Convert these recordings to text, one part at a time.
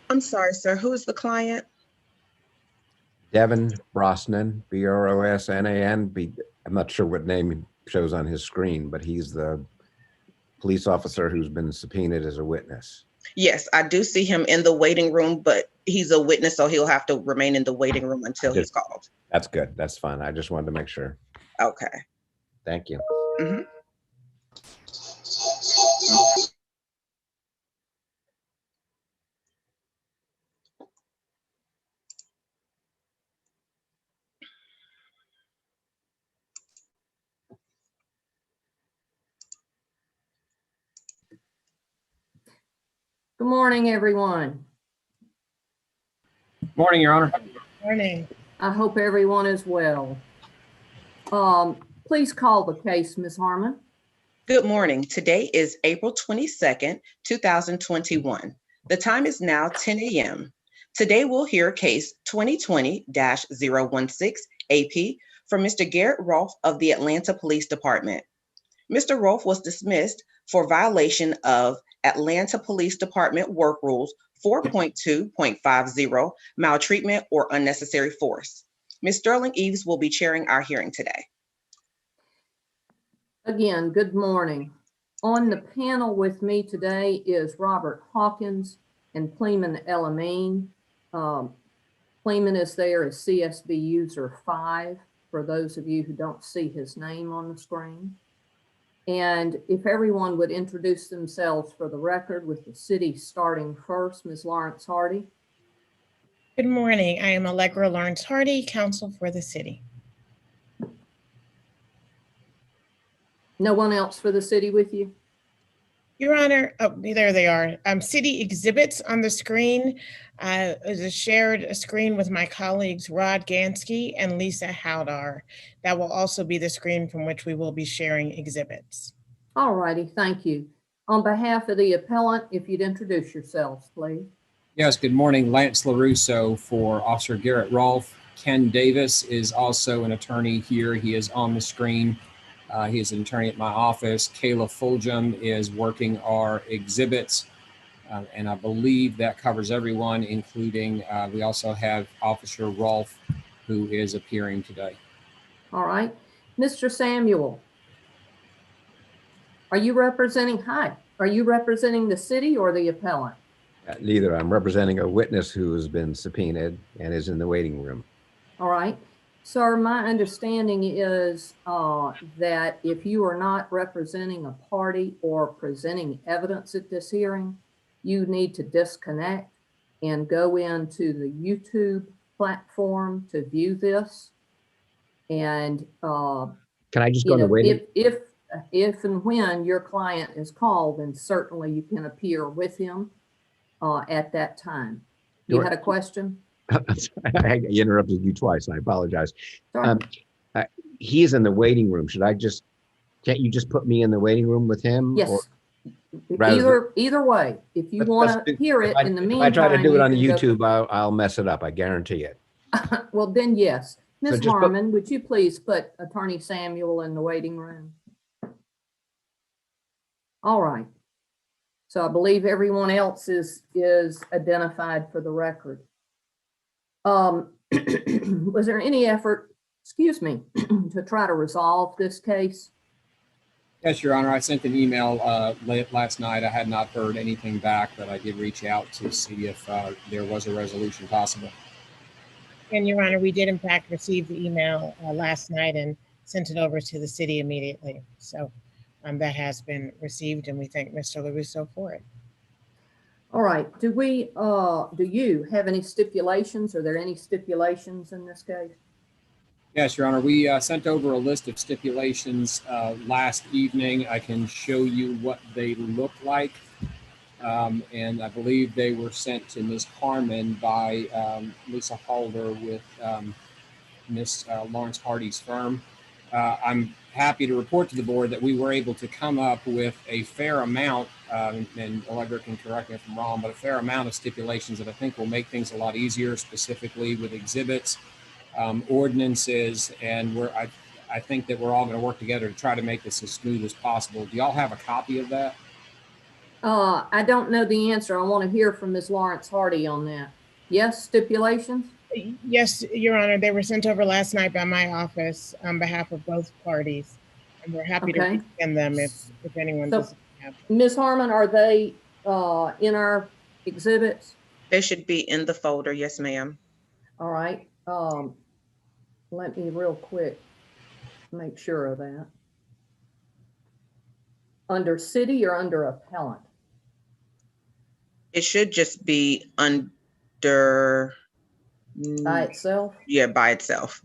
I'm sorry, sir. Who is the client? Devin Brosnan, Brosnan. I'm not sure what name shows on his screen, but he's the police officer who's been subpoenaed as a witness. Yes, I do see him in the waiting room, but he's a witness, so he'll have to remain in the waiting room until he's called. That's good. That's fine. I just wanted to make sure. Okay. Thank you. Mhm. Good morning, everyone. Morning, Your Honor. Morning. I hope everyone is well. Please call the case, Ms. Harmon. Good morning. Today is April 22nd, 2021. The time is now 10 a.m. Today we'll hear case 2020-016 AP from Mr. Garrett Rolfe of the Atlanta Police Department. Mr. Rolfe was dismissed for violation of Atlanta Police Department Work Rules 4.2.50, maltreatment or unnecessary force. Ms. Sterling Eves will be chairing our hearing today. Again, good morning. On the panel with me today is Robert Hawkins and Pleeman Elamine. Pleeman is there as CSB user 5, for those of you who don't see his name on the screen. And if everyone would introduce themselves for the record, with the city starting first, Ms. Lawrence Hardy. Good morning. I am Allegra Lawrence Hardy, counsel for the city. No one else for the city with you? Your Honor, oh, there they are. City exhibits on the screen is a shared screen with my colleagues Rod Gansky and Lisa Howdar. That will also be the screen from which we will be sharing exhibits. All righty, thank you. On behalf of the appellant, if you'd introduce yourselves, please. Yes, good morning. Lance LoRusso for Officer Garrett Rolfe. Ken Davis is also an attorney here. He is on the screen. He is an attorney at my office. Kayla Fulgham is working our exhibits. And I believe that covers everyone, including we also have Officer Rolfe, who is appearing today. All right. Mr. Samuel, are you representing the city or the appellant? Neither. I'm representing a witness who has been subpoenaed and is in the waiting room. All right. Sir, my understanding is that if you are not representing a party or presenting evidence at this hearing, you need to disconnect and go into the YouTube platform to view this. And can I just go to waiting? If and when your client is called, then certainly you can appear with him at that time. You had a question? I interrupted you twice. I apologize. Sorry. He's in the waiting room. Can't you just put me in the waiting room with him? Yes. Either way, if you want to hear it in the meantime. If I try to do it on YouTube, I'll mess it up. I guarantee it. Well, then yes. Ms. Harmon, would you please put Attorney Samuel in the waiting room? All right. So I believe everyone else is identified for the record. Was there any effort, excuse me, to try to resolve this case? Yes, Your Honor. I sent an email late last night. I had not heard anything back, but I did reach out to see if there was a resolution possible. And Your Honor, we did in fact receive the email last night and sent it over to the city immediately. So that has been received, and we thank Mr. LoRusso for it. All right. Do you have any stipulations? Are there any stipulations in this case? Yes, Your Honor. We sent over a list of stipulations last evening. I can show you what they look like. And I believe they were sent to Ms. Harmon by Lisa Halder with Ms. Lawrence Hardy's firm. I'm happy to report to the board that we were able to come up with a fair amount, and Allegra can correct me if I'm wrong, but a fair amount of stipulations that I think will make things a lot easier, specifically with exhibits, ordinances, and I think that we're all going to work together to try to make this as smooth as possible. Do y'all have a copy of that? I don't know the answer. I want to hear from Ms. Lawrence Hardy on that. Yes, stipulations? Yes, Your Honor, they were sent over last night by my office on behalf of both parties. And we're happy to Okay. resend them if anyone So, doesn't have them. Ms. Harmon, are they in our exhibits? They should be in the folder. Yes, ma'am. All right. Let me real quick make sure of that. Under city or under appellant? It should just be under, By itself? yeah, by itself.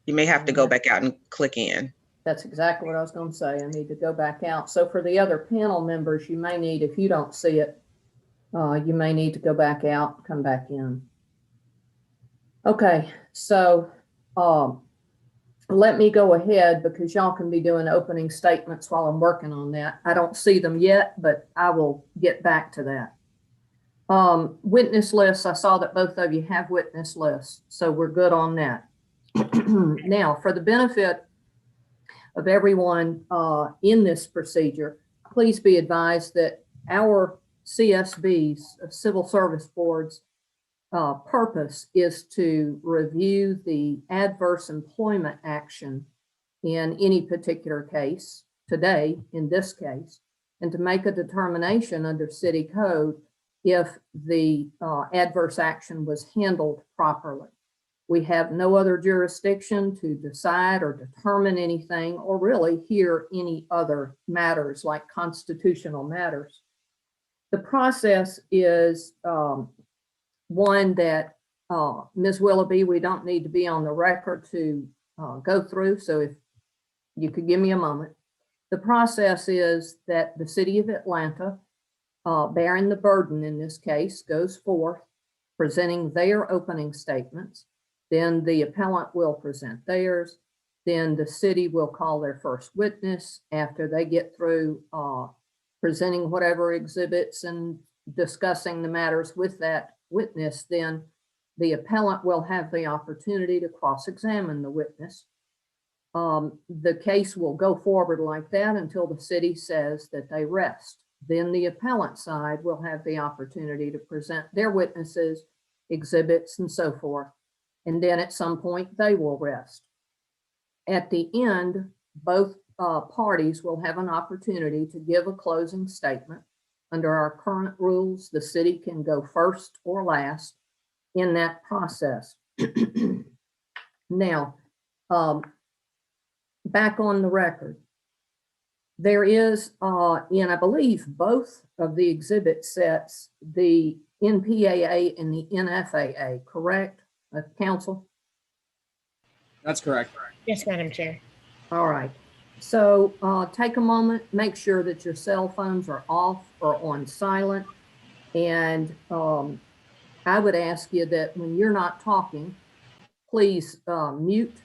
You may have to go back out and click in. That's exactly what I was going to say. I need to go back out. So for the other panel members, you may need, if you don't see it, you may need to go back out, come back in. Okay, so let me go ahead because y'all can be doing opening statements while I'm working on that. I don't see them yet, but I will get back to that. Witness lists, I saw that both of you have witness lists, so we're good on that. Now, for the benefit of everyone in this procedure, please be advised that our CSBs, Civil Service Boards, purpose is to review the adverse employment action in any particular case, today in this case, and to make a determination under city code if the adverse action was handled properly. We have no other jurisdiction to decide or determine anything or really hear any other matters like constitutional matters. The process is one that Ms. Willoughby, we don't need to be on the record to go through. So if you could give me a moment. The process is that the city of Atlanta, bearing the burden in this case, goes forth presenting their opening statements. Then the appellant will present theirs. Then the city will call their first witness after they get through presenting whatever exhibits and discussing the matters with that witness. Then the appellant will have the opportunity to cross-examine the witness. The case will go forward like that until the city says that they rest. Then the appellant side will have the opportunity to present their witnesses, exhibits, and so forth. And then at some point they will rest. At the end, both parties will have an opportunity to give a closing statement. Under our current rules, the city can go first or last in that process. Now, back on the record, there is, in I believe both of the exhibit sets, the NPAA and the NFAA, correct, counsel? That's correct. Yes, Madam Chair. All right. So take a moment, make sure that your cell phones are off or on silent. And I would ask you that when you're not talking, please mute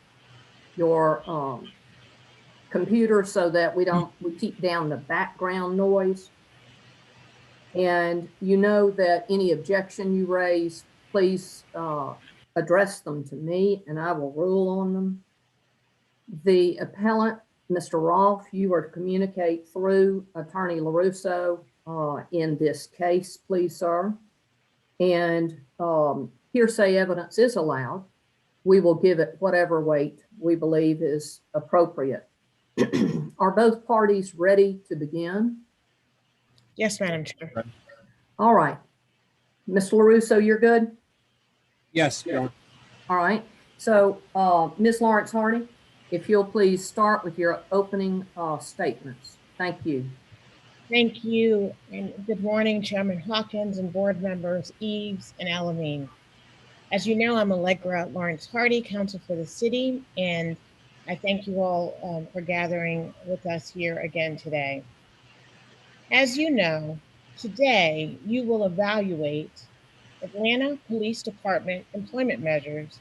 your computer so that we keep down the background noise. And you know that any objection you raise, please address them to me and I will rule on them. The appellant, Mr. Rolfe, you are to communicate through Attorney LoRusso in this case, please, sir. And hearsay evidence is allowed. We will give it whatever weight we believe is appropriate. Are both parties ready to begin? Yes, Madam Chair. All right. Mr. LoRusso, you're good? Yes, Your Honor. All right. So Ms. Lawrence Hardy, if you'll please start with your opening statements. Thank you. Thank you, and good morning, Chairman Hawkins and board members Eves and Alameen. As you know, I'm Allegra Lawrence Hardy, counsel for the city, and I thank you all for gathering with us here again today. As you know, today you will evaluate Atlanta Police Department employment measures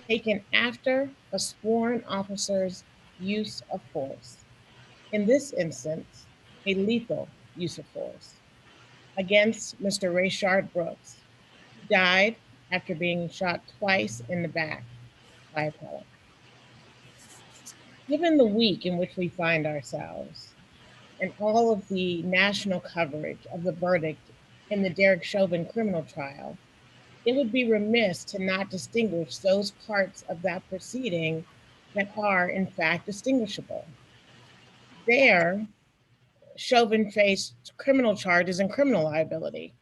taken after a sworn officer's use of force. In this instance, a lethal use of force against Mr. Rayshard Brooks, who died after being shot twice in the back by a pellet. Given the week in which we find ourselves, and all of the national coverage of the verdict in the Derek Chauvin criminal trial, it would be remiss to not distinguish those parts of that proceeding that are, in fact, distinguishable. There, Chauvin faced criminal charges and criminal liability,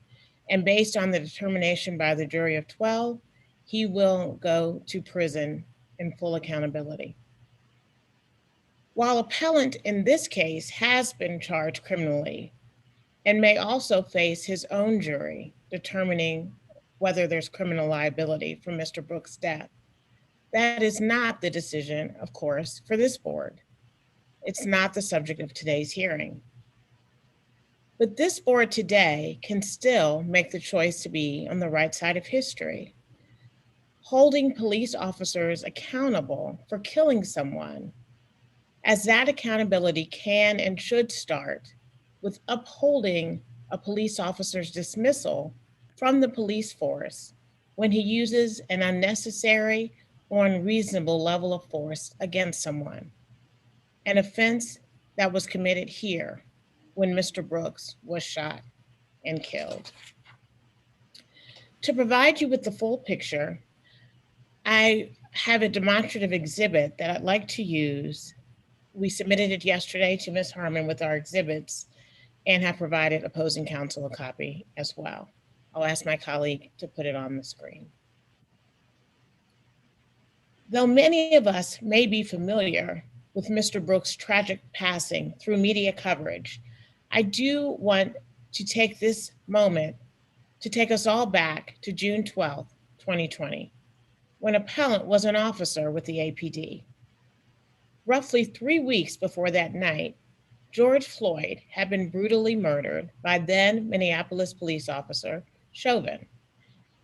and based on the determination by the jury of 12, he will go to prison in full accountability. While appellant in this case has been charged criminally and may also face his own jury determining whether there's criminal liability for Mr. Brooks' death, that is not the decision, of course, for this board. It's not the subject of today's hearing. But this board today can still make the choice to be on the right side of history, holding police officers accountable for killing someone, as that accountability can and should start with upholding a police officer's dismissal from the police force when he uses an unnecessary or unreasonable level of force against someone, an offense that was committed here when Mr. Brooks was shot and killed. To provide you with the full picture, I have a demonstrative exhibit that I'd like to use. We submitted it yesterday to Ms. Harmon with our exhibits and have provided opposing counsel a copy as well. I'll ask my colleague to put it on the screen. Though many of us may be familiar with Mr. Brooks' tragic passing through media coverage, I do want to take this moment to take us all back to June 12th, 2020, when appellant was an officer with the APD. Roughly 3 weeks before that night, George Floyd had been brutally murdered by then Minneapolis police officer Chauvin,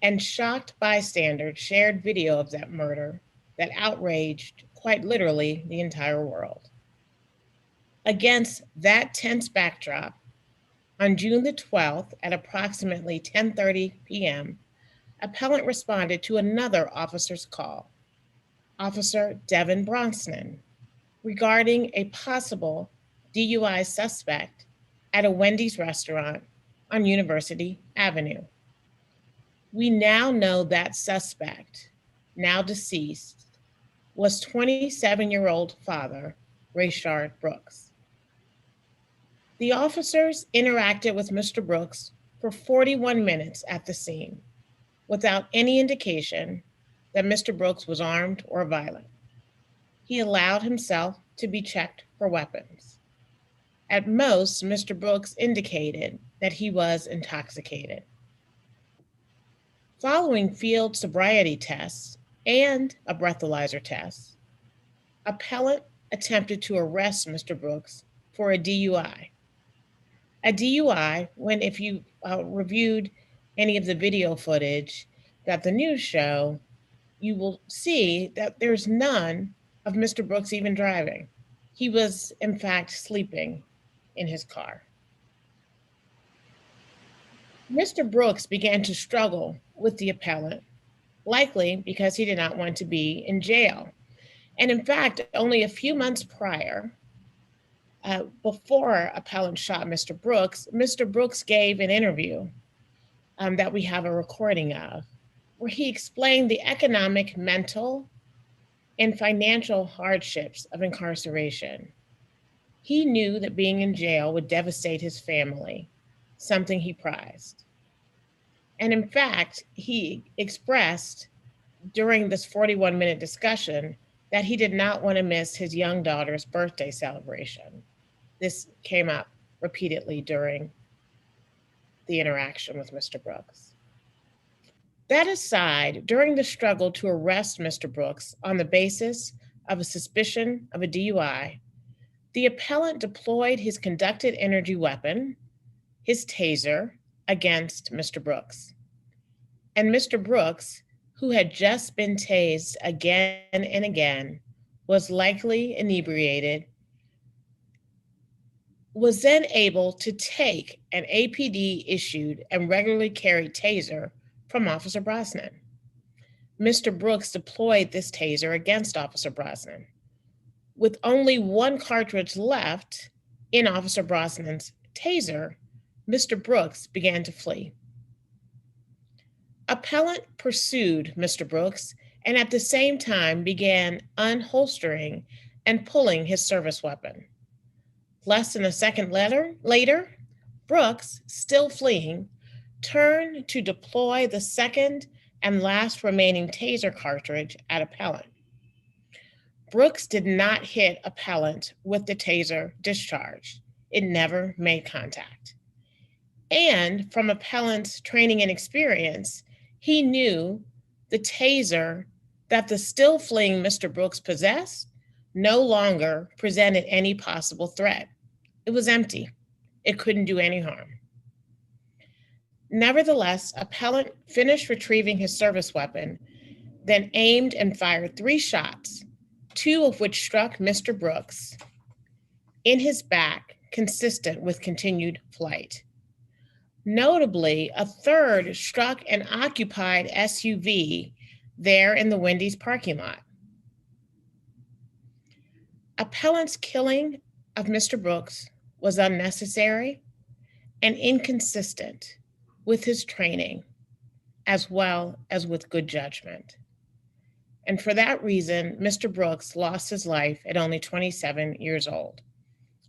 and shocked bystanders shared video of that murder that outraged, quite literally, the entire world. Against that tense backdrop, on June the 12th at approximately 10:30 p.m., appellant responded to another officer's call, Officer Devin Bronston, regarding a possible DUI suspect at a Wendy's restaurant on University Avenue. We now know that suspect, now deceased, was 27-year-old father Rayshard Brooks. The officers interacted with Mr. Brooks for 41 minutes at the scene without any indication that Mr. Brooks was armed or violent. He allowed himself to be checked for weapons. At most, Mr. Brooks indicated that he was intoxicated. Following field sobriety tests and a breathalyzer test, appellant attempted to arrest Mr. Brooks for a DUI. A DUI, when if you reviewed any of the video footage that the news show, you will see that there's none of Mr. Brooks even driving. He was, in fact, sleeping in his car. Mr. Brooks began to struggle with the appellant, likely because he did not want to be in jail. And in fact, only a few months prior, before appellant shot Mr. Brooks gave an interview that we have a recording of, where he explained the economic, mental, and financial hardships of incarceration. He knew that being in jail would devastate his family, something he prized. And in fact, he expressed during this 41-minute discussion that he did not want to miss his young daughter's birthday celebration. This came up repeatedly during the interaction with Mr. Brooks. That aside, during the struggle to arrest Mr. Brooks on the basis of a suspicion of a DUI, the appellant deployed his conducted energy weapon, his taser, against Mr. Brooks. And Mr. Brooks, who had just been tased again and again, was likely inebriated, was then able to take an APD-issued and regularly carried taser from Officer Brosnan. Mr. Brooks deployed this taser against Officer Brosnan. With only one cartridge left, in Officer Brosnan's taser, Mr. Brooks began to flee. Appellant pursued Mr. Brooks and at the same time began unholstering and pulling his service weapon. Less than a second later, Brooks, still fleeing, turned to deploy the second and last remaining taser cartridge at Appellant. Brooks did not hit Appellant with the taser discharged. It never made contact. And from Appellant's training and experience, he knew the taser that the still fleeing Mr. Brooks possessed no longer presented any possible threat. It was empty. It couldn't do any harm. Nevertheless, Appellant finished retrieving his service weapon, then aimed and fired 3 shots, 2 of which struck Mr. Brooks in his back, consistent with continued flight. Notably, a third struck an occupied SUV there in the Wendy's parking lot. Appellant's killing of Mr. Brooks was unnecessary and inconsistent with his training, as well as with good judgment. And for that reason, Mr. Brooks lost his life at only 27 years old.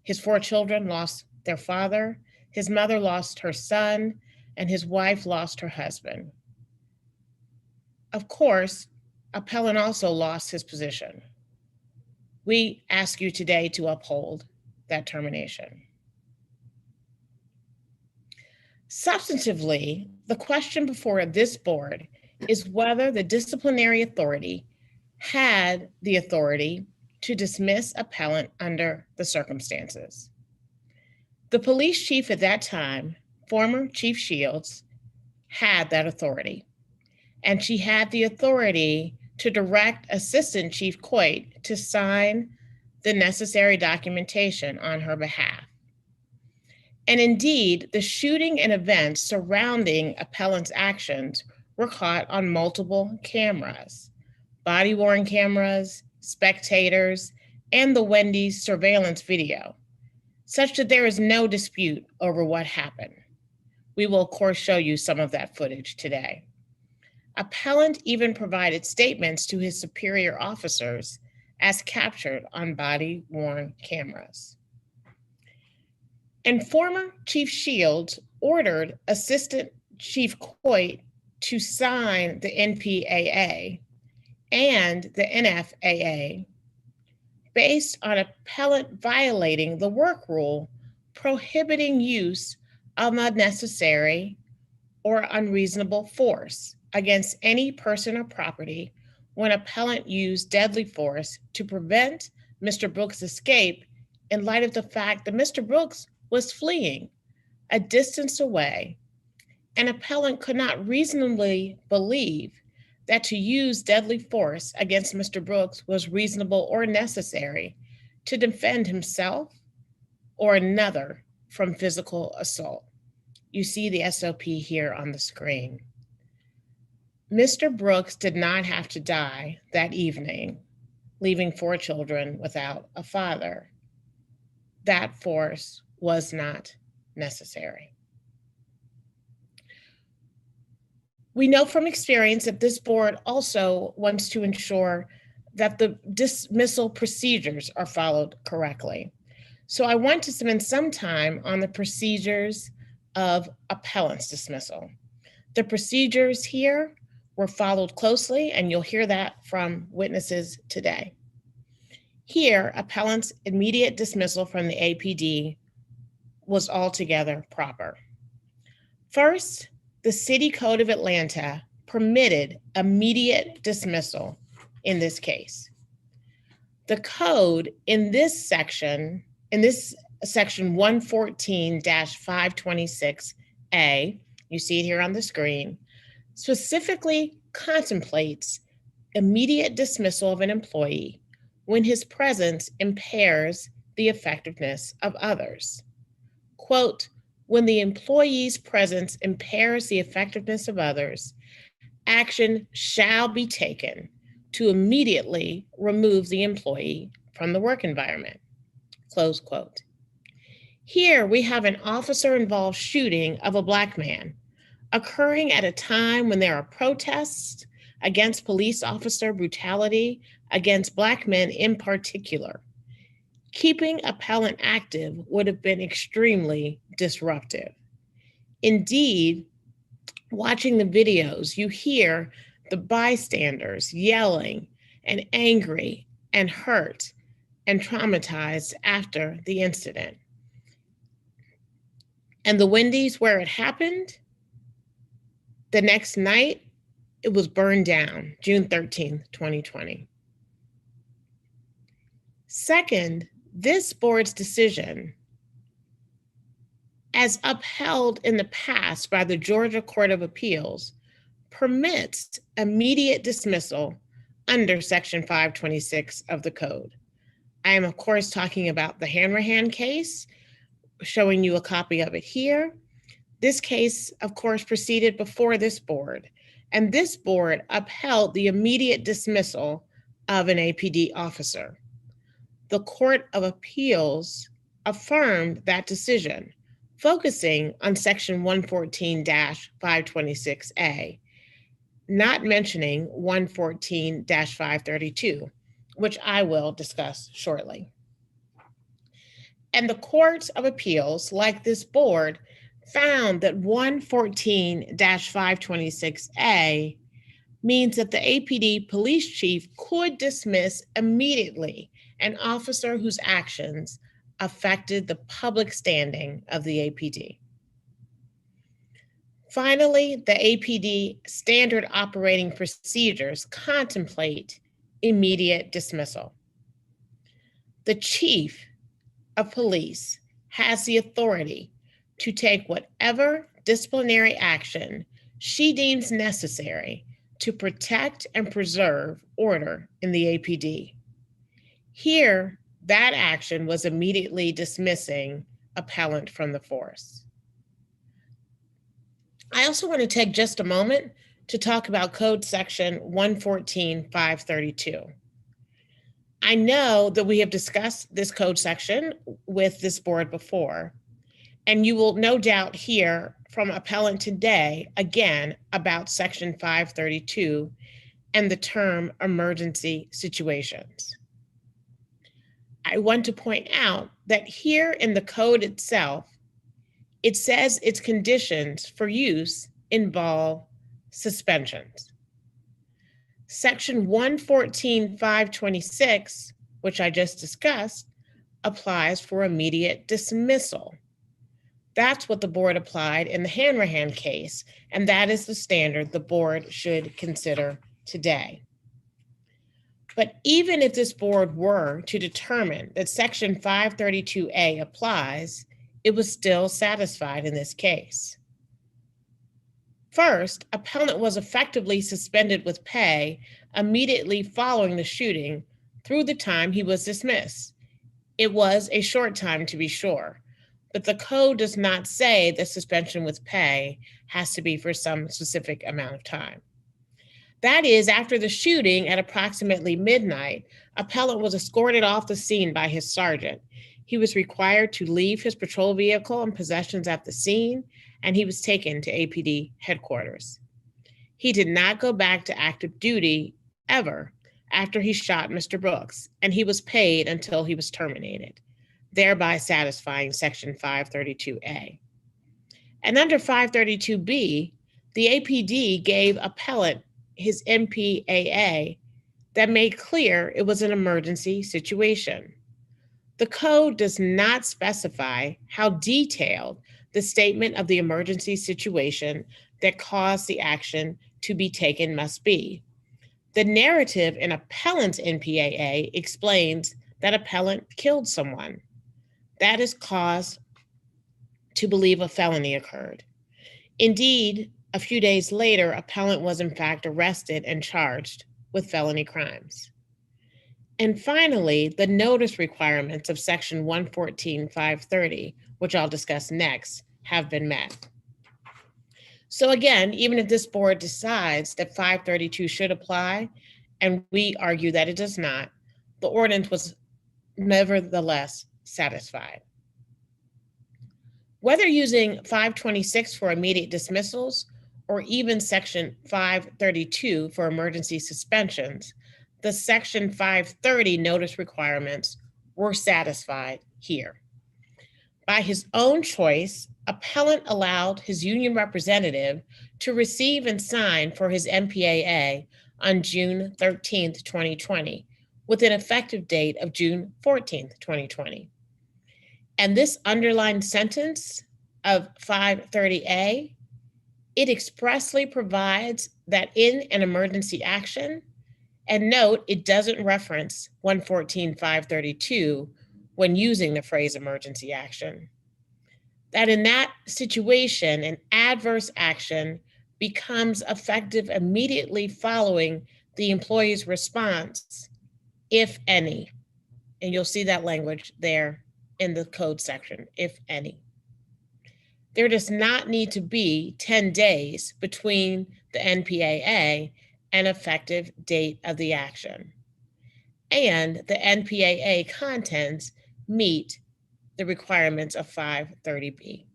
His 4 children lost their father, his mother lost her son, and his wife lost her husband. Of course, Appellant also lost his position. We ask you today to uphold that termination. Substantively, the question before this board is whether the disciplinary authority had the authority to dismiss Appellant under the circumstances. The police chief at that time, former Chief Shields, had that authority, and she had the authority to direct Assistant Chief Coyt to sign the necessary documentation on her behalf. And indeed, the shooting and events surrounding Appellant's actions were caught on multiple cameras, body-worn cameras, spectators, and the Wendy's surveillance video, such that there is no dispute over what happened. We will, of course, show you some of that footage today. Appellant even provided statements to his superior officers as captured on body-worn cameras. And former Chief Shields ordered Assistant Chief Coyt to sign the NPAA and the NFAA based on Appellant violating the work rule prohibiting use of unnecessary or unreasonable force against any person or property when Appellant used deadly force to prevent Mr. Brooks' escape in light of the fact that Mr. Brooks was fleeing a distance away, and Appellant could not reasonably believe that to use deadly force against Mr. Brooks was reasonable or necessary to defend himself or another from physical assault. You see the SOP here on the screen. Mr. Brooks did not have to die that evening, leaving 4 children without a father. That force was not necessary. We know from experience that this board also wants to ensure that the dismissal procedures are followed correctly. So I want to spend some time on the procedures of Appellant's dismissal. The procedures here were followed closely, and you'll hear that from witnesses today. Here, Appellant's immediate dismissal from the APD was altogether proper. First, the City Code of Atlanta permitted immediate dismissal in this case. The code in this section 114-526A, you see it here on the screen, specifically contemplates immediate dismissal of an employee when his presence impairs the effectiveness of others. Quote, when the employee's presence impairs the effectiveness of others, action shall be taken to immediately remove the employee from the work environment, close quote. Here we have an officer-involved shooting of a Black man occurring at a time when there are protests against police officer brutality against Black men in particular. Keeping appellant active would have been extremely disruptive. Indeed, watching the videos, you hear the bystanders yelling and angry and hurt and traumatized after the incident. And the Wendy's where it happened, the next night, it was burned down, June 13th, 2020. Second, this board's decision, as upheld in the past by the Georgia Court of Appeals, permits immediate dismissal under Section 526 of the code. I am, of course, talking about the Hanrahan case, showing you a copy of it here. This case, of course, proceeded before this board, and this board upheld the immediate dismissal of an APD officer. The Court of Appeals affirmed that decision, focusing on Section 114-526A, not mentioning 114-532, which I will discuss shortly. And the Court of Appeals, like this board, found that 114-526A means that the APD police chief could dismiss immediately an officer whose actions affected the public standing of the APD. Finally, the APD standard operating procedures contemplate immediate dismissal. The chief of police has the authority to take whatever disciplinary action she deems necessary to protect and preserve order in the APD. Here, that action was immediately dismissing appellant from the force. I also want to take just a moment to talk about Code Section 114-532. I know that we have discussed this code section with this board before, and you will no doubt hear from appellant today again about Section 532 and the term emergency situations. I want to point out that here in the code itself, it says its conditions for use involve suspensions. Section 114-526, which I just discussed, applies for immediate dismissal. That's what the board applied in the Hanrahan case, and that is the standard the board should consider today. But even if this board were to determine that Section 532A applies, it was still satisfied in this case. First, appellant was effectively suspended with pay immediately following the shooting through the time he was dismissed. It was a short time, to be sure, but the code does not say that suspension with pay has to be for some specific amount of time. That is, after the shooting at approximately midnight, appellant was escorted off the scene by his sergeant. He was required to leave his patrol vehicle and possessions at the scene, and he was taken to APD headquarters. He did not go back to active duty ever after he shot Mr. Brooks, and he was paid until he was terminated, thereby satisfying Section 532A. And under 532B, the APD gave appellant his MPAA that made clear it was an emergency situation. The code does not specify how detailed the statement of the emergency situation that caused the action to be taken must be. The narrative in appellant's MPAA explains that appellant killed someone. That is cause to believe a felony occurred. Indeed, a few days later, appellant was in fact arrested and charged with felony crimes. And finally, the notice requirements of Section 114-530, which I'll discuss next, have been met. So again, even if this board decides that 532 should apply, and we argue that it does not, the ordinance was nevertheless satisfied. Whether using 526 for immediate dismissals or even Section 532 for emergency suspensions, the Section 530 notice requirements were satisfied here. By his own choice, appellant allowed his union representative to receive and sign for his MPAA on June 13th, 2020, with an effective date of June 14th, 2020. And this underlined sentence of 530A, it expressly provides that in an emergency action, and note it doesn't reference 114.532 when using the phrase emergency action, that in that situation, an adverse action becomes effective immediately following the employee's response, if any. And you'll see that language there in the code section, if any. There does not need to be 10 days between the NPAA and effective date of the action. And the NPAA contents meet the requirements of 530B.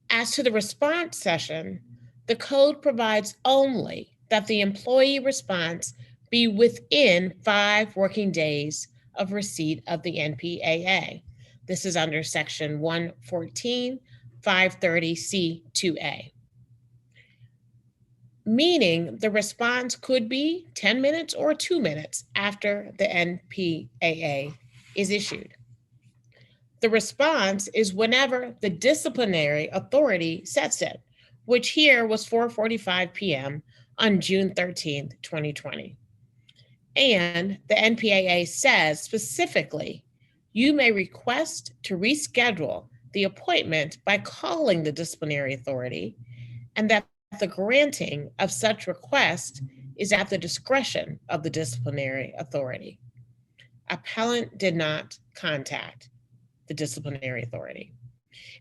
As to the response session, the code provides only that the employee response be within 5 working days of receipt of the NPAA. This is under Section 114.530C2A. Meaning the response could be 10 minutes or 2 minutes after the NPAA is issued. The response is whenever the disciplinary authority sets it, which here was 4:45 p.m. on June 13th, 2020. And the NPAA says specifically, you may request to reschedule the appointment by calling the disciplinary authority, and that the granting of such request is at the discretion of the disciplinary authority. Appellant did not contact the disciplinary authority.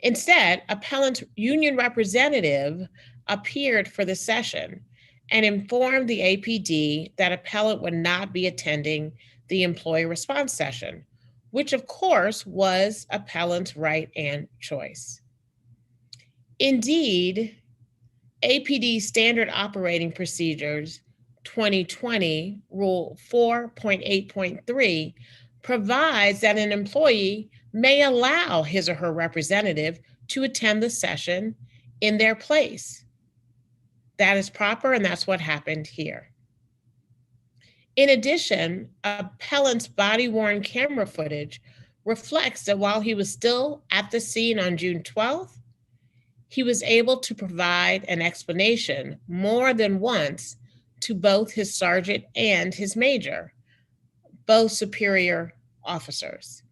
Instead, appellant's union representative appeared for the session and informed the APD that appellant would not be attending the employee response session, which of course was appellant's right and choice. Indeed, APD Standard Operating Procedures 2020 Rule 4.8.3 provides that an employee may allow his or her representative to attend the session in their place. That is proper, and that's what happened here. In addition, appellant's body-worn camera footage reflects that while he was still at the scene on June 12th, he was able to provide an explanation more than once to both his sergeant and his major, both superior officers.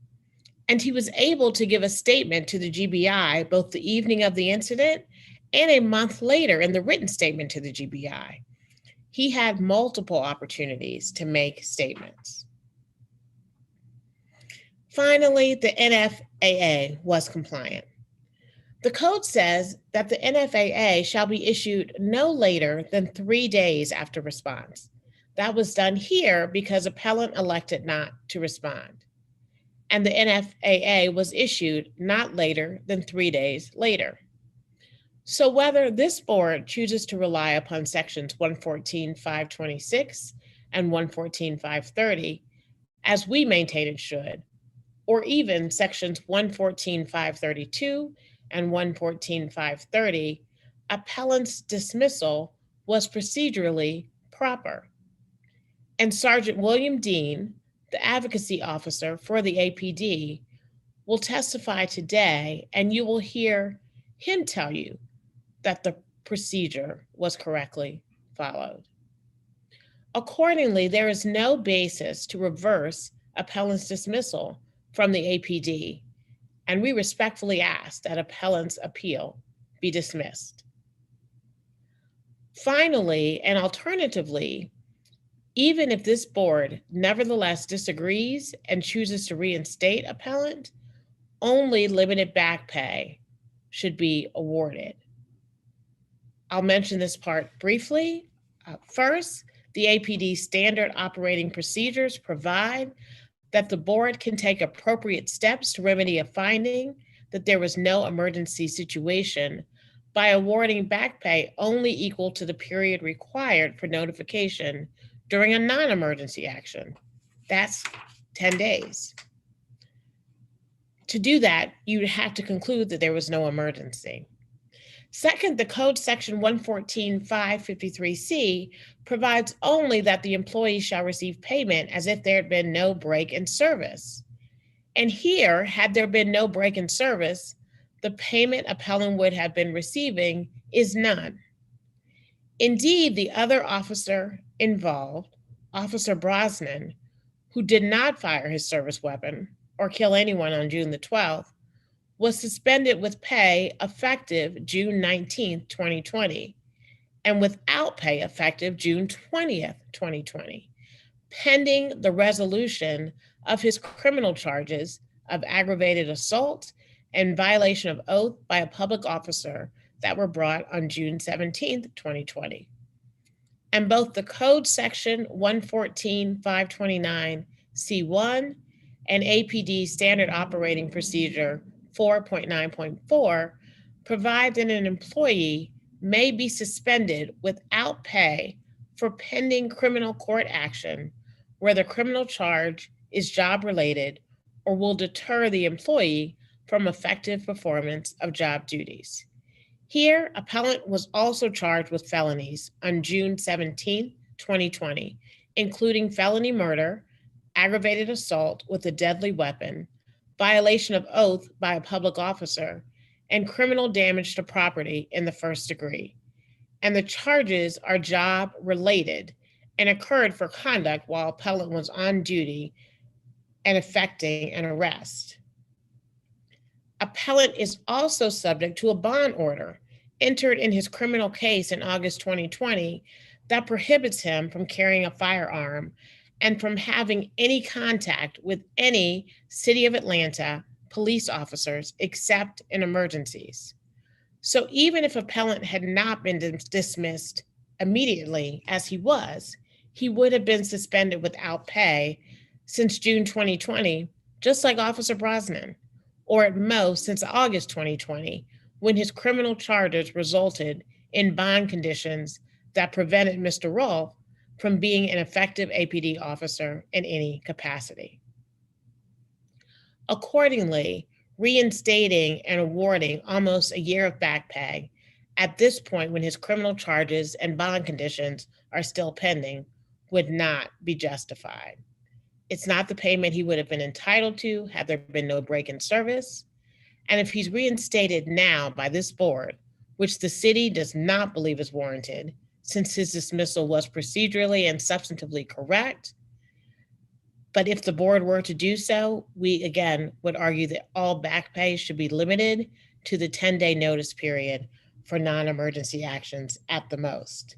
And he was able to give a statement to the GBI both the evening of the incident and a month later in the written statement to the GBI. He had multiple opportunities to make statements. Finally, the NFAA was compliant. The code says that the NFAA shall be issued no later than 3 days after response. That was done here because appellant elected not to respond. And the NFAA was issued not later than 3 days later. So whether this board chooses to rely upon sections 114.526 and 114.530, as we maintain it should, or even sections 114.532 and 114.530, appellant's dismissal was procedurally proper. And Sergeant William Dean, the advocacy officer for the APD, will testify today, and you will hear him tell you that the procedure was correctly followed. Accordingly, there is no basis to reverse appellant's dismissal from the APD, and we respectfully ask that appellant's appeal be dismissed. Finally, and alternatively, even if this board nevertheless disagrees and chooses to reinstate appellant, only limited back pay should be awarded. I'll mention this part briefly. First, the APD standard operating procedures provide that the board can take appropriate steps to remedy a finding that there was no emergency situation by awarding back pay only equal to the period required for notification during a non-emergency action. That's 10 days. To do that, you'd have to conclude that there was no emergency. Second, the code section 114.553C provides only that the employee shall receive payment as if there had been no break in service. And here, had there been no break in service, the payment appellant would have been receiving is none. Indeed, the other officer involved, Officer Brosnan, who did not fire his service weapon or kill anyone on June the 12th, was suspended with pay effective June 19th, 2020, and without pay effective June 20th, 2020, pending the resolution of his criminal charges of aggravated assault and violation of oath by a public officer that were brought on June 17th, 2020. And both the code section 114.529C1 and APD standard operating procedure 4.9.4 provide that an employee may be suspended without pay for pending criminal court action where the criminal charge is job related or will deter the employee from effective performance of job duties. Here, appellant was also charged with felonies on June 17, 2020, including felony murder, aggravated assault with a deadly weapon, violation of oath by a public officer, and criminal damage to property in the first degree. And the charges are job related and occurred for conduct while appellant was on duty and effecting an arrest. Appellant is also subject to a bond order entered in his criminal case in August 2020 that prohibits him from carrying a firearm and from having any contact with any City of Atlanta police officers except in emergencies. So even if appellant had not been dismissed immediately as he would have been suspended without pay since June 2020, just like Officer Brosnan, or at most since August 2020, when his criminal charges resulted in bond conditions that prevented Mr. Rolfe from being an effective APD officer in any capacity. Accordingly, reinstating and awarding almost a year of back pay at this point when his criminal charges and bond conditions are still pending would not be justified. It's not the payment he would have been entitled to had there been no break in service. And if he's reinstated now by this board, which the city does not believe is warranted, since his dismissal was procedurally and substantively correct, but if the board were to do so, we again would argue that all back pay should be limited to the 10-day notice period for non-emergency actions at the most.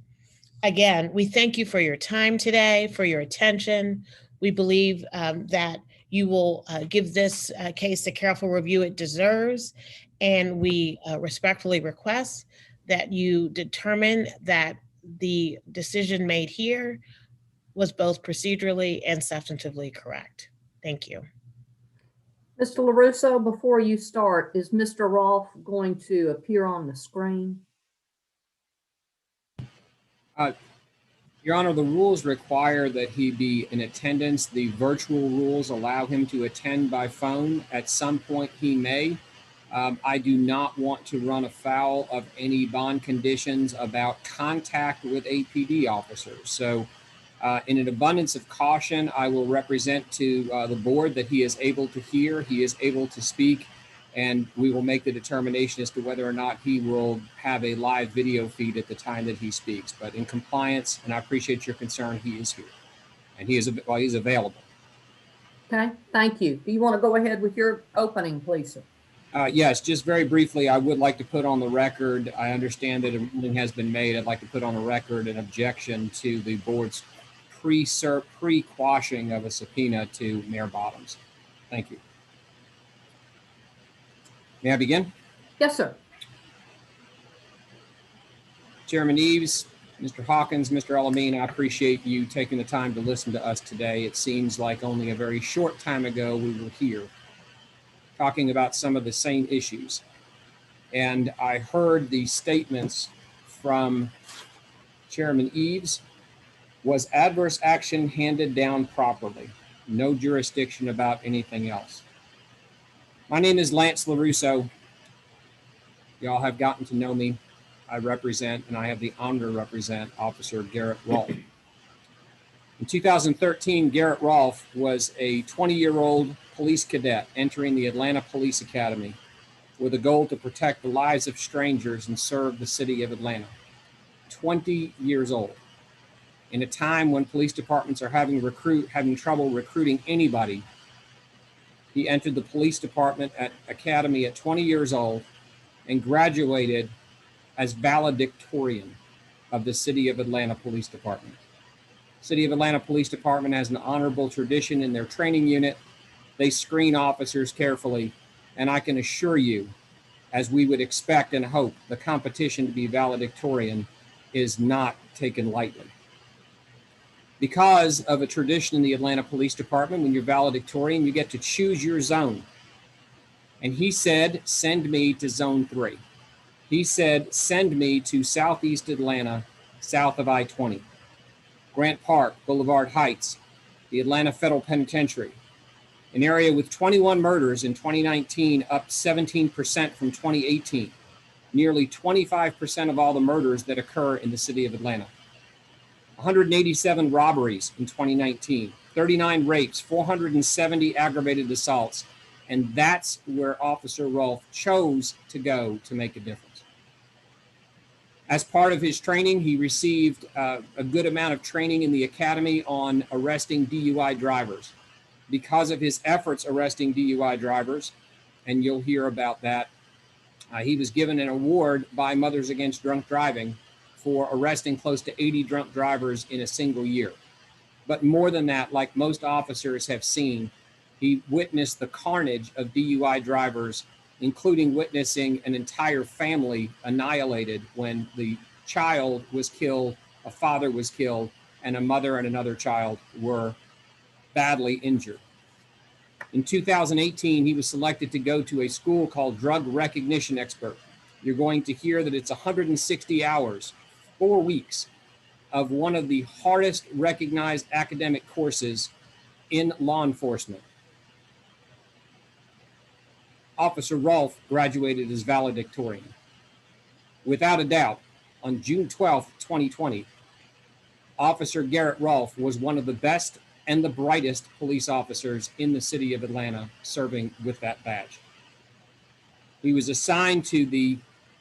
Again, we thank you for your time today, for your attention. We believe that you will give this case the careful review it deserves, and we respectfully request that you determine that the decision made here was both procedurally and substantively correct. Thank you. Mr. LoRusso, before you start, is Mr. Rolfe going to appear on the screen? Your Honor, the rules require that he be in attendance. The virtual rules allow him to attend by phone. At some point he may. I do not want to run afoul of any bond conditions about contact with APD officers. So in an abundance of caution, I will represent to the board that he is able to hear, he is able to speak, and we will make the determination as to whether or not he will have a live video feed at the time that he speaks. But in compliance, and I appreciate your concern, he is here, and he's available. Okay, thank you. Do you want to go ahead with your opening, please, sir? Yes, just very briefly, I would like to put on the record, I understand that a ruling has been made. I'd like to put on the record an objection to the board's pre-quashing of a subpoena to Mayor Bottoms. Thank you. May I begin? Yes, sir. Chairman Eves, Mr. Hawkins, Mr. Elamine, I appreciate you taking the time to listen to us today. It seems like only a very short time ago we were here. talking about some of the same issues. And I heard the statements from Chairman Eves. Was adverse action handed down properly? No jurisdiction about anything else. My name is Lance LoRusso. Y'all have gotten to know me. I represent, and I have the honor to represent, Officer Garrett Rolfe. In 2013, Garrett Rolfe was a 20-year-old police cadet entering the Atlanta Police Academy with a goal to protect the lives of strangers and serve the city of Atlanta. 20 years old. In a time when police departments are having trouble recruiting anybody, he entered the police department at academy at 20 years old and graduated as valedictorian of the City of Atlanta Police Department. City of Atlanta Police Department has an honorable tradition in their training unit. They screen officers carefully, and I can assure you, as we would expect and hope, the competition to be valedictorian is not taken lightly. Because of a tradition in the Atlanta Police Department, when you're valedictorian, you get to choose your zone. And he said, send me to Zone 3. He said, send me to Southeast Atlanta, south of I-20. Grant Park, Boulevard Heights, the Atlanta Federal Penitentiary, an area with 21 murders in 2019, up 17% from 2018. Nearly 25% of all the murders that occur in the city of Atlanta. 187 robberies in 2019, 39 rapes, 470 aggravated assaults, and that's where Officer Rolfe chose to go to make a difference. As part of his training, he received a good amount of training in the academy on arresting DUI drivers. Because of his efforts arresting DUI drivers, and you'll hear about that, he was given an award by Mothers Against Drunk Driving for arresting close to 80 drunk drivers in a single year. But more than that, like most officers have seen, he witnessed the carnage of DUI drivers, including witnessing an entire family annihilated when the child was killed, a father was killed, and a mother and another child were badly injured. In 2018, he was selected to go to a school called Drug Recognition Expert. You're going to hear that it's 160 hours, 4 weeks, of one of the hardest recognized academic courses in law enforcement. Officer Rolfe graduated as valedictorian. Without a doubt, on June 12, 2020, Officer Garrett Rolfe was one of the best and the brightest police officers in the city of Atlanta serving with that badge. He was assigned to the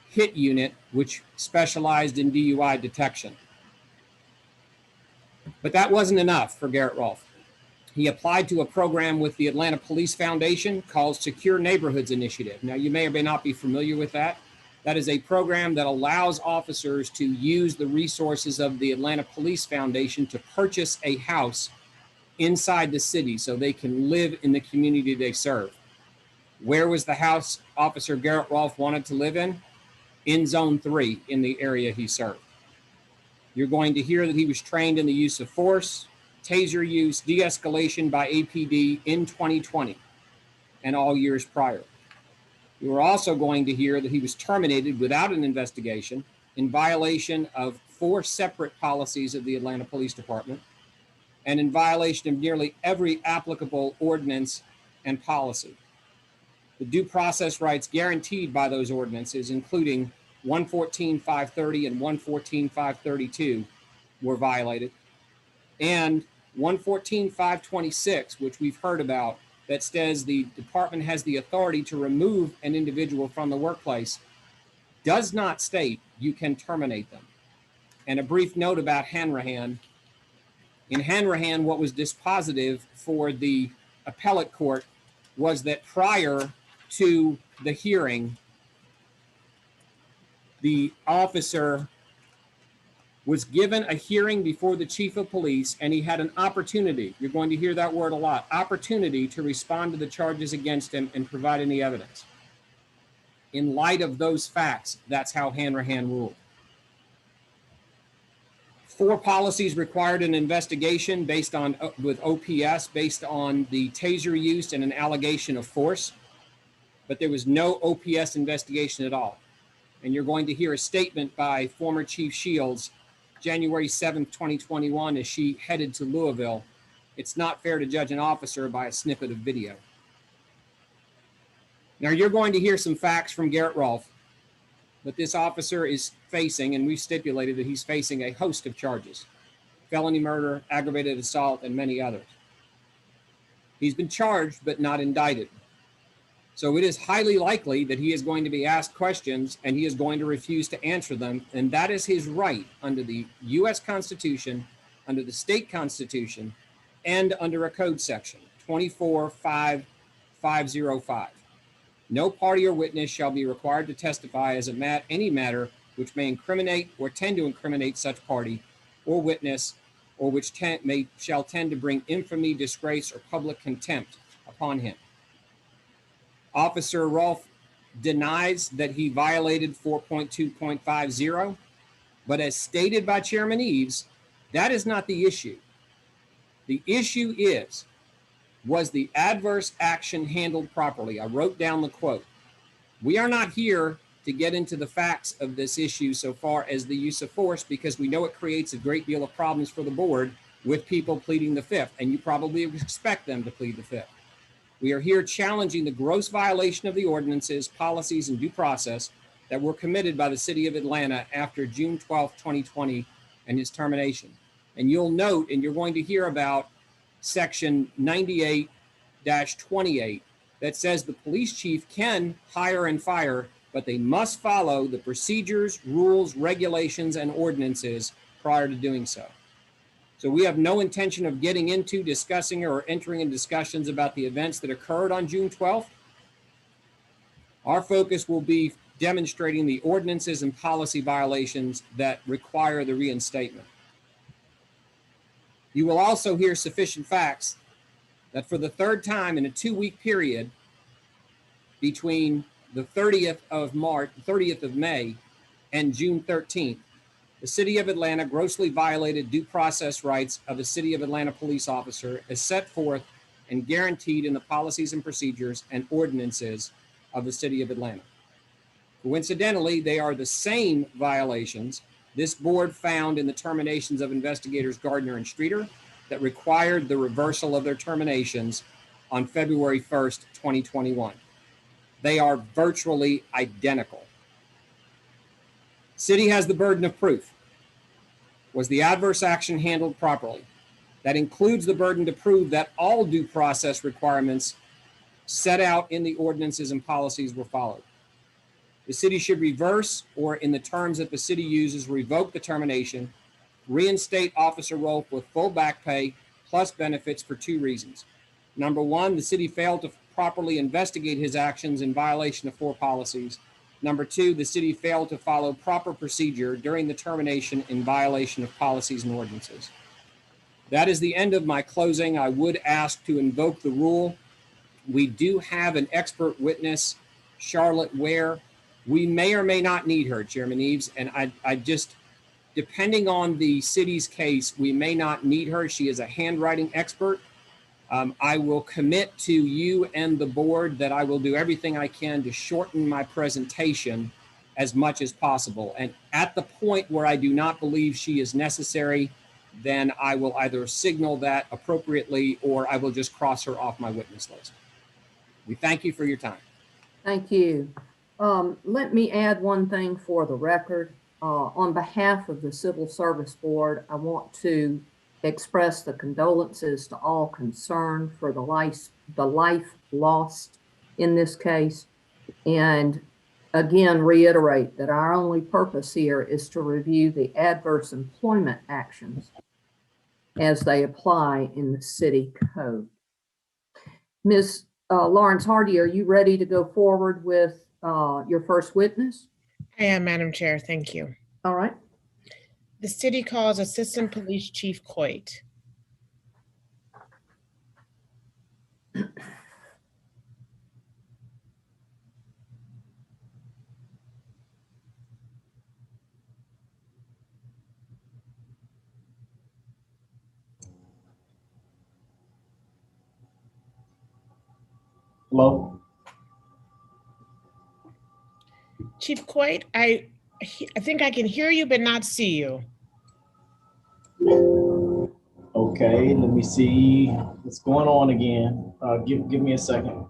HIT unit, which specialized in DUI detection. But that wasn't enough for Garrett Rolfe. He applied to a program with the Atlanta Police Foundation called Secure Neighborhoods Initiative. Now, you may or may not be familiar with that. That is a program that allows officers to use the resources of the Atlanta Police Foundation to purchase a house inside the city so they can live in the community they serve. Where was the house Officer Garrett Rolfe wanted to live in? In Zone 3 in the area he served. You're going to hear that he was trained in the use of force, taser use, de-escalation by APD in 2020 and all years prior. You are also going to hear that he was terminated without an investigation in violation of 4 separate policies of the Atlanta Police Department and in violation of nearly every applicable ordinance and policy. The due process rights guaranteed by those ordinances, including 114.530 and 114.532, were violated. And 114.526, which we've heard about, that says the department has the authority to remove an individual from the workplace, does not state you can terminate them. And a brief note about Hanrahan. In Hanrahan, what was dispositive for the appellate court was that prior to the hearing, the officer was given a hearing before the chief of police, and he had an opportunity, you're going to hear that word a lot, opportunity to respond to the charges against him and provide any evidence. In light of those facts, that's how Hanrahan ruled. 4 policies required an investigation based on, with OPS, based on the taser use and an allegation of force. but there was no OPS investigation at all. And you're going to hear a statement by former Chief Shields, January 7th, 2021, as she headed to Louisville. It's not fair to judge an officer by a snippet of video. Now you're going to hear some facts from Garrett Rolfe, but this officer is facing, and we've stipulated that he's facing a host of charges: felony murder, aggravated assault, and many others. He's been charged, but not indicted. So it is highly likely that he is going to be asked questions and he is going to refuse to answer them. And that is his right under the U.S. Constitution, under the state constitution, and under a code section, 24.5.505. No party or witness shall be required to testify as any matter which may incriminate or tend to incriminate such party or witness, or which shall tend to bring infamy, disgrace, or public contempt upon him. Officer Rolfe denies that he violated 4.2.50, but as stated by Chairman Eves, that is not the issue. The issue is, was the adverse action handled properly? I wrote down the quote. We are not here to get into the facts of this issue so far as the use of force, because we know it creates a great deal of problems for the board with people pleading the fifth, and you probably expect them to plead the fifth. We are here challenging the gross violation of the ordinances, policies, and due process that were committed by the city of Atlanta after June 12, 2020, and his termination. And you'll note, and you're going to hear about section 98-28 that says the police chief can hire and fire, but they must follow the procedures, rules, regulations, and ordinances prior to doing so. So we have no intention of getting into discussing or entering in discussions about the events that occurred on June 12th. Our focus will be demonstrating the ordinances and policy violations that require the reinstatement. You will also hear sufficient facts that for the third time in a 2-week period between the 30th of May and June 13th, the city of Atlanta grossly violated due process rights of a city of Atlanta police officer as set forth and guaranteed in the policies and procedures and ordinances of the city of Atlanta. Coincidentally, they are the same violations this board found in the terminations of investigators Gardner and Streeter that required the reversal of their terminations on February 1st, 2021. They are virtually identical. City has the burden of proof. Was the adverse action handled properly? That includes the burden to prove that all due process requirements set out in the ordinances and policies were followed. The city should reverse, or in the terms that the city uses, revoke the termination, reinstate Officer Rolfe with full back pay plus benefits for 2 reasons. Number one, the city failed to properly investigate his actions in violation of 4 policies. Number 2, the city failed to follow proper procedure during the termination in violation of policies and ordinances. That is the end of my closing. I would ask to invoke the rule. We do have an expert witness, Charlotte Ware. We may or may not need her, Chairman Eves, and I just, depending on the city's case, we may not need her. She is a handwriting expert. I will commit to you and the board that I will do everything I can to shorten my presentation as much as possible. And at the point where I do not believe she is necessary, then I will either signal that appropriately or I will just cross her off my witness list. We thank you for your time. Thank you. Let me add one thing for the record. On behalf of the Civil Service Board, I want to express the condolences to all concerned for the life lost in this case, and again reiterate that our only purpose here is to review the adverse employment actions as they apply in the city code. Ms. Lawrence Hardy, are you ready to go forward with your first witness? I am, Madam Chair. Thank you. All right. The city calls Assistant Police Chief Coyt. Hello? Chief Coyt, I think I can hear you but not see you. Okay, let me see what's going on again. Give me a second.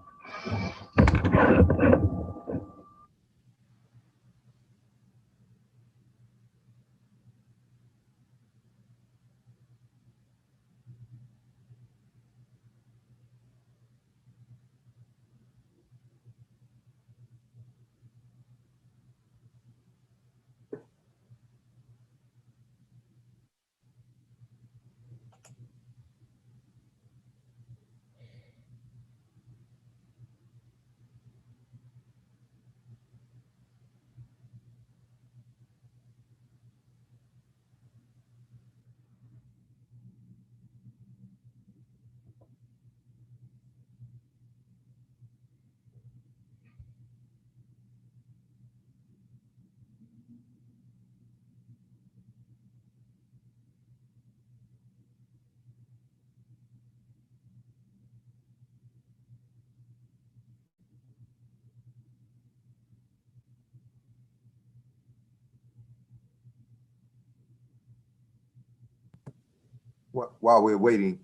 While we're waiting,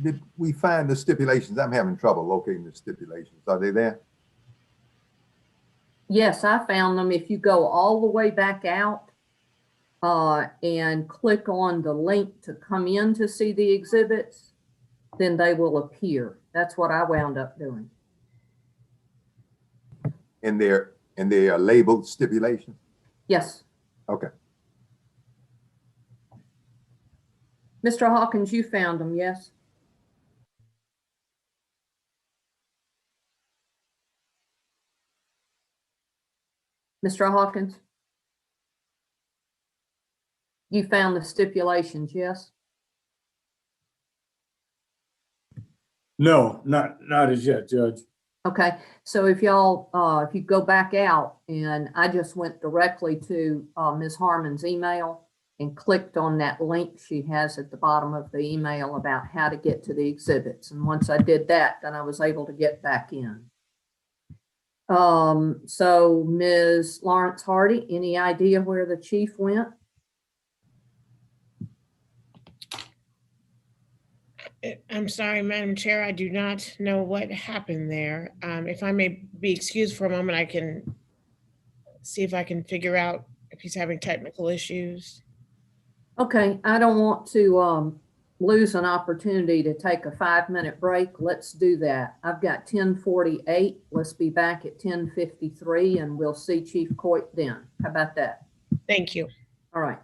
did we find the stipulations? I'm having trouble locating the stipulations. Are they there? Yes, I found them. If you go all the way back out and click on the link to come in to see the exhibits, then they will appear. That's what I wound up doing. And they are labeled stipulations? Yes. Okay. Mr. Hawkins, you found them, yes? Mr. Hawkins? You found the stipulations, yes? No, not as yet, Judge. Okay, so if y'all, if you go back out, and I just went directly to Ms. Harmon's email and clicked on that link she has at the bottom of the email about how to get to the exhibits. And once I did that, then I was able to get back in. So Ms. Lawrence Hardy, any idea where the chief went? I'm sorry, Madam Chair, I do not know what happened there. If I may be excused for a moment, I can see if I can figure out if he's having technical issues. Okay, I don't want to lose an opportunity to take a 5-minute break. Let's do that. I've got 10:48. Let's be back at 10:53 and we'll see Chief Coyt then. How about that? Thank you. All right.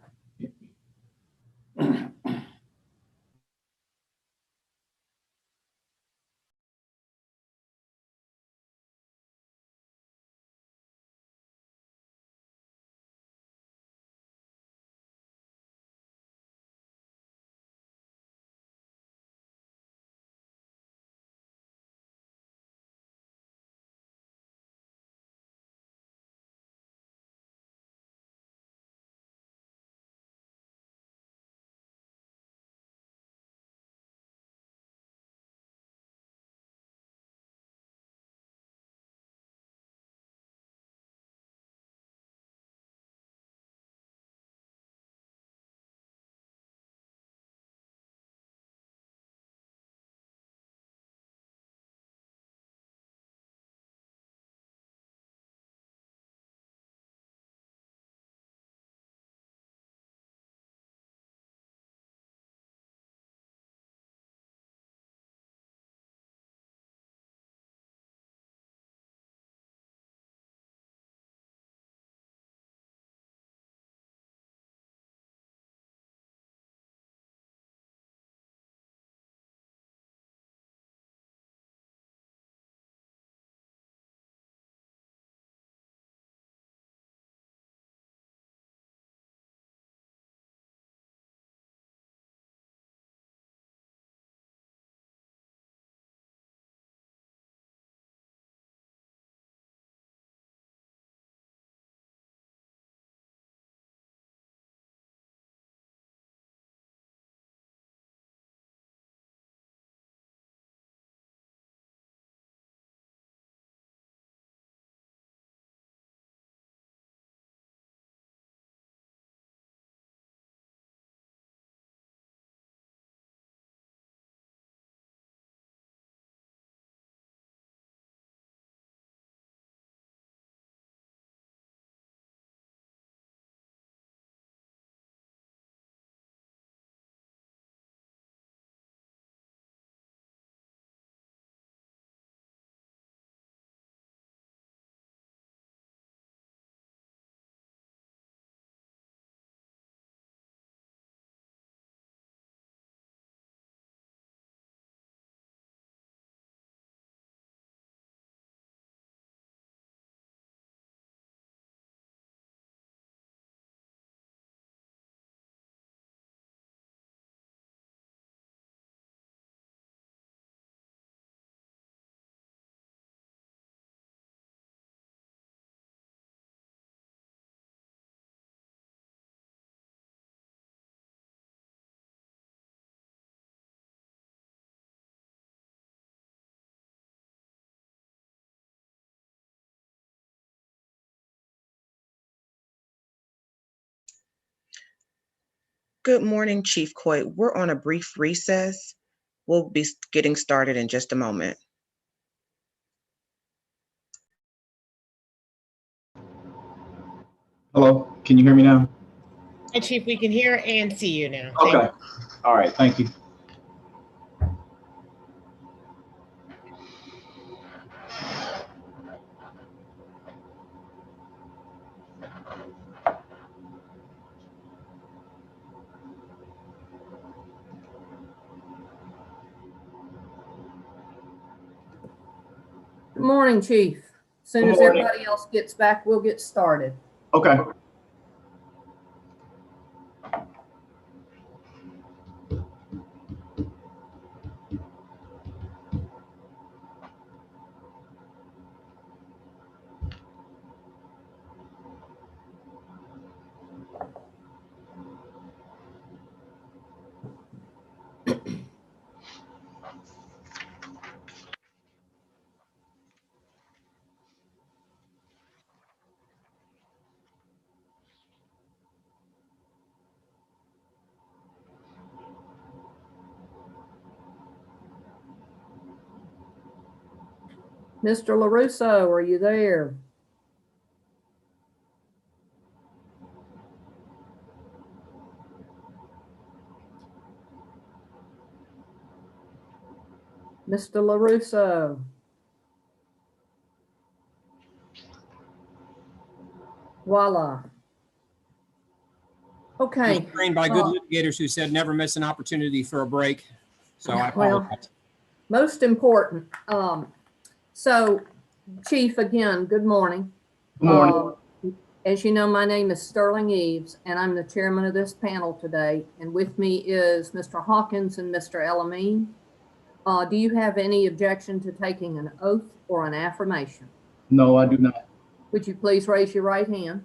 Good morning, Chief Coyt. We're on a brief recess. We'll be getting started in just a moment. Hello, can you hear me now? Hi, Chief, we can hear and see you now. Thank Okay, all right, thank you. Good morning, Chief. As soon Good as morning. everybody else gets back, we'll get started. Okay. Mr. LoRusso, are you there? Mr. LoRusso. Voila. Okay. Trained by good litigators who said never miss an opportunity for a break. So I Well, apologize. most important. So, Chief, again, good morning. Good morning. As you know, my name is Sterling Eves, and I'm the chairman of this panel today. And with me is Mr. Hawkins and Mr. Elamine. Do you have any objection to taking an oath or an affirmation? No, I do not. Would you please raise your right hand?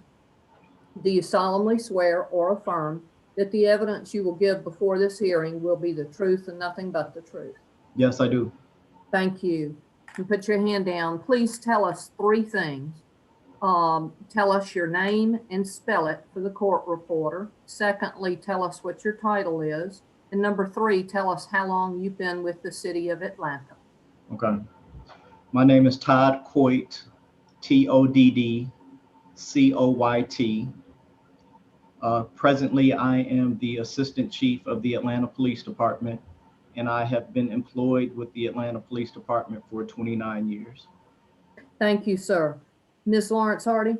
Do you solemnly swear or affirm that the evidence you will give before this hearing will be the truth and nothing but the truth? Yes, I do. Thank you. And put your hand down. Please tell us three things. Tell us your name and spell it for the court reporter. Secondly, tell us what your title is. And number three, tell us how long you've been with the city of Atlanta. Okay. My name is Todd Coyt, Todd Coyt. Presently, I am the Assistant Chief of the Atlanta Police Department, and I have been employed with the Atlanta Police Department for 29 years. Thank you, sir. Ms. Lawrence Hardy.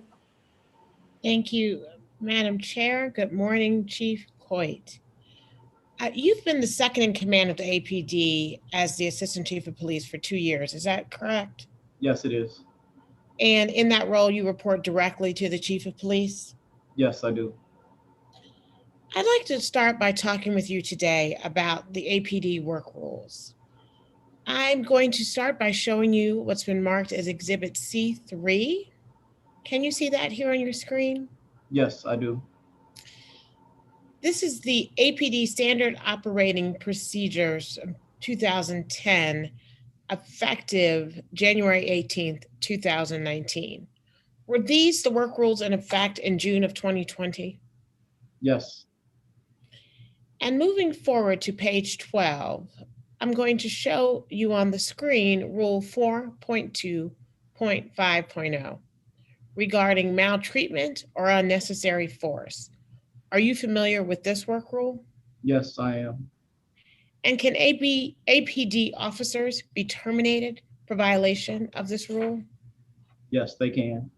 Thank you, Madam Chair. Good morning, Chief Coyt. You've been the second in command of the APD as the Assistant Chief of Police for 2 years. Is that correct? Yes, it is. And in that role, you report directly to the Chief of Police? Yes, I do. I'd like to start by talking with you today about the APD work rules. I'm going to start by showing you what's been marked as Exhibit C3. Can you see that here on your screen? Yes, I do. This is the APD Standard Operating Procedures 2010, effective January 18th, 2019. Were these the work rules in effect in June of 2020? Yes. And moving forward to page 12, I'm going to show you on the screen Rule 4.2.5.0 regarding maltreatment or unnecessary force. Are you familiar with this work rule? Yes, I am. And can APD officers be terminated for violation of this rule? Yes, they can.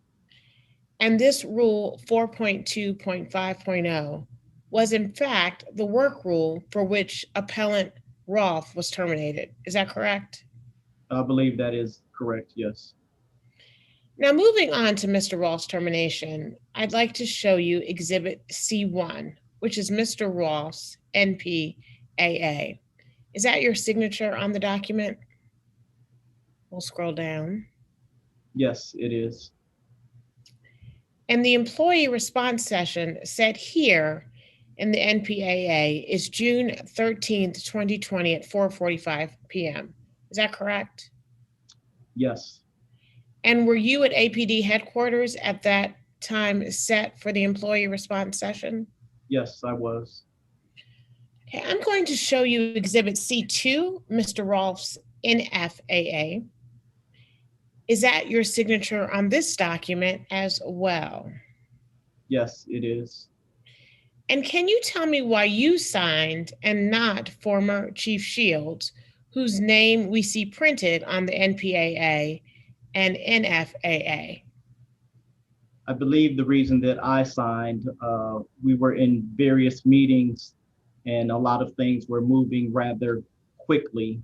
And this Rule 4.2.5.0 was in fact the work rule for which Appellant Rolfe was terminated. Is that correct? I believe that is correct, yes. Now, moving on to Mr. Rolfe's termination, I'd like to show you Exhibit C1, which is Mr. Rolfe's NPAA. Is that your signature on the document? We'll scroll down. Yes, it is. And the employee response session set here in the NPAA is June 13th, 2020 at 4:45 p.m. Is that correct? Yes. And were you at APD headquarters at that time set for the employee response session? Yes, I was. Okay, I'm going to show you Exhibit C2, Mr. Rolfe's NFAA. Is that your signature on this document as well? Yes, it is. And can you tell me why you signed and not former Chief Shields, whose name we see printed on the NPAA and NFAA? I believe the reason that I signed, we were in various meetings and a lot of things were moving rather quickly.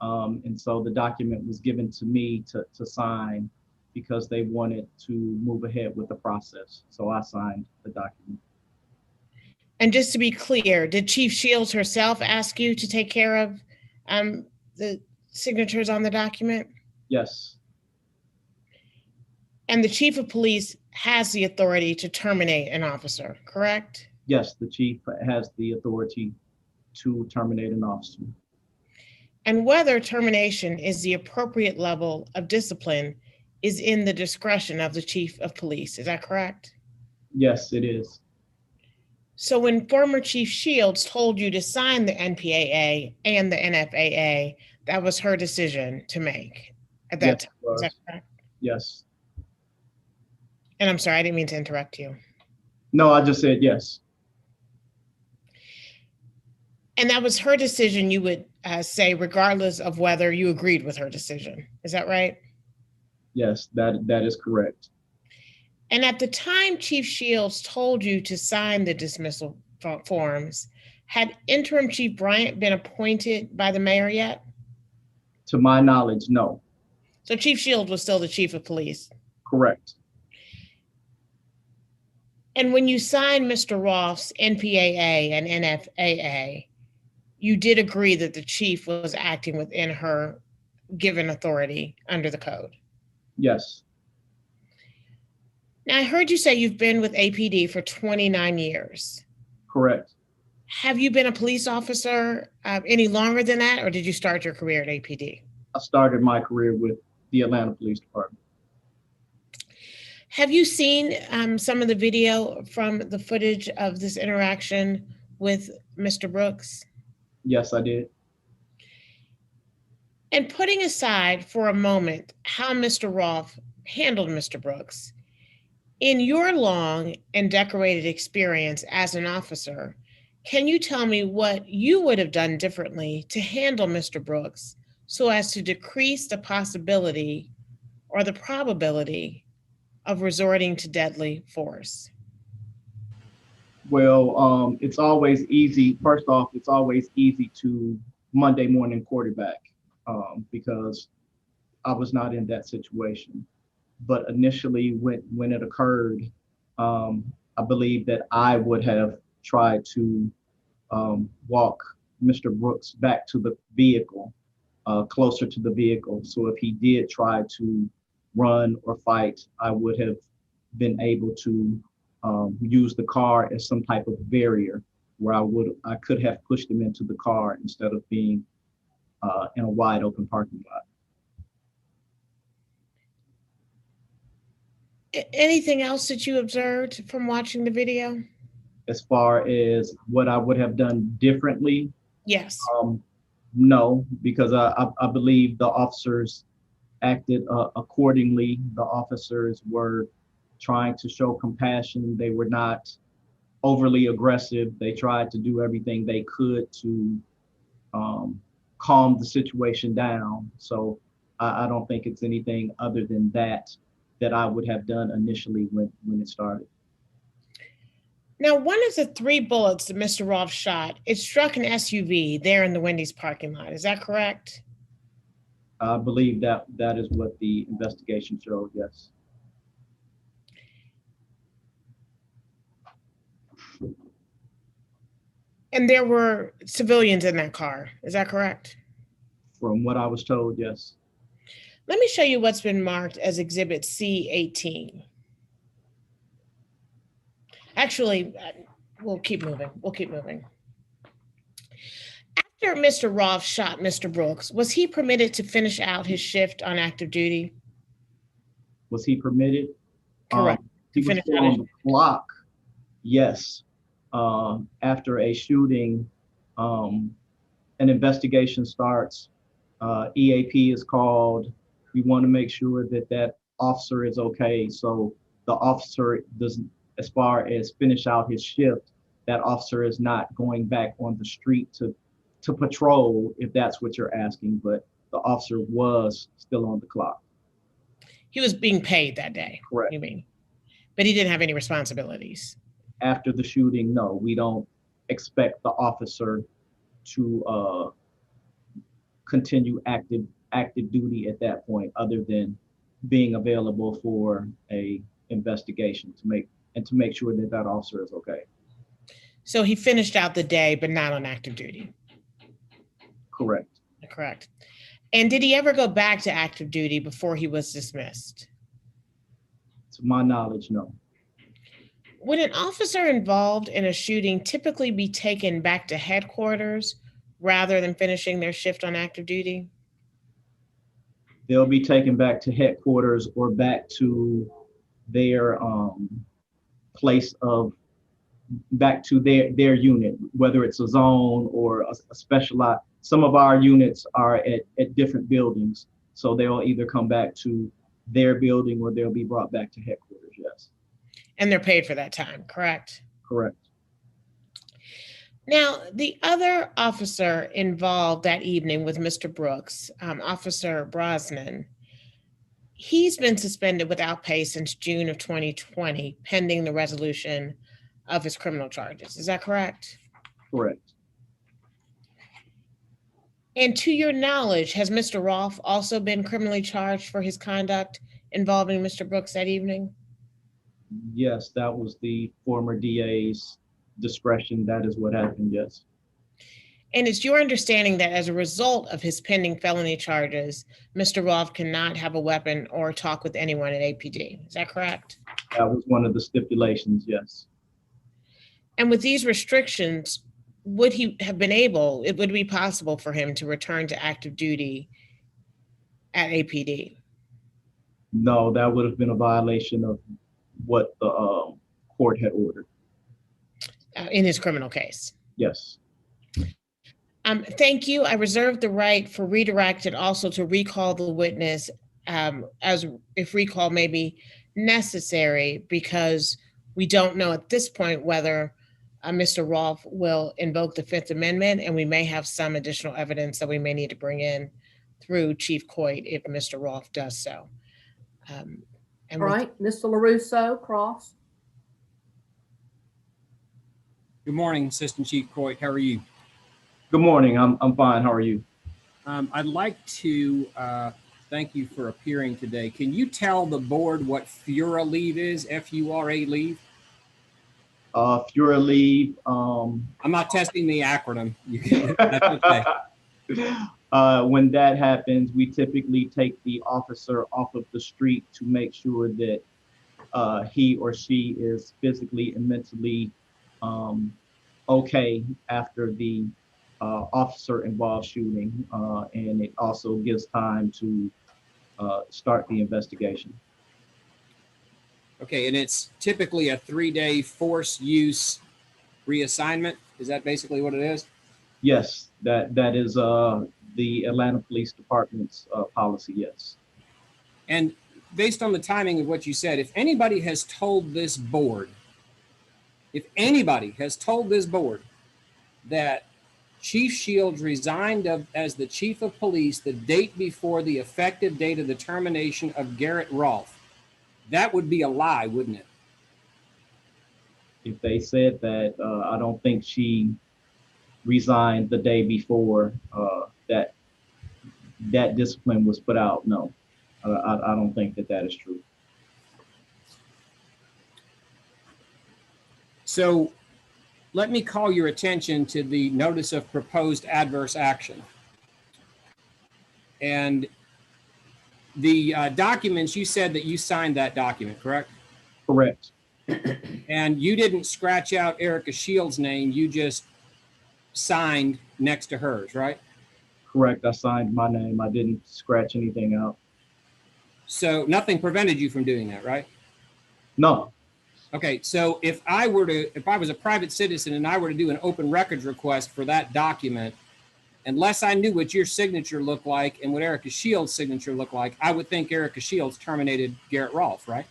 And so the document was given to me to sign because they wanted to move ahead with the process. So I signed the document. And just to be clear, did Chief Shields herself ask you to take care of the signatures on the document? Yes. And the Chief of Police has the authority to terminate an officer, correct? Yes, the chief has the authority to terminate an officer. And whether termination is the appropriate level of discipline is in the discretion of the Chief of Police. Is that correct? Yes, it is. So when former Chief Shields told you to sign the NPAA and the NFAA, that was her decision to make at that time. Is that correct? Yes. And I'm sorry, I didn't mean to interrupt you. No, I just said yes. And that was her decision, you would say, regardless of whether you agreed with her decision. Is that right? Yes, that is correct. And at the time Chief Shields told you to sign the dismissal forms, had Interim Chief Bryant been appointed by the mayor yet? To my knowledge, no. So Chief Shields was still the Chief of Police? Correct. And when you signed Mr. Rolfe's NPAA and NFAA, you did agree that the chief was acting within her given authority under the code? Yes. Now, I heard you say you've been with APD for 29 years. Correct. Have you been a police officer any longer than that, or did you start your career at APD? I started my career with the Atlanta Police Department. Have you seen some of the video from the footage of this interaction with Mr. Brooks? Yes, I did. And putting aside for a moment how Mr. Rolfe handled Mr. Brooks, in your long and decorated experience as an officer, can you tell me what you would have done differently to handle Mr. Brooks so as to decrease the possibility or the probability of resorting to deadly force? Well, it's always easy. First off, it's always easy to Monday morning quarterback because I was not in that situation. But initially, when it occurred, I believe that I would have tried to walk Mr. Brooks back to the vehicle, closer to the vehicle. So if he did try to run or fight, I would have been able to use the car as some type of barrier where I could have pushed him into the car instead of being in a wide open parking lot. Anything else that you observed from watching the video? As far as what I would have done differently? Yes. No, because I believe the officers acted accordingly. The officers were trying to show compassion. They were not overly aggressive. They tried to do everything they could to calm the situation down. So I don't think it's anything other than that I would have done initially when it started. Now, one of the 3 bullets that Mr. Rolfe shot, it struck an SUV there in the Wendy's parking lot. Is that correct? I believe that is what the investigation showed, yes. And there were civilians in that car. Is that correct? From what I was told, yes. Let me show you what's been marked as Exhibit C18. Actually, we'll keep moving. After Mr. Rolfe shot Mr. Brooks, was he permitted to finish out his shift on active duty? Was he permitted? Correct. He was on the clock, yes. After a shooting, an investigation starts, EAP is called. We want to make sure that that officer is okay. So the officer doesn't, as far as finish out his shift, that officer is not going back on the street to patrol, if that's what you're asking, but the officer was still on the clock. He was being paid that day. Correct. You mean? But he didn't have any responsibilities. After the shooting, no, we don't expect the officer to continue active duty at that point, other than being available for a investigation to make sure that that officer is okay. So he finished out the day, but not on active duty. Correct. Correct. And did he ever go back to active duty before he was dismissed? To my knowledge, no. Would an officer involved in a shooting typically be taken back to headquarters rather than finishing their shift on active duty? They'll be taken back to headquarters or back to their place of, back to their unit, whether it's a zone or a specialized. Some of our units are at different buildings, so they'll either come back to their building or they'll be brought back to headquarters, yes. And they're paid for that time, correct? Correct. Now, the other officer involved that evening with Mr. Brooks, Officer Brosnan, he's been suspended without pay since June of 2020, pending the resolution of his criminal charges. Is that correct? Correct. And to your knowledge, has Mr. Rolfe also been criminally charged for his conduct involving Mr. Brooks that evening? Yes, that was the former DA's discretion. That is what happened, yes. And it's your understanding that as a result of his pending felony charges, Mr. Rolfe cannot have a weapon or talk with anyone at APD. Is that correct? That was one of the stipulations, yes. And with these restrictions, would he have been able, it would be possible for him to return to active duty at APD? No, that would have been a violation of what the court had ordered. In his criminal case? Yes. Thank you. I reserve the right for redirect and also to recall the witness as if recall may be necessary, because we don't know at this point whether Mr. Rolfe will invoke the Fifth Amendment, and we may have some additional evidence that we may need to bring in through Chief Coyt if Mr. Rolfe does so. All right, Mr. LoRusso, Cross. Good morning, Assistant Chief Coyt. How are you? Good morning. I'm fine. How are you? I'd like to thank you for appearing today. Can you tell the board what FURA leave is? F-U-R-A leave? FURA leave. I'm not testing the acronym. That's okay. When that happens, we typically take the officer off of the street to make sure that he or she is physically and mentally okay after the officer involved shooting, and it also gives time to start the investigation. Okay, and it's typically a 3-day force use reassignment. Is that basically what it is? Yes, that is the Atlanta Police Department's policy, yes. And based on the timing of what you said, if anybody has told this board, that Chief Shields resigned as the chief of police the date before the effective date of the termination of Garrett Rolfe, that would be a lie, wouldn't it? If they said that, I don't think she resigned the day before that discipline was put out. No, I don't think that is true. So let me call your attention to the notice of proposed adverse action. And the documents, you said that you signed that document, correct? Correct. And you didn't scratch out Erica Shields' name, you just signed next to hers, right? Correct. I signed my name. I didn't scratch anything out. So nothing prevented you from doing that, right? No. Okay, so if I was a private citizen and I were to do an open records request for that document, unless I knew what your signature looked like and what Erica Shields' signature looked like, I would think Erica Shields terminated Garrett Rolfe, right?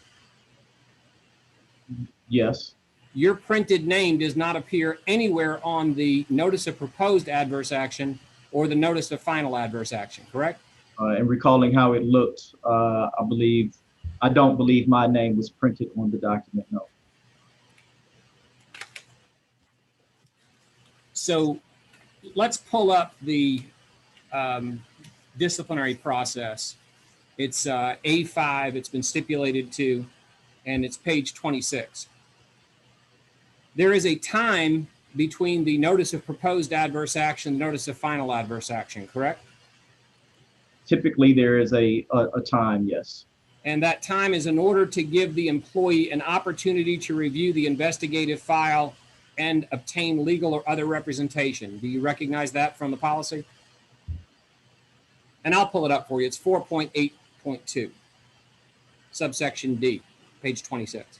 Yes, Your printed name does not appear anywhere on the notice of proposed adverse action or the notice of final adverse action, correct? and recalling how it looked, I don't believe my name was printed on the document, no. So let's pull up the disciplinary process. It's A5, it's been stipulated to, and it's page 26. There is a time between the notice of proposed adverse action, the notice of final adverse action, correct? Typically, there is a time, yes. And that time is in order to give the employee an opportunity to review the investigative file and obtain legal or other representation. Do you recognize that from the policy? And I'll pull it up for you. It's 4.8.2, subsection D, page 26.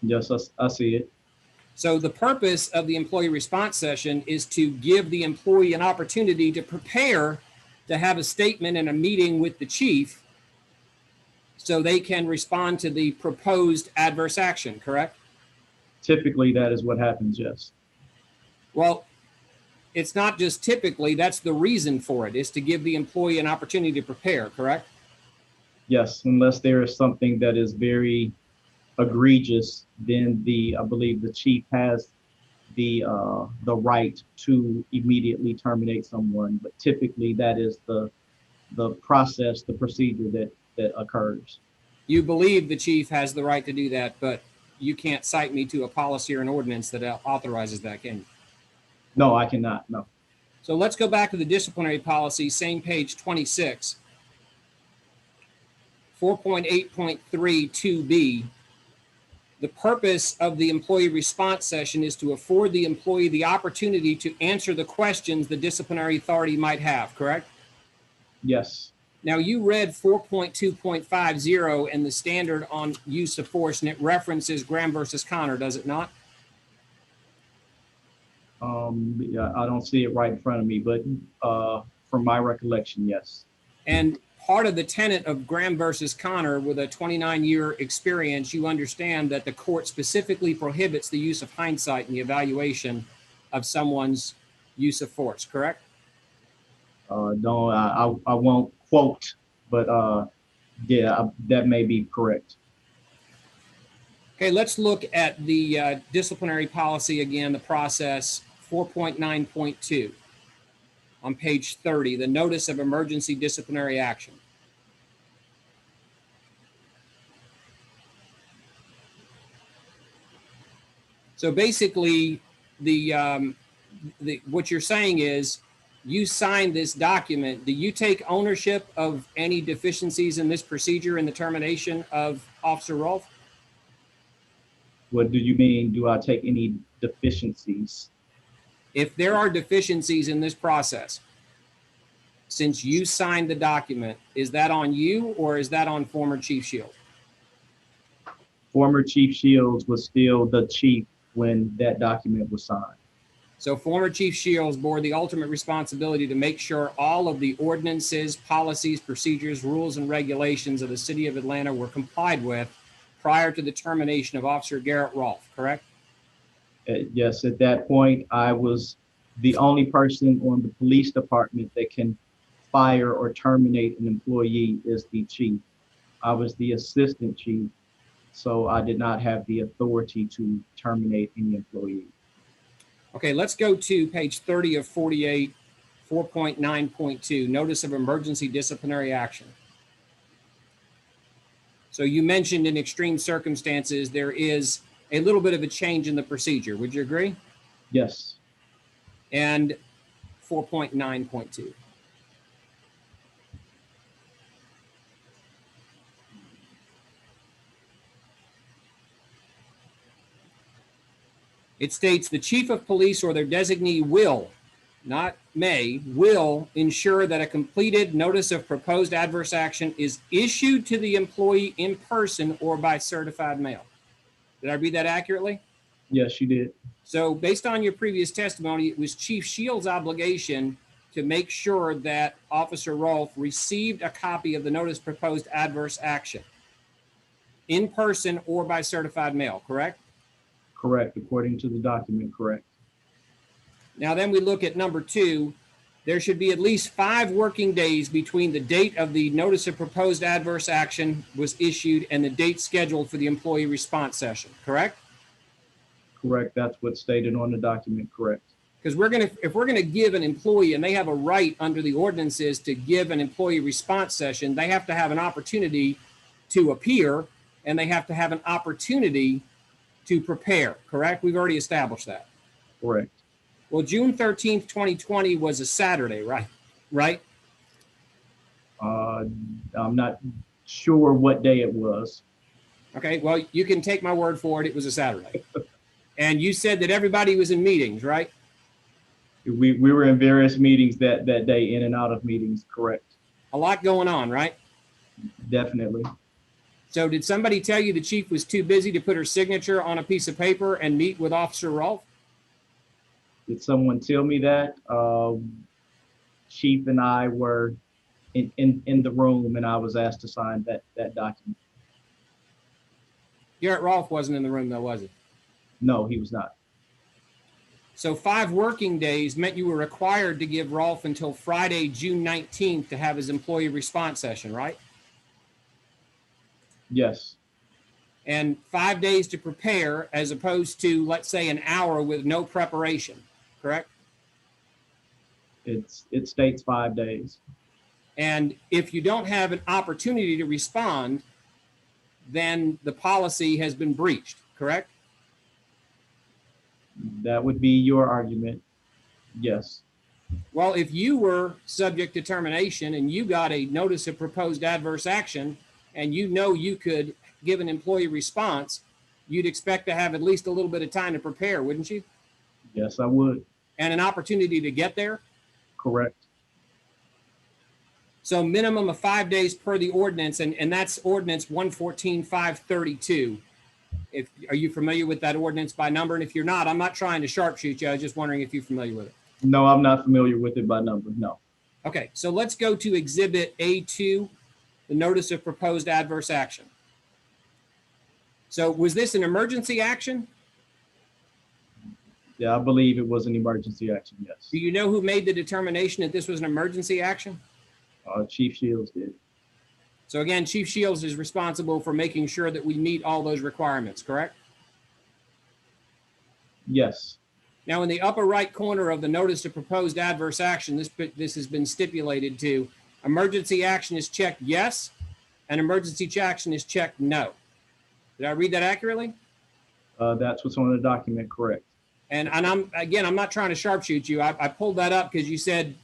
Yes, I see it. So the purpose of the employee response session is to give the employee an opportunity to prepare to have a statement and a meeting with the chief so they can respond to the proposed adverse action, correct? Typically, that is what happens, yes. Well, it's not just typically, that's the reason for it, is to give the employee an opportunity to prepare, correct? Yes, unless there is something that is very egregious, then I believe the chief has the right to immediately terminate someone. But typically, that is the process, the procedure that occurs. You believe the chief has the right to do that, but you can't cite me to a policy or an ordinance that authorizes that, can you? No, I cannot, no. So let's go back to the disciplinary policy, same page 26. 4.8.3.2b. The purpose of the employee response session is to afford the employee the opportunity to answer the questions the disciplinary authority might have, correct? Yes. Now, you read 4.2.50 and the standard on use of force, and it references Graham versus Connor, does it not? Yeah, I don't see it right in front of me, but from my recollection, yes. And part of the tenet of Graham versus Connor, with a 29-year experience, you understand that the court specifically prohibits the use of hindsight in the evaluation of someone's use of force, correct? No, I won't quote, but yeah, that may be correct. Okay, let's look at the disciplinary policy again, the process, 4.9.2 on page 30, the notice of emergency disciplinary action. So basically, what you're saying is you signed this document. Do you take ownership of any deficiencies in this procedure in the termination of Officer Rolfe? What do you mean? Do I take any deficiencies? If there are deficiencies in this process, since you signed the document, is that on you or is that on former Chief Shields? Former Chief Shields was still the chief when that document was signed. So former Chief Shields bore the ultimate responsibility to make sure all of the ordinances, policies, procedures, rules, and regulations of the city of Atlanta were complied with prior to the termination of Officer Garrett Rolfe, correct? Yes, at that point, I was the only person on the police department that can fire or terminate an employee is the chief. I was the assistant chief, so I did not have the authority to terminate any employee. Okay, let's go to page 30 of 48, 4.9.2, notice of emergency disciplinary action. So you mentioned in extreme circumstances, there is a little bit of a change in the procedure. Would you agree? Yes. And 4.9.2. It states the chief of police or their designee will not may, will ensure that a completed notice of proposed adverse action is issued to the employee in person or by certified mail. Did I read that accurately? Yes, you did. So based on your previous testimony, it was Chief Shields' obligation to make sure that Officer Rolfe received a copy of the notice proposed adverse action in person or by certified mail, correct? Correct. According to the document, correct. Now then we look at number 2. There should be at least 5 working days between the date of the notice of proposed adverse action was issued and the date scheduled for the employee response session, correct? Correct. That's what's stated on the document, correct. Because if we're gonna give an employee, and they have a right under the ordinances to give an employee response session, they have to have an opportunity to appear and they have to have an opportunity to prepare, correct? We've already established that. Correct. Well, June 13th, 2020 was a Saturday, right? Right? I'm not sure what day it was. Okay, well, you can take my word for it. It was a Saturday. And you said that everybody was in meetings, right? We were in various meetings that day, in and out of meetings, correct. A lot going on, right? Definitely. So did somebody tell you the chief was too busy to put her signature on a piece of paper and meet with Officer Rolfe? Did someone tell me that? Chief and I were in the room and I was asked to sign that document. Garrett Rolfe wasn't in the room though, was he? No, he was not. So 5 working days meant you were required to give Rolfe until Friday, June 19th to have his employee response session, right? Yes, And 5 days to prepare as opposed to, let's say, an hour with no preparation, correct? it states 5 days. And if you don't have an opportunity to respond, then the policy has been breached, correct? That would be your argument. Yes, Well, if you were subject to termination and you got a notice of proposed adverse action and you know you could give an employee response, you'd expect to have at least a little bit of time to prepare, wouldn't you? yes, I would. And an opportunity to get there. Correct. So minimum of 5 days per the ordinance, and that's ordinance 114-532. Are you familiar with that ordinance by number? And if you're not, I'm not trying to sharpshoot you. I was just wondering if you're familiar with it. No, I'm not familiar with it by number, no. Okay, so let's go to Exhibit A2, the notice of proposed adverse action. So was this an emergency action? Yeah, I believe it was an emergency action, yes. Do you know who made the determination that this was an emergency action? Chief Shields did. So again, Chief Shields is responsible for making sure that we meet all those requirements, correct? Yes, Now, in the upper right corner of the notice of proposed adverse action, this has been stipulated to emergency action is checked yes, and emergency action is checked no. Did I read that accurately? that's what's on the document, correct. And I'm not trying to sharpshoot you. I pulled that up because you said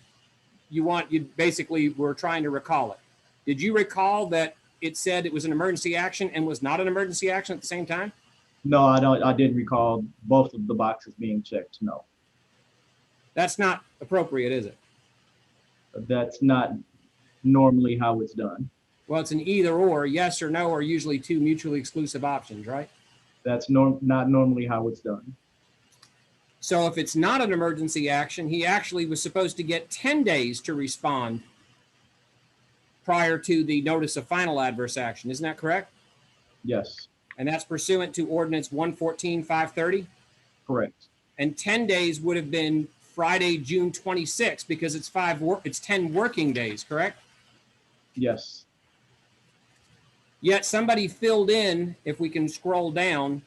you basically were trying to recall it. Did you recall that it said it was an emergency action and was not an emergency action at the same time? No, I didn't recall both of the boxes being checked, no. That's not appropriate, is it? That's not normally how it's done. Well, it's an either or. Yes or no are usually 2 mutually exclusive options, right? That's not normally how it's done. So if it's not an emergency action, he actually was supposed to get 10 days to respond prior to the notice of final adverse action. Isn't that correct? Yes, And that's pursuant to ordinance 114-530. correct. And 10 days would have been Friday, June 26th, because it's 10 working days, correct? Yes, Yet somebody filled in, if we can scroll down,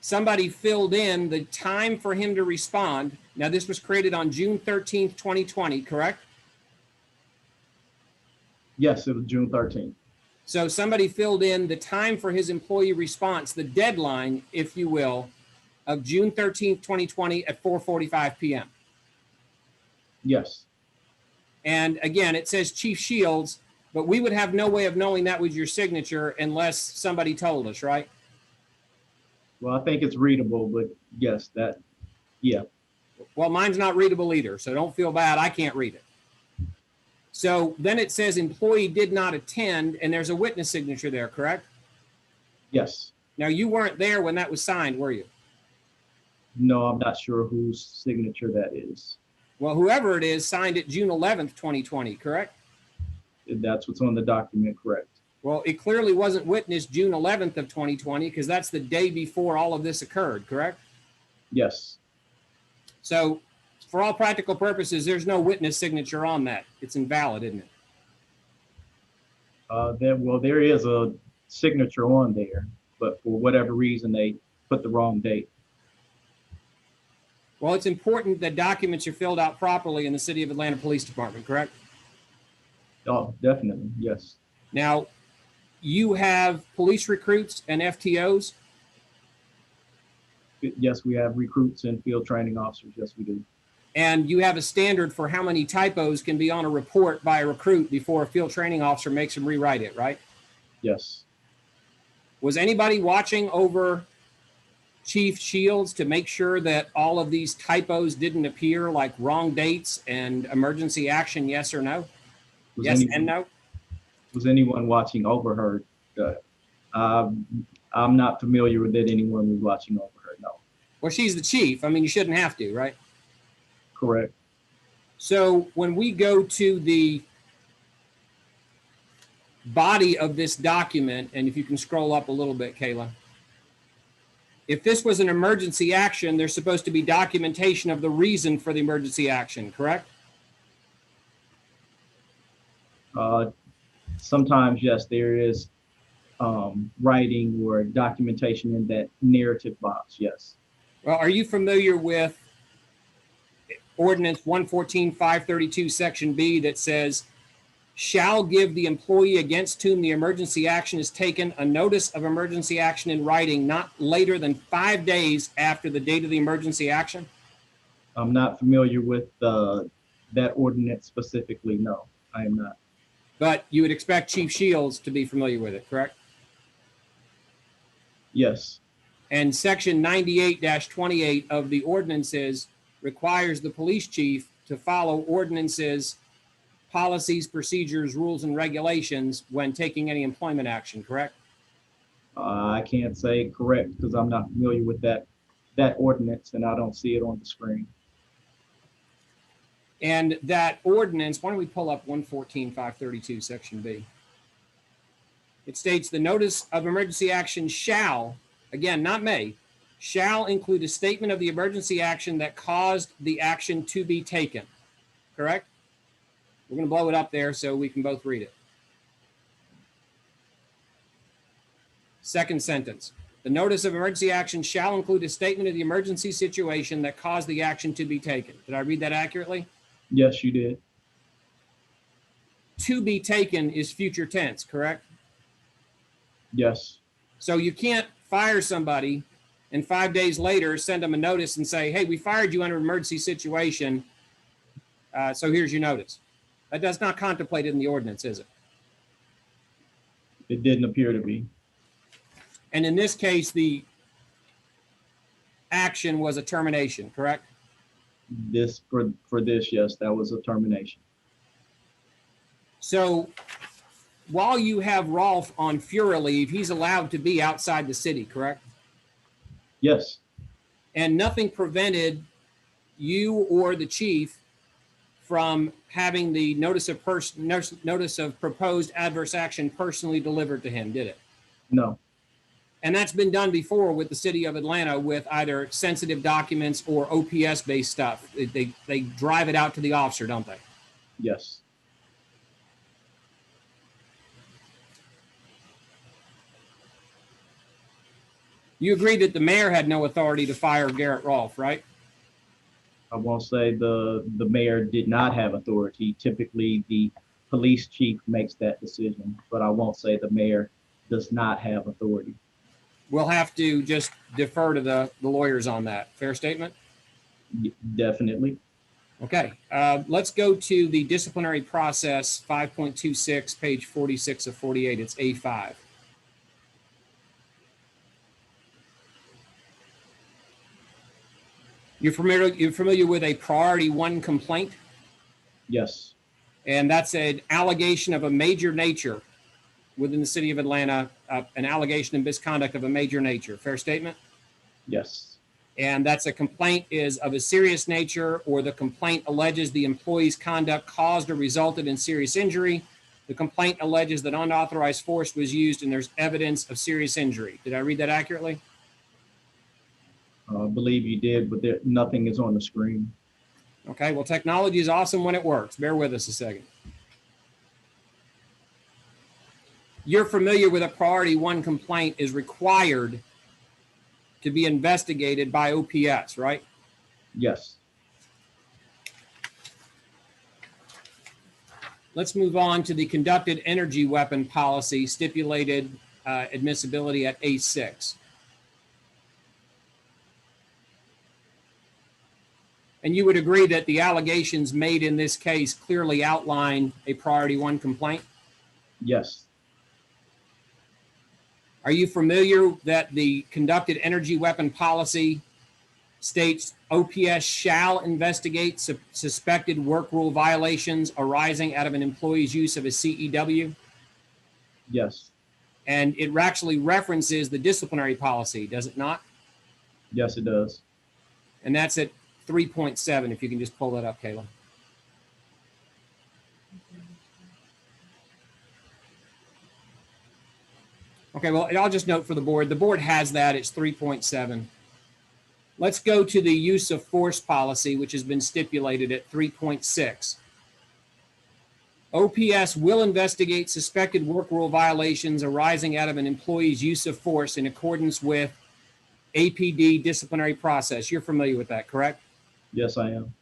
somebody filled in the time for him to respond. Now, this was created on June 13th, 2020, correct? yes, it was June 13th. So somebody filled in the time for his employee response, the deadline, if you will, of June 13th, 2020 at 4:45 p.m. Yes, And again, it says Chief Shields, but we would have no way of knowing that was your signature unless somebody told us, right? well, I think it's readable, but yes, yeah. Well, mine's not readable either, so don't feel bad. I can't read it. So then it says employee did not attend, and there's a witness signature there, correct? Yes. Now, you weren't there when that was signed, were you? No, I'm not sure whose signature that is. Well, whoever it is signed it June 11th, 2020, correct? That's what's on the document, correct? Well, it clearly wasn't witnessed June 11th of 2020 because that's the day before all of this occurred, correct? Yes. So for all practical purposes, there's no witness signature on that. It's invalid, isn't it? There is a signature on there, but for whatever reason, they put the wrong date. Well, it's important that documents are filled out properly in the City of Atlanta Police Department, correct? Oh, definitely, yes. Now, you have police recruits and FTOs. Yes, we have recruits and field training officers. Yes, we do. And you have a standard for how many typos can be on a report by a recruit before a field training officer makes him rewrite it, right? Yes. Was anybody watching over Chief Shields to make sure that all of these typos didn't appear, like wrong dates and emergency action, yes or no? Yes and no? Was anyone watching over her? I'm not familiar with that anyone was watching over her, no. Well, she's the chief. I mean, you shouldn't have to, right? Correct. So when we go to the body of this document, and if you can scroll up a little bit, Kayla. If this was an emergency action, there's supposed to be documentation of the reason for the emergency action, correct? Sometimes, yes, there is writing or documentation in that narrative box, yes. Well, are you familiar with Ordinance 114-532, Section B, that says, shall give the employee against whom the emergency action is taken a notice of emergency action in writing not later than 5 days after the date of the emergency action? I'm not familiar with that ordinance specifically, no, I am not. But you would expect Chief Shields to be familiar with it, correct? Yes. And Section 98-28 of the ordinances requires the police chief to follow ordinances, policies, procedures, rules, and regulations when taking any employment action, correct? I can't say correct because I'm not familiar with that ordinance and I don't see it on the screen. And that ordinance, why don't we pull up 114-532, Section B? It states the notice of emergency action shall, again, not may, shall include a statement of the emergency action that caused the action to be taken, correct? We're going to blow it up there so we can both read it. Second sentence. The notice of emergency action shall include a statement of the emergency situation that caused the action to be taken. Did I read that accurately? Yes, you did. To be taken is future tense, correct? Yes. So you can't fire somebody and 5 days later send them a notice and say, hey, we fired you under an emergency situation, so here's your notice. That does not contemplate it in the ordinance, is it? It didn't appear to be. And in this case, the action was a termination, correct? For this, yes, that was a termination. So while you have Rolfe on Fury leave, he's allowed to be outside the city, correct? Yes. And nothing prevented you or the chief from having the notice of proposed adverse action personally delivered to him, did it? No. And that's been done before with the city of Atlanta with either sensitive documents or OPS-based stuff. They drive it out to the officer, don't they? Yes. You agree that the mayor had no authority to fire Garrett Rolfe, right? I won't say the mayor did not have authority. Typically, the police chief makes that decision, but I won't say the mayor does not have authority. We'll have to just defer to the lawyers on that. Fair statement? Definitely. Okay. Let's go to the disciplinary process, 5.26, page 46 of 48. It's A5. You're familiar with a priority 1 complaint? Yes. And that's an allegation of a major nature within the city of Atlanta, an allegation of misconduct of a major nature. Fair statement? Yes. And that's a complaint is of a serious nature, or the complaint alleges the employee's conduct caused or resulted in serious injury. The complaint alleges that unauthorized force was used and there's evidence of serious injury. Did I read that accurately? I believe you did, but nothing is on the screen. Okay, well, technology is awesome when it works. Bear with us a second. You're familiar with a priority 1 complaint is required to be investigated by OPS, right? Yes. Let's move on to the conducted energy weapon policy stipulated admissibility at A6. And you would agree that the allegations made in this case clearly outline a priority 1 complaint? Yes. Are you familiar that the conducted energy weapon policy states OPS shall investigate suspected work rule violations arising out of an employee's use of a CEW? Yes. And it actually references the disciplinary policy, does it not? Yes, it does. And that's at 3.7, if you can just pull that up, Kayla. Okay, well, I'll just note for the board has that, it's 3.7. Let's go to the use of force policy, which has been stipulated at 3.6. OPS will investigate suspected work rule violations arising out of an employee's use of force in accordance with APD disciplinary process. You're familiar with that, correct? Yes, I am.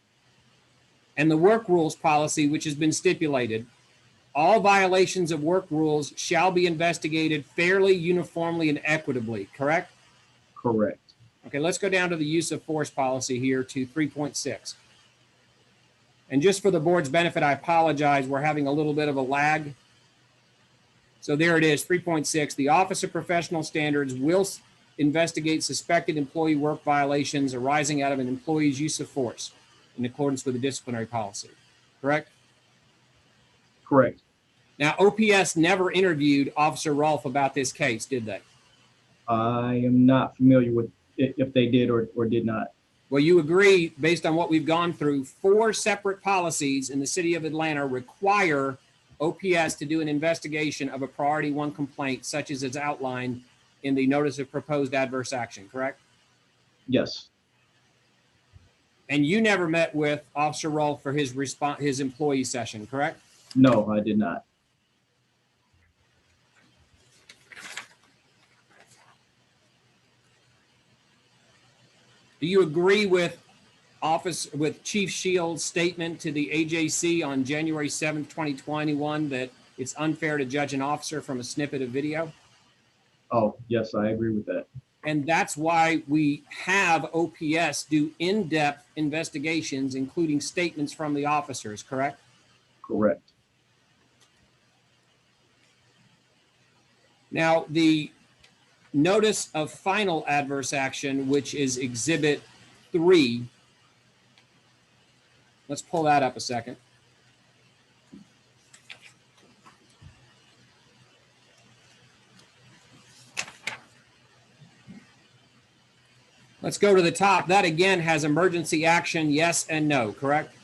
And the work rules policy, which has been stipulated, all violations of work rules shall be investigated fairly, uniformly, and equitably, correct? Correct. Okay, let's go down to the use of force policy here to 3.6. And just for the board's benefit, I apologize, we're having a little bit of a lag. So there it is, 3.6. The Office of Professional Standards will investigate suspected employee work violations arising out of an employee's use of force in accordance with the disciplinary policy, correct? Correct. Now, OPS never interviewed Officer Rolfe about this case, did they? I am not familiar with if they did or did not. Well, you agree, based on what we've gone through, 4 separate policies in the city of Atlanta require OPS to do an investigation of a priority 1 complaint, such as is outlined in the notice of proposed adverse action, correct? Yes. And you never met with Officer Rolfe for his employee session, correct? No, I did not. Do you agree with Chief Shields' statement to the AJC on January 7th, 2021, that it's unfair to judge an officer from a snippet of video? Oh, yes, I agree with that. And that's why we have OPS do in-depth investigations, including statements from the officers, correct? Correct. Now, the notice of final adverse action, which is Exhibit 3. Let's pull that up a second. Let's go to the top. That again has emergency action, yes and no, correct?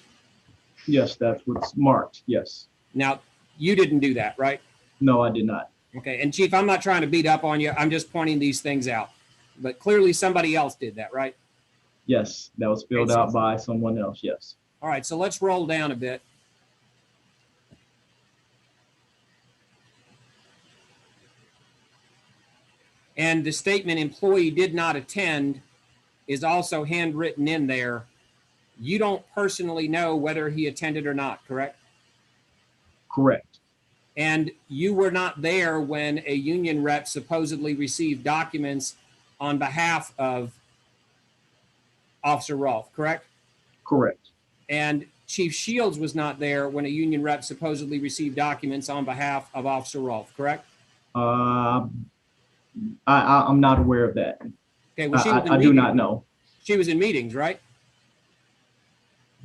Yes, that's what's marked. Yes. Now, you didn't do that, right? No, I did not. Okay, and Chief, I'm not trying to beat up on you. I'm just pointing these things out. But clearly somebody else did that, right? Yes, that was filled out by someone else. Yes. All right, so let's roll down a bit. And the statement employee did not attend is also handwritten in there. You don't personally know whether he attended or not, correct? Correct. And you were not there when a union rep supposedly received documents on behalf of Officer Rolfe, correct? Correct. And Chief Shields was not there when a union rep supposedly received documents on behalf of Officer Rolfe, correct? I'm not aware of that. Okay, well, I do not know. She was in meetings, right?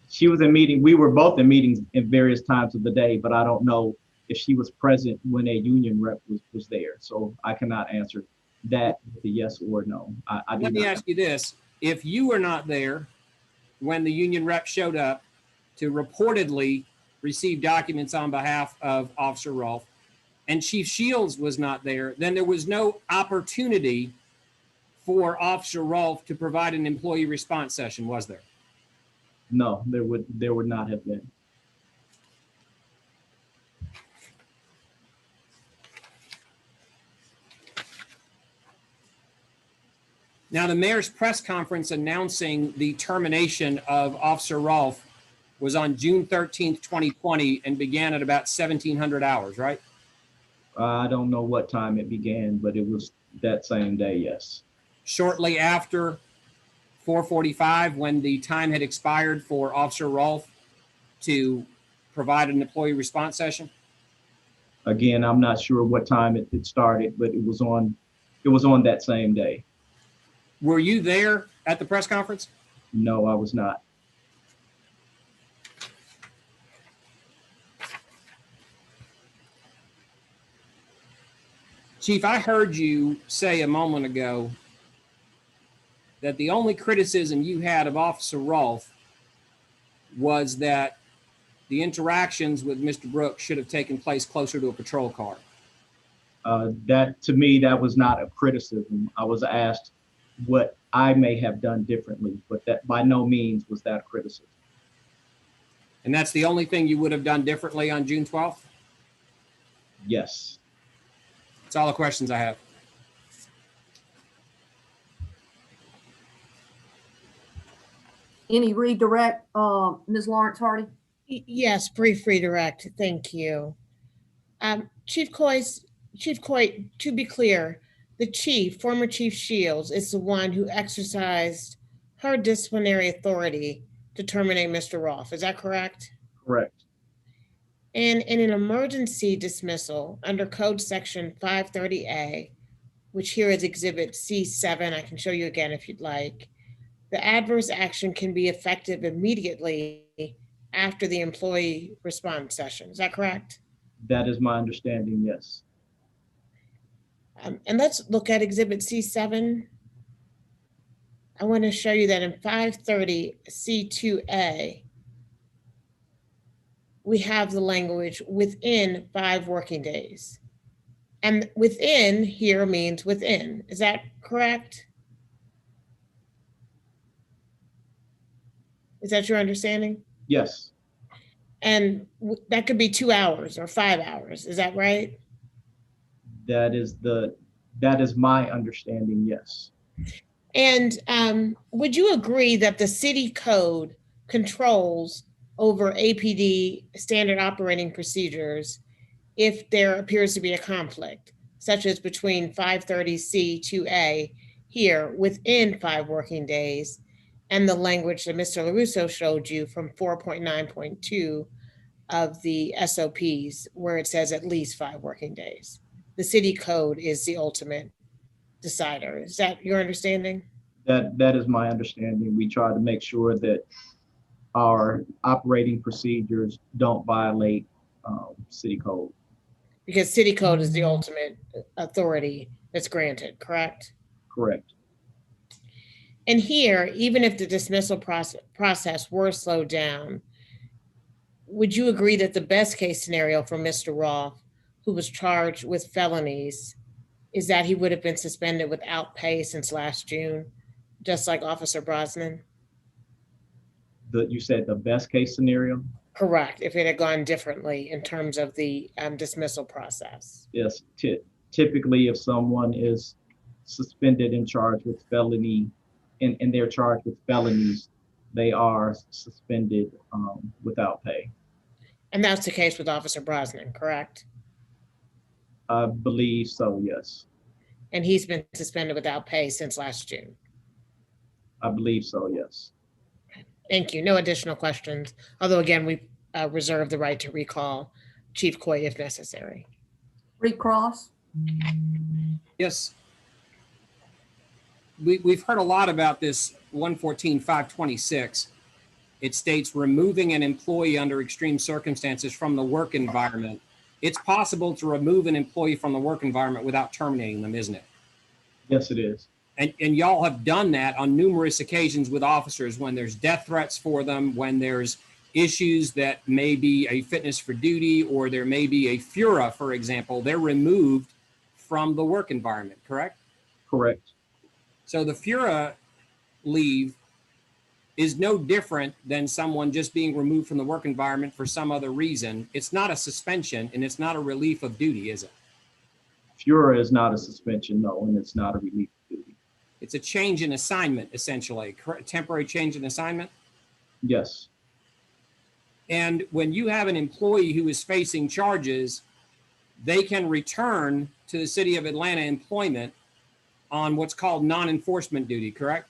She was in meeting. We were both in meetings at various times of the day, but I don't know if she was present when a union rep was there. So I cannot answer that with a yes or no. I do Let me not ask you this. If you were not there when the union rep showed up to reportedly receive documents on behalf of Officer Rolfe, and Chief Shields was not there, then there was no opportunity for Officer Rolfe to provide an employee response session, was there? No, there would not have been. Now, the mayor's press conference announcing the termination of Officer Rolfe was on June 13th, 2020, and began at about 1700 hours, right? I don't know what time it began, but it was that same day, yes. Shortly after 4:45, when the time had expired for Officer Rolfe to provide an employee response session? Again, I'm not sure what time it started, but it was on that same day. Were you there at the press conference? No, I was not. Chief, I heard you say a moment ago that the only criticism you had of Officer Rolfe was that the interactions with Mr. Brooks should have taken place closer to a patrol car. That, to me, that was not a criticism. I was asked what I may have done differently, but that by no means was that a criticism. And that's the only thing you would have done differently on June 12th? Yes. That's all the questions I have. Any redirect, Ms. Lawrence Hardy? Yes, brief redirect. Thank you. Chief Coyt, to be clear, the chief, former Chief Shields, is the one who exercised her disciplinary authority to terminate Mr. Rolfe. Is that correct? Correct. And in an emergency dismissal under Code Section 530A, which here is Exhibit C7, I can show you again if you'd like, the adverse action can be effective immediately after the employee response session. Is that correct? That is my understanding, yes. And let's look at Exhibit C7. I want to show you that in 530 C2A, we have the language within 5 working days. And within here means within. Is that correct? Is that your understanding? Yes. And that could be 2 hours or 5 hours. Is that right? That is my understanding, yes. And would you agree that the city code controls over APD standard operating procedures if there appears to be a conflict, such as between 530C2A here within 5 working days and the language that Mr. LoRusso showed you from 4.9.2 of the SOPs where it says at least 5 working days? The city code is the ultimate decider. Is that your understanding? That is my understanding. We try to make sure that our operating procedures don't violate city code. Because city code is the ultimate authority that's granted, correct? Correct. And here, even if the dismissal process were slowed down, would you agree that the best case scenario for Mr. Rolfe, who was charged with felonies, is that he would have been suspended without pay since last June, just like Officer Brosnan? You said the best case scenario? Correct, if it had gone differently in terms of the dismissal process. Yes, typically if someone is suspended and charged with felony, and they're charged with felonies, they are suspended without pay. And that's the case with Officer Brosnan, correct? I believe so, yes. And he's been suspended without pay since last June. I believe so, yes. Thank you. No additional questions. Although again, we reserve the right to recall Chief Coyt if necessary. Recross? Yes. We've heard a lot about this 114.526. it states removing an employee under extreme circumstances from the work environment. It's possible to remove an employee from the work environment without terminating them, isn't it? Yes, it is. And y'all have done that on numerous occasions with officers when there's death threats for them, when there's issues that may be a fitness for duty, or there may be a FURA, for example. They're removed from the work environment, correct? Correct. So the FURA leave is no different than someone just being removed from the work environment for some other reason. It's not a suspension and it's not a relief of duty, is it? FURA is not a suspension, no, and it's not a relief of duty. It's a change in assignment, essentially, temporary change in assignment. Yes. And when you have an employee who is facing charges, they can return to the City of Atlanta employment on what's called non-enforcement duty, correct?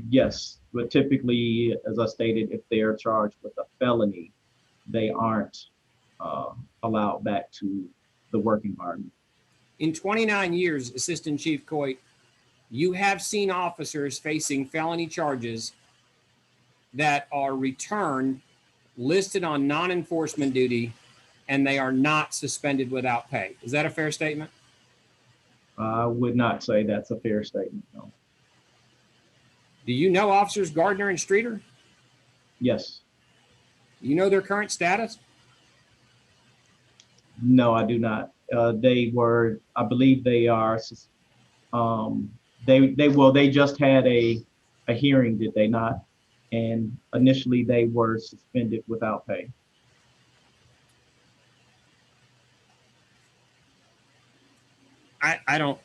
Yes, but typically, as I stated, if they are charged with a felony, they aren't allowed back to the work environment. In 29 years, Assistant Chief Coyt, you have seen officers facing felony charges that are returned, listed on non-enforcement duty, and they are not suspended without pay. Is that a fair statement? I would not say that's a fair statement, no. Do you know officers Gardner and Streeter? Yes. Do you know their current status? No, I do not. They were, I believe they are, they just had a hearing, did they not? And initially they were suspended without pay. I don't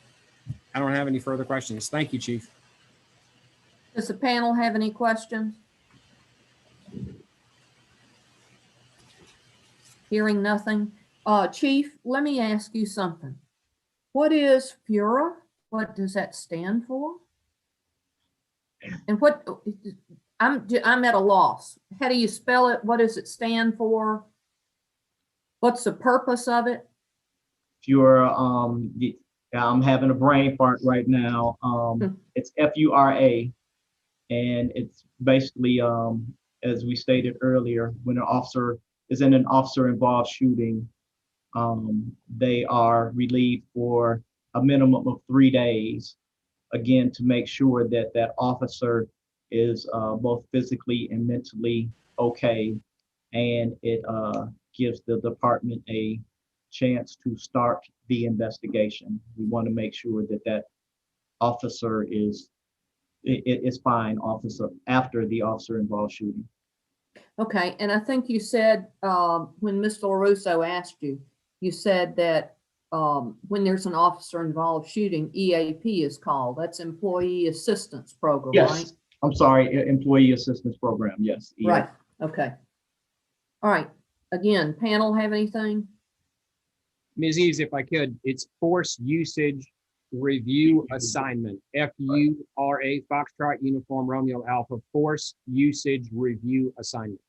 have any further questions. Thank you, Chief. Does the panel have any questions? Hearing nothing. Chief, let me ask you something. What is FURA? What does that stand for? And what, I'm at a loss. How do you spell it? What does it stand for? What's the purpose of it? FURA, I'm having a brain fart right now. It's FURA, and it's basically, as we stated earlier, when an officer is in an officer-involved shooting, they are relieved for a minimum of 3 days, again, to make sure that that officer is both physically and mentally okay, and it gives the department a chance to start the investigation. We want to make sure that that officer is fine, officer, after the officer-involved shooting. Okay, and I think you said when Mr. LoRusso asked you, you said that when there's an officer-involved shooting, EAP is called. That's Employee Assistance Program, Yes. right? I'm sorry, Employee Assistance Program, yes. EAP. Right, okay. All right, again, panel have anything? Ms. Eves, if I could, it's Force Usage Review Assignment. FURA, Foxtrot Uniform Romeo Alpha, Force Usage Review Assignment.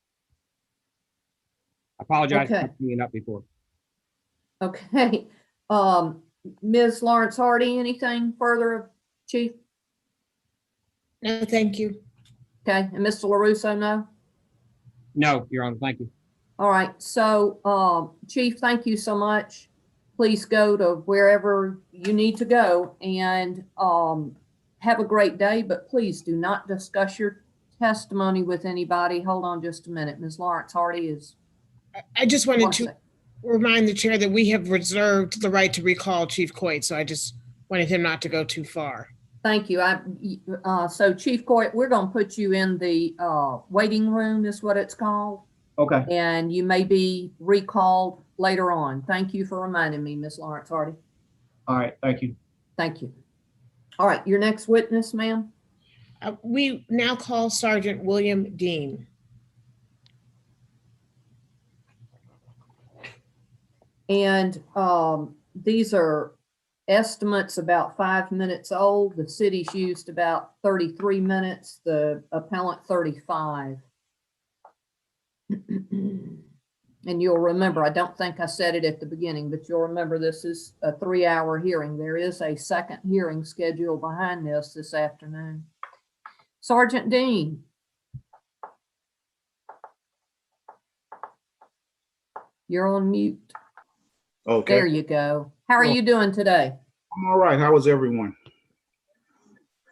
I apologize for bringing it up before. Okay. Ms. Lawrence Hardy, anything further, Chief? No, thank you. Okay, and Mr. LoRusso, no? No, Your Honor, thank you. All right, so Chief, thank you so much. Please go to wherever you need to go and have a great day, but please do not discuss your testimony with anybody. Hold on just a minute. Ms. Lawrence Hardy is. I just wanted to remind the chair that we have reserved the right to recall Chief Coyt, so I just wanted him not to go too far. Thank you. So Chief Coyt, we're going to put you in the waiting room is what it's called. Okay. And you may be recalled later on. Thank you for reminding me, Ms. Lawrence Hardy. All right, thank you. Thank you. All right, your next witness, ma'am. We now call Sergeant William Dean. And these are estimates about 5 minutes old. The city's used about 33 minutes, the appellant 35. And you'll remember, I don't think I said it at the beginning, but you'll remember this is a 3-hour hearing. There is a second hearing scheduled behind this afternoon. Sergeant Dean, You're on mute. Okay. There you go. How are Well- you doing today? I'm all right. How is everyone?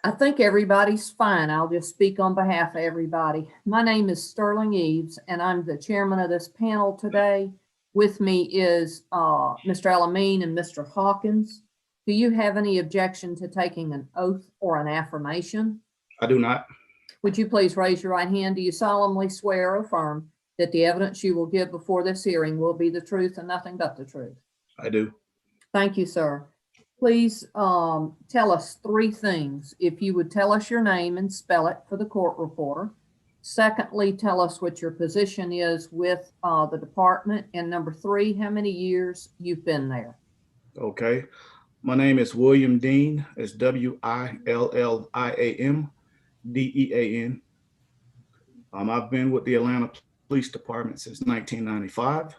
I think everybody's fine. I'll just speak on behalf of everybody. My name is Sterling Eves, and I'm the chairman of this panel today. With me is Mr. Elamine and Mr. Hawkins. Do you have any objection to taking an oath or an affirmation? I do not. Would you please raise your right hand? Do you solemnly swear or affirm that the evidence you will give before this hearing will be the truth and nothing but the truth? I do. Thank you, sir. Please tell us three things. If you would tell us your name and spell it for the court reporter. Secondly, tell us what your position is with the department. And number three, how many years you've been there. Okay. My name is William Dean. It's WILLIAM DEAN. I've been with the Atlanta Police Department since 1995.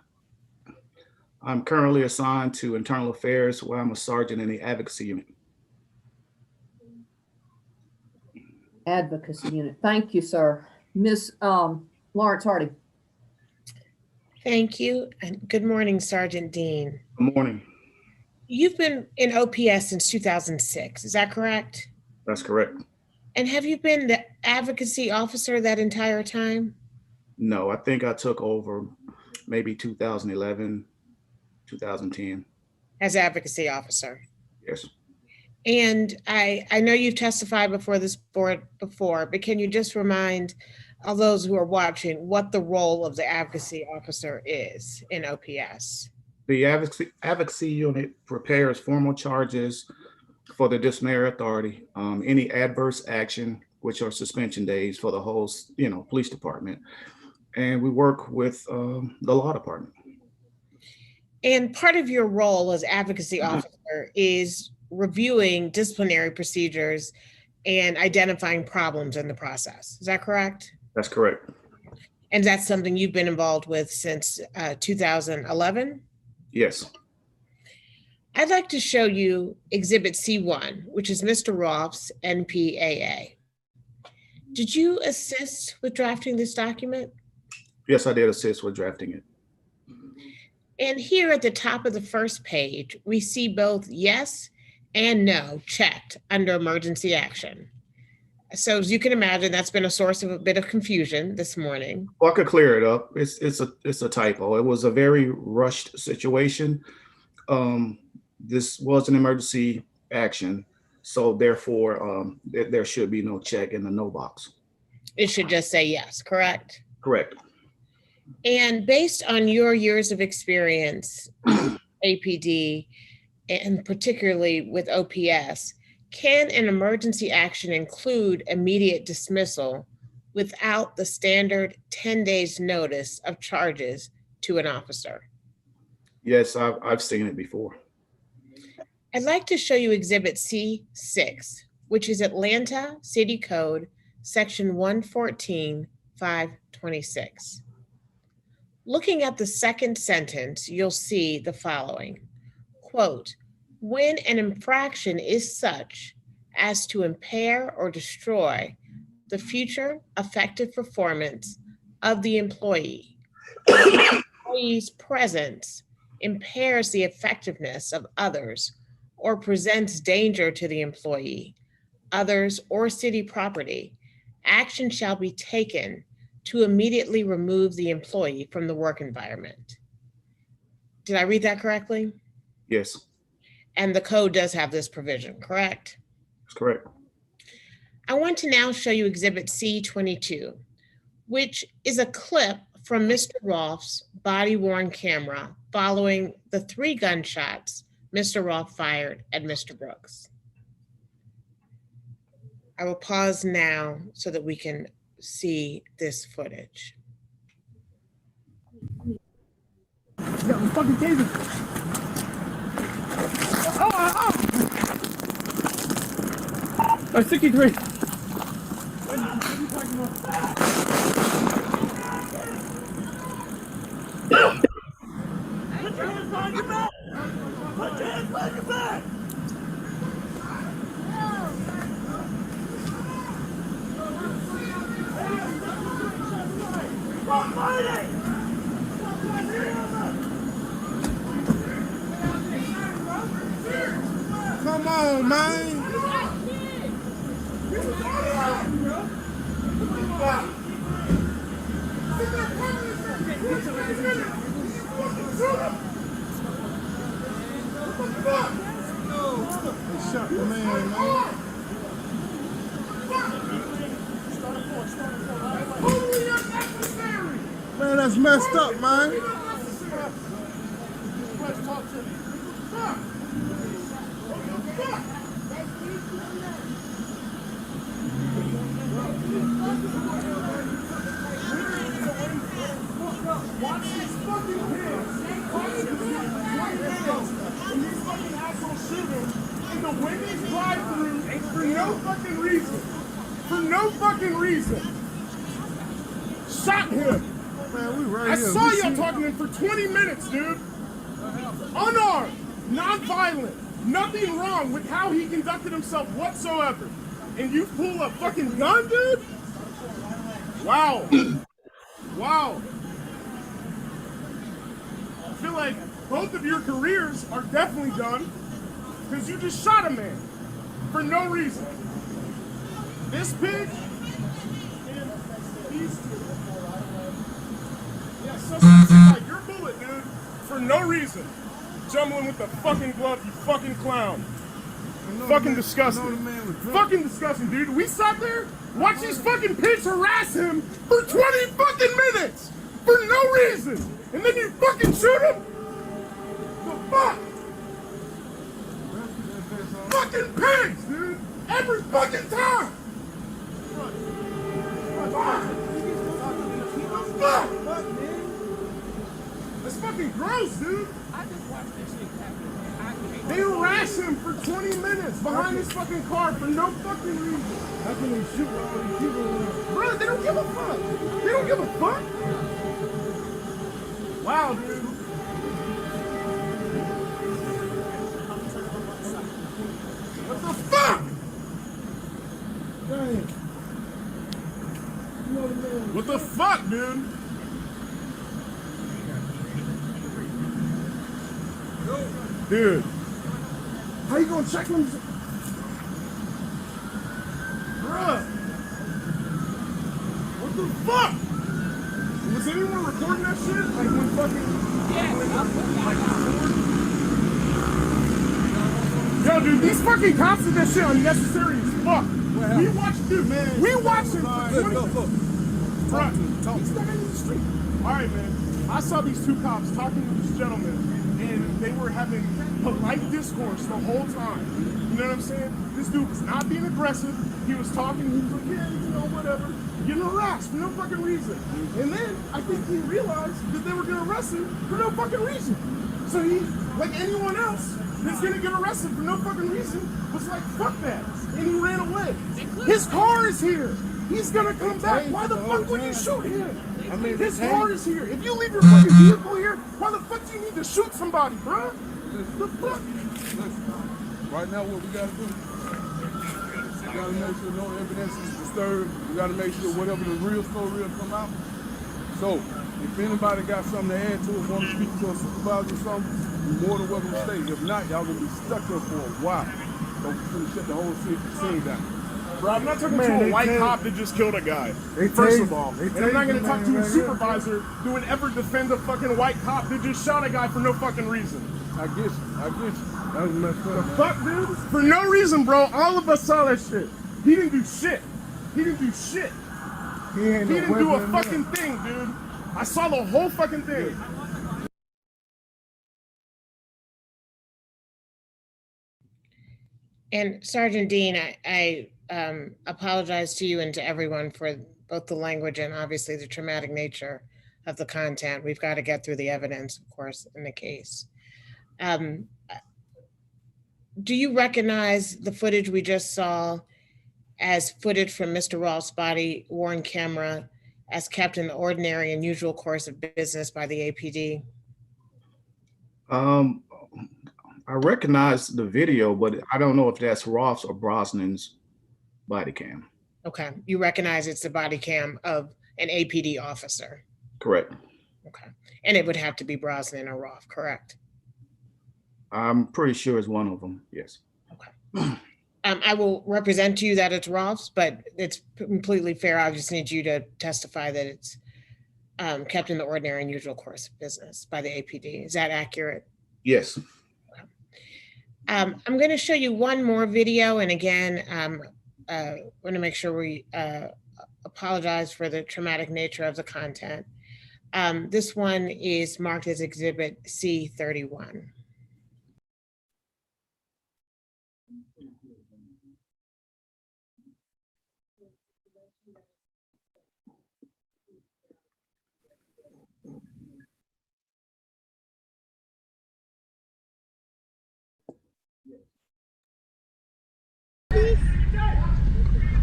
I'm currently assigned to Internal Affairs, where I'm a sergeant in the advocacy unit. Advocacy unit. Thank you, sir. Ms. Lawrence Hardy. Thank you, and good morning, Sergeant Dean. Good morning. You've been in OPS since 2006, is that correct? That's correct. And have you been the advocacy officer that entire time? No, I think I took over maybe 2011, 2010. As advocacy officer. Yes. And I know you've testified before this board before, but can you just remind all those who are watching what the role of the advocacy officer is in OPS? The advocacy unit prepares formal charges for the disciplinary authority, any adverse action, which are suspension days for the whole, police department. And we work with the law department. And part of your role as advocacy officer is reviewing disciplinary procedures and identifying problems in the process. Is that correct? That's correct. And that's something you've been involved with since 2011? Yes. I'd like to show you Exhibit C1, which is Mr. Rolfe's NPAA. Did you assist with drafting this document? Yes, I did assist with drafting it. And here at the top of the first page, we see both yes and no checked under emergency action. So as you can imagine, that's been a source of a bit of confusion this morning. Well, I could clear it up. It's a typo. It was a very rushed situation. This was an emergency action, so therefore there should be no check in the no box. It should just say yes, correct? Correct. And based on your years of experience, APD, and particularly with OPS, can an emergency action include immediate dismissal without the standard 10 days notice of charges to an officer? Yes, I've seen it before. I'd like to show you Exhibit C6, which is Atlanta City Code, Section 114-526. Looking at the second sentence, you'll see the following, quote, when an infraction is such as to impair or destroy the future effective performance of the employee, the employee's presence impairs the effectiveness of others or presents danger to the employee, others, or city property, action shall be taken to immediately remove the employee from the work environment. Did I read that correctly? Yes. And the code does have this provision, correct? That's correct. I want to now show you Exhibit C22, which is a clip from Mr. Rolfe's body-worn camera following the 3 gunshots Mr. Rolfe fired at Mr. Brooks. I will pause now so that we can see this footage. Got my fucking taser. Oh, 63. What are you talking about? Put your hands on your back! Put your hands on your back! Stop fighting! man. They shot the man, man. Man, that's messed up, man. Watch these fucking kids. Watch these fucking assholes shooting in the Wendy's drive-thru for no fucking reason. For no fucking reason. Shot him. Man, we right here. I saw y'all talking to him for 20 minutes, dude. Unarmed, non-violent, nothing wrong with how he conducted himself whatsoever. And you pull a fucking gun, dude? Wow. Wow. I feel like both of your careers are definitely done because you just shot a man for no reason. This pig and these two. Yeah, something like your bullet, dude, for no reason. Jumbling with the fucking glove, you fucking clown. Fucking disgusting. Fucking disgusting, dude. We sat there, watched these fucking pigs harass him for 20 fucking minutes for no reason. And then you fucking shoot him? The fuck? Fucking pigs, dude. Every fucking time. Fuck. That's fucking gross, dude. I just watched this shit happen. They harass him for 20 minutes behind his fucking car for no fucking reason. How can they shoot all these people? Bro, they don't give a fuck. They don't give a fuck. Wow, dude. What the fuck? Dang. What the fuck, dude? Dude. How you gonna check them? Bruh. What the fuck? Was anyone recording that shit? Like when fucking... Yo, dude, these fucking cops did that shit unnecessary as fuck. We watched, dude, man. We watched him for 20 minutes. Bruh, he's standing in the street. Alright, man. I saw these two cops talking to this gentleman. And they were having polite discourse the whole time. You know what I'm saying? This dude was not being aggressive. He was talking. He was like, yeah, you know, whatever. Getting harassed for no fucking reason. And then I think he realized that they were going to arrest him for no fucking reason. So he, like anyone else that's going to get arrested for no fucking reason, was like, fuck that. And he ran away. His car is here. He's going to come back. Why the fuck would you shoot him? I mean, his car is here. If you leave your fucking vehicle here, why the fuck do you need to shoot somebody, bro? The fuck? Right now, what we gotta do, we gotta make sure no evidence is disturbed. We gotta make sure whatever the real story will come out. So, if anybody got something to add to it, want to speak to a supervisor or something, you're more than welcome to stay. If not, y'all gonna be stuck there for a while. So we're gonna shut the whole scene down. Bro, I'm not talking to a white cop that just killed a guy, first of all. And I'm not going to talk to a supervisor who would ever defend a fucking white cop that just shot a guy for no fucking reason. I get you. That was messed up. The fuck, dude? For no reason, bro. All of us saw that shit. He didn't do shit. He didn't do shit. He didn't do a fucking thing, dude. I saw the whole fucking thing. And Sergeant Dean, I apologize to you and to everyone for both the language and obviously the traumatic nature of the content. We've got to get through the evidence, of course, in the case. Do you recognize the footage we just saw as footage from Mr. Rolfe's body-worn camera as kept in the ordinary and usual course of business by the APD? I recognize the video, but I don't know if that's Rolfe's or Brosnan's body cam. Okay, you recognize it's the body cam of an APD officer? Correct. Okay, and it would have to be Brosnan or Rolfe, correct? I'm pretty sure it's one of them, yes. Okay, I will represent to you that it's Rolfe's, but it's completely fair. I just need you to testify that it's kept in the ordinary and usual course of business by the APD. Is that accurate? Yes. I'm going to show you one more video. And again, want to make sure we apologize for the traumatic nature of the content. This one is marked as Exhibit C31.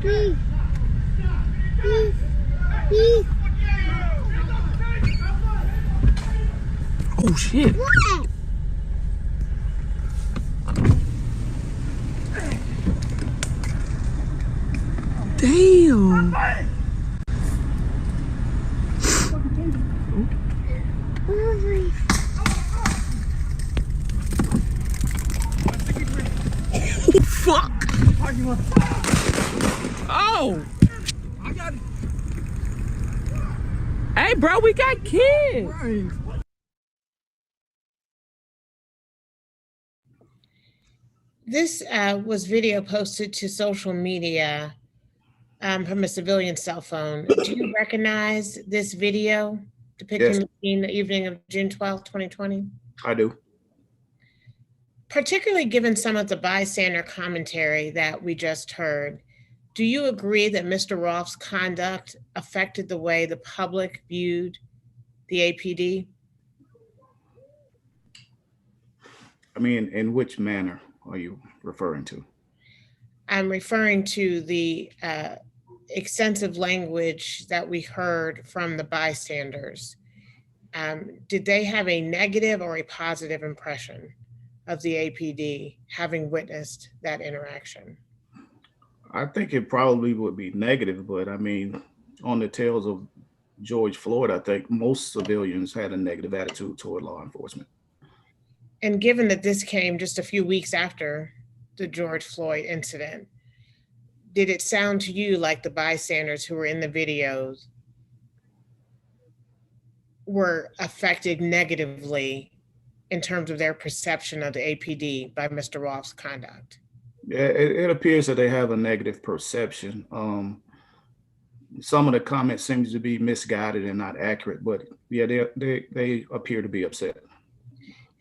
Please. Oh shit. What? Damn. Fuck. Oh. I got it. Hey, bro, we got kids. Right. This was video posted to social media from a civilian cell phone. Do you recognize this video depicting Yes. the scene the evening of June 12th, 2020? I do. Particularly given some of the bystander commentary that we just heard, do you agree that Mr. Rolfe's conduct affected the way the public viewed the APD? I mean, in which manner are you referring to? I'm referring to the extensive language that we heard from the bystanders. Did they have a negative or a positive impression of the APD having witnessed that interaction? I think it probably would be negative, but I mean, on the tails of George Floyd, I think most civilians had a negative attitude toward law enforcement. And given that this came just a few weeks after the George Floyd incident, did it sound to you like the bystanders who were in the videos were affected negatively in terms of their perception of the APD by Mr. Rolfe's conduct? Yeah, it appears that they have a negative perception. Some of the comments seems to be misguided and not accurate, but yeah, they appear to be upset.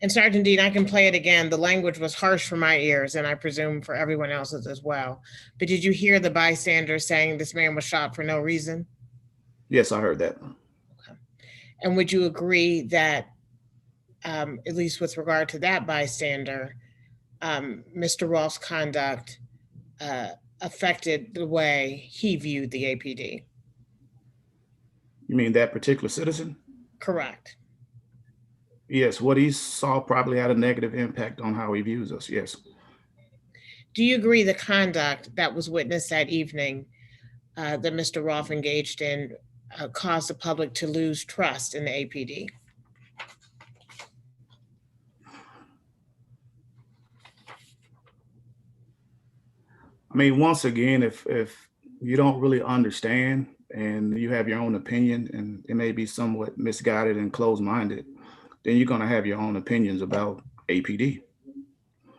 And Sgt. Dean, I can play it again. The language was harsh for my ears, and I presume for everyone else's as well. But did you hear the bystanders saying this man was shot for no reason? Yes, I heard that. Okay. And would you agree that, at least with regard to that bystander, Mr. Rolfe's conduct affected the way he viewed the APD? You mean that particular citizen? Correct. Yes, what he saw probably had a negative impact on how he views us, yes. Do you agree the conduct that was witnessed that evening that Mr. Rolfe engaged in caused the public to lose trust in the APD? I mean, once again, if you don't really understand and you have your own opinion and it may be somewhat misguided and closed-minded, then you're going to have your own opinions about APD.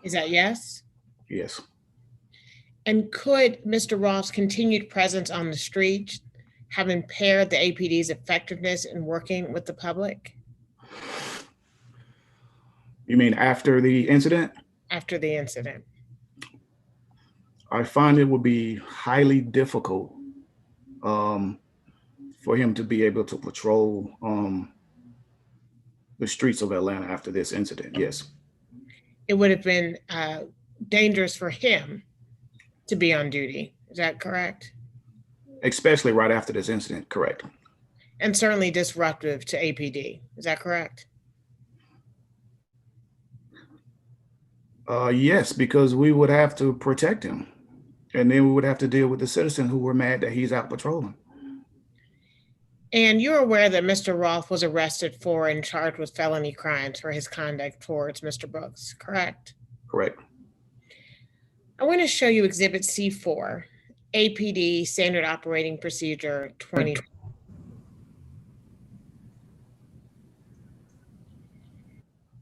Is that yes? Yes. And could Mr. Rolfe's continued presence on the street have impaired the APD's effectiveness in working with the public? You mean after the incident? After the incident. I find it would be highly difficult for him to be able to patrol the streets of Atlanta after this incident, yes. It would have been dangerous for him to be on duty. Is that correct? Especially right after this incident, correct. And certainly disruptive to APD. Is that correct? Yes, because we would have to protect him. And then we would have to deal with the citizens who were mad that he's out patrolling. And you're aware that Mr. Rolfe was arrested for and charged with felony crimes for his conduct towards Mr. Brooks, correct? Correct. I want to show you Exhibit C4, APD Standard Operating Procedure 20.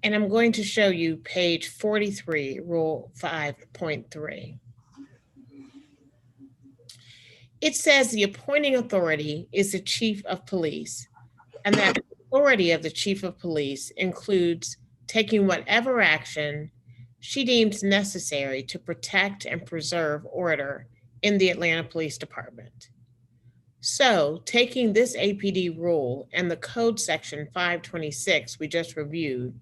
And I'm going to show you page 43, Rule 5.3. It says the appointing authority is the chief of police, and that the authority of the chief of police includes taking whatever action she deems necessary to protect and preserve order in the Atlanta Police Department. So, taking this APD rule and the code section 526 we just reviewed,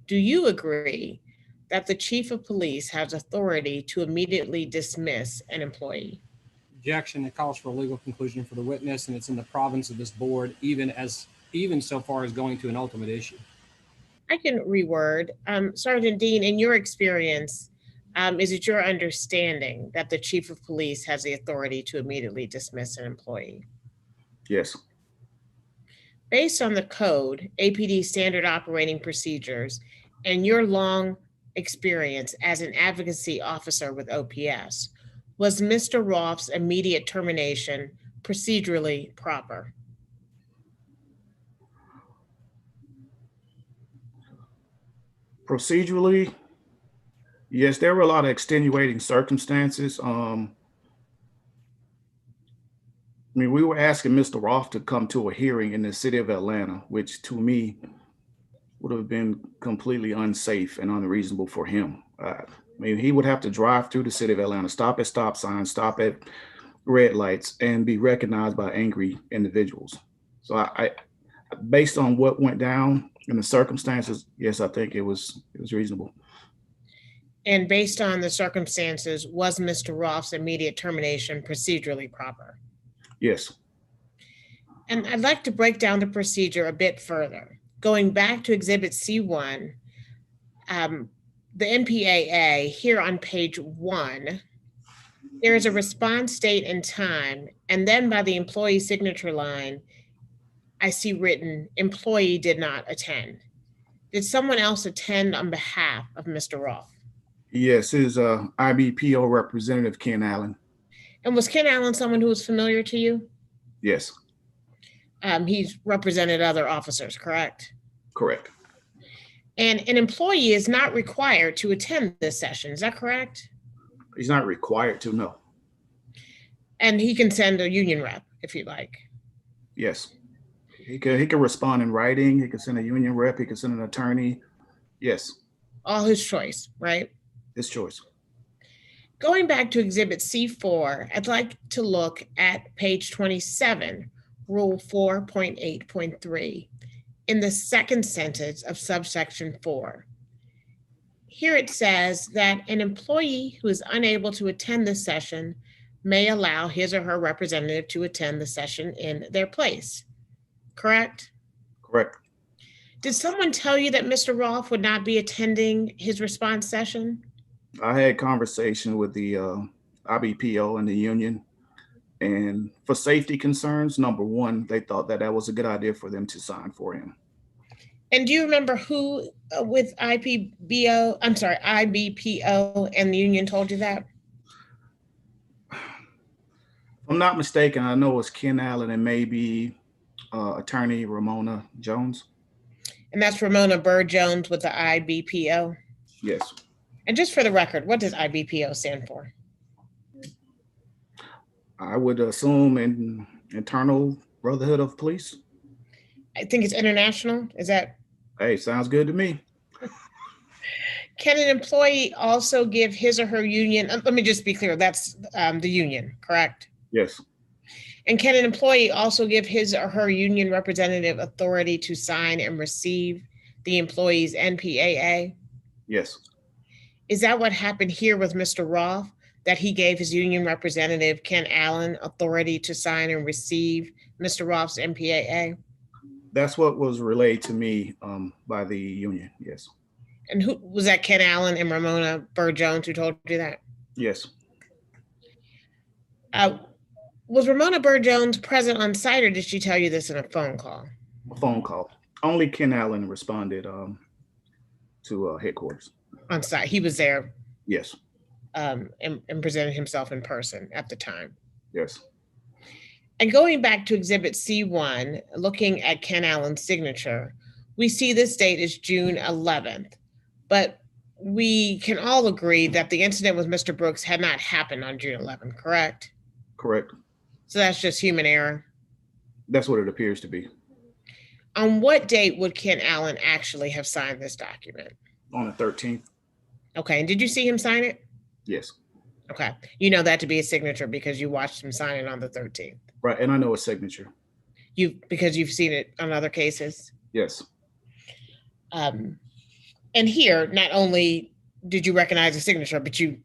do you agree that the chief of police has authority to immediately dismiss an employee? Objection. It calls for a legal conclusion for the witness, and it's in the province of this board, even so far as going to an ultimate issue. I can reword. Sergeant Dean, in your experience, is it your understanding that the chief of police has the authority to immediately dismiss an employee? Yes. Based on the code, APD Standard Operating Procedures, and your long experience as an advocacy officer with OPS, was Mr. Rolfe's immediate termination procedurally proper? Procedurally, yes, there were a lot of extenuating circumstances. I mean, we were asking Mr. Rolfe to come to a hearing in the city of Atlanta, which to me would have been completely unsafe and unreasonable for him. I mean, he would have to drive through the city of Atlanta, stop at stop signs, stop at red lights, and be recognized by angry individuals. So I based on what went down in the circumstances, yes, I think it was reasonable. And based on the circumstances, was Mr. Rolfe's immediate termination procedurally proper? Yes. And I'd like to break down the procedure a bit further. Going back to Exhibit C1, the NPAA here on page 1, there is a response date and time, and then by the employee signature line, I see written, employee did not attend. Did someone else attend on behalf of Mr. Rolfe? Yes, his IBPO representative, Ken Allen. And was Ken Allen someone who was familiar to you? Yes. He's represented other officers, correct? Correct. And an employee is not required to attend this session, is that correct? He's not required to, no. And he can send a union rep if you'd like. Yes. He can respond in writing. He can send a union rep. He can send an attorney. Yes. All his choice, right? His choice. Going back to Exhibit C4, I'd like to look at page 27, Rule 4.8.3, in the second sentence of subsection 4. Here it says that an employee who is unable to attend this session may allow his or her representative to attend the session in their place. Correct? Correct. Did someone tell you that Mr. Rolfe would not be attending his response session? I had conversation with the IBPO and the union, and for safety concerns, number one, they thought that was a good idea for them to sign for him. And do you remember who with IBPO and the union told you that? If I'm not mistaken, I know it was Ken Allen and maybe attorney Ramona Jones. And that's Ramona Bird Jones with the IBPO? Yes. And just for the record, what does IBPO stand for? I would assume in Internal Brotherhood of Police. I think it's international. Is that? Hey, sounds good to me. Can an employee also give his or her union, let me just be clear, that's the union, correct? Yes. And can an employee also give his or her union representative authority to sign and receive the employee's NPAA? Yes. Is that what happened here with Mr. Rolfe, that he gave his union representative, Ken Allen, authority to sign and receive Mr. Rolfe's NPAA? That's what was relayed to me by the union, yes. And who was that, Ken Allen and Ramona Bird Jones who told you that? Yes. Was Ramona Bird Jones present on site, or did she tell you this in a phone call? A phone call. Only Ken Allen responded to headquarters. On site, he was there? Yes. and presented himself in person at the time. Yes. And going back to Exhibit C1, looking at Ken Allen's signature, we see this date is June 11th, but we can all agree that the incident with Mr. Brooks had not happened on June 11th, correct? Correct. So that's just human error. That's what it appears to be. On what date would Ken Allen actually have signed this document? On the 13th. Okay, and did you see him sign it? Yes. Okay, you know that to be a signature because you watched him sign it on the 13th. Right, and I know his signature. Because you've seen it on other cases? Yes. And here, not only did you recognize the signature, but you